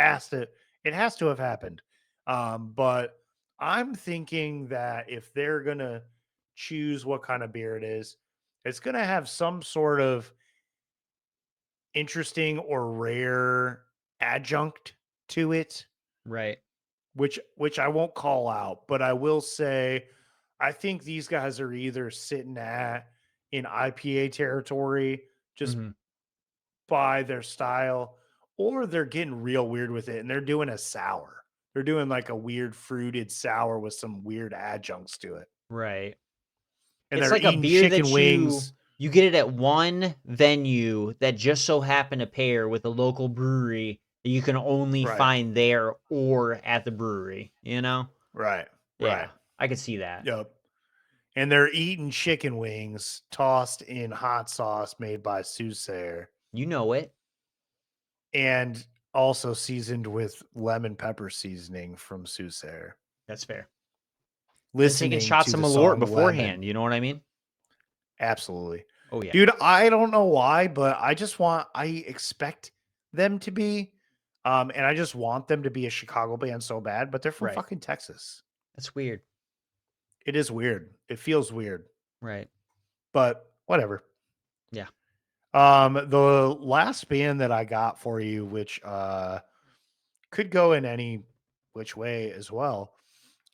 has to have happened. But I'm thinking that if they're gonna choose what kind of beer it is, it's gonna have some sort of interesting or rare adjunct to it, Right. which I won't call out, but I will say I think these guys are either sitting at in IPA territory just Mhm. by their style, or they're getting real weird with it and they're doing a sour. They're doing like a weird fruited sour with some weird adjuncts to it. Right. And It's they're like a eating beer chicken that you wings. you get it at one venue that just so happened to pair with a local brewery you can only Right. find there or at the brewery, Right. Right. Yeah, I could see that. Yep. And they're eating chicken wings tossed in hot sauce made by Soothsayer You know it. and also seasoned with lemon pepper seasoning from Soothsayer. That's fair. And taking Listening shots to of the Malort song beforehand, Lemon. you know what I mean? Absolutely. Oh, yeah. Dude, I don't know why, but I expect them to be, and I just want them to be a Chicago band so bad, but they're from Right. fucking Texas. That's weird. It is weird. It feels weird, Right. but whatever. Yeah. The last band that I got for you, which could go in any which way as well,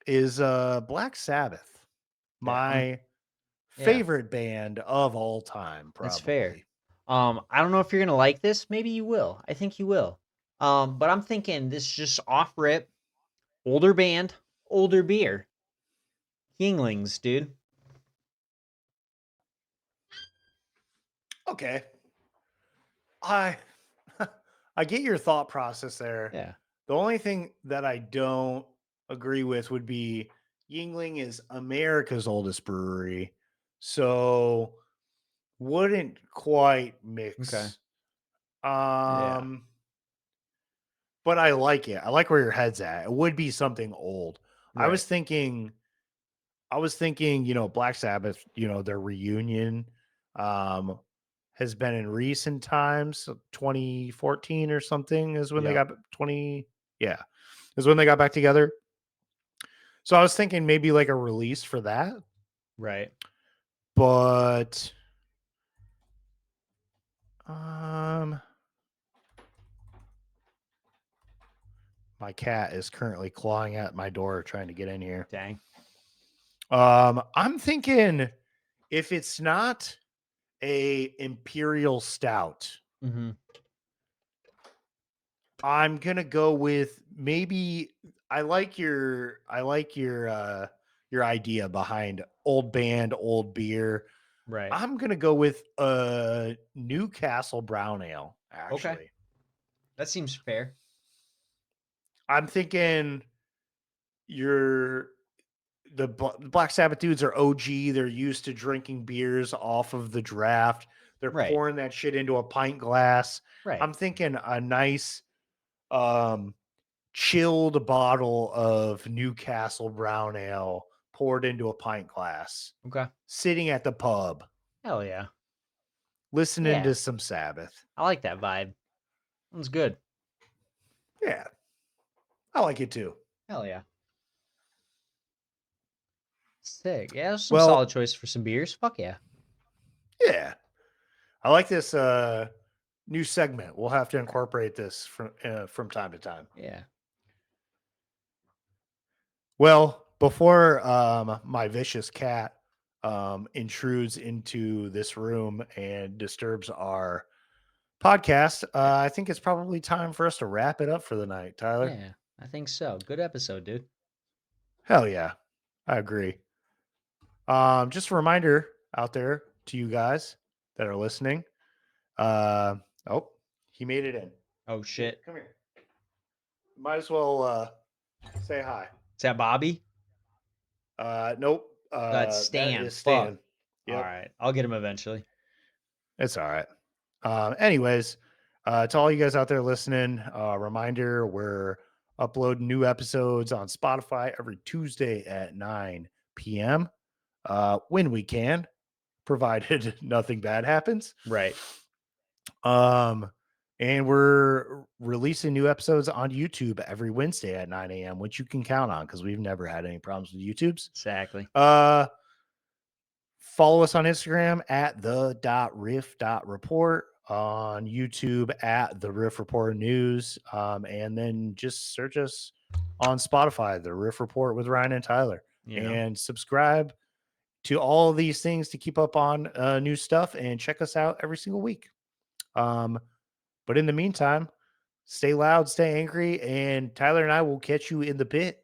is Black Sabbath. Yeah. My Yeah. favorite band of all time, That's fair. probably. I don't know if you're gonna like this. Maybe you will. I think you will. But I'm thinking this is just off rip, older band, older beer. Yinglings, dude. Okay. I I get your thought process there. Yeah. The only thing that I don't agree with would be Yingling is America's oldest brewery. So wouldn't quite Okay. mix. Yeah. Um but I like it. I like where your head's at. It would be something old. I Right. was thinking Black Sabbath, their reunion um has been in recent times. So 2014 or something is when they Yep. got 20 yeah, is when they got back together. So I was thinking maybe like a release for that, Right. but um my cat is currently clawing at my door trying to get in here. Dang. I'm thinking if it's not a imperial stout, Mm-hmm. I'm gonna go with maybe I like your idea behind old band, old beer. Right. I'm gonna go with a Newcastle brown ale, Okay. actually. That seems fair. I'm thinking you're the Black Sabbath dudes are OG. They're used to drinking beers off of the draft. They're Right. pouring that shit into a pint glass. Right. I'm thinking a nice um chilled bottle of Newcastle brown ale poured into a pint glass, Okay. sitting at the pub, Hell yeah. listening Yeah. to some Sabbath. I like that vibe. That's good. Yeah, I like it too. Hell yeah. Sick. Yeah, that's some solid Well, choice for some beers. Fuck yeah. yeah, I like this new segment. We'll have to incorporate this from time to time. Yeah. Well, before my vicious cat intrudes into this room and disturbs our podcast, Yeah. I think it's probably time for us to wrap it up for the night, Tyler. Yeah. I think so. Good episode, dude. Hell yeah, I agree. Just a reminder out there to you guys that are listening. Uh, oh, he made it in. Oh Here, shit. come here. Might as well say hi. Is that Bobby? Nope. That's That Stan. is Fuck. Stan. All Yep, right. I'll get him eventually. it's all right. Anyways, to all you guys out there listening, reminder we're uploading new episodes on Spotify every Tuesday at 9 p.m. When we can, provided nothing bad happens. Right. Um, and we're releasing new episodes on YouTube every Wednesday at 9 a.m., which you can count on because we've never had any problems with YouTube's. Exactly. Follow us on Instagram at the.riff.report, on YouTube at the Riff Report News, and then just search us on Spotify, the Riff Report with Ryan and Tyler, and subscribe to all of these things to keep up on new stuff and check us out every single week. But in the meantime, stay loud, stay angry, and Tyler and I will catch you in the pit.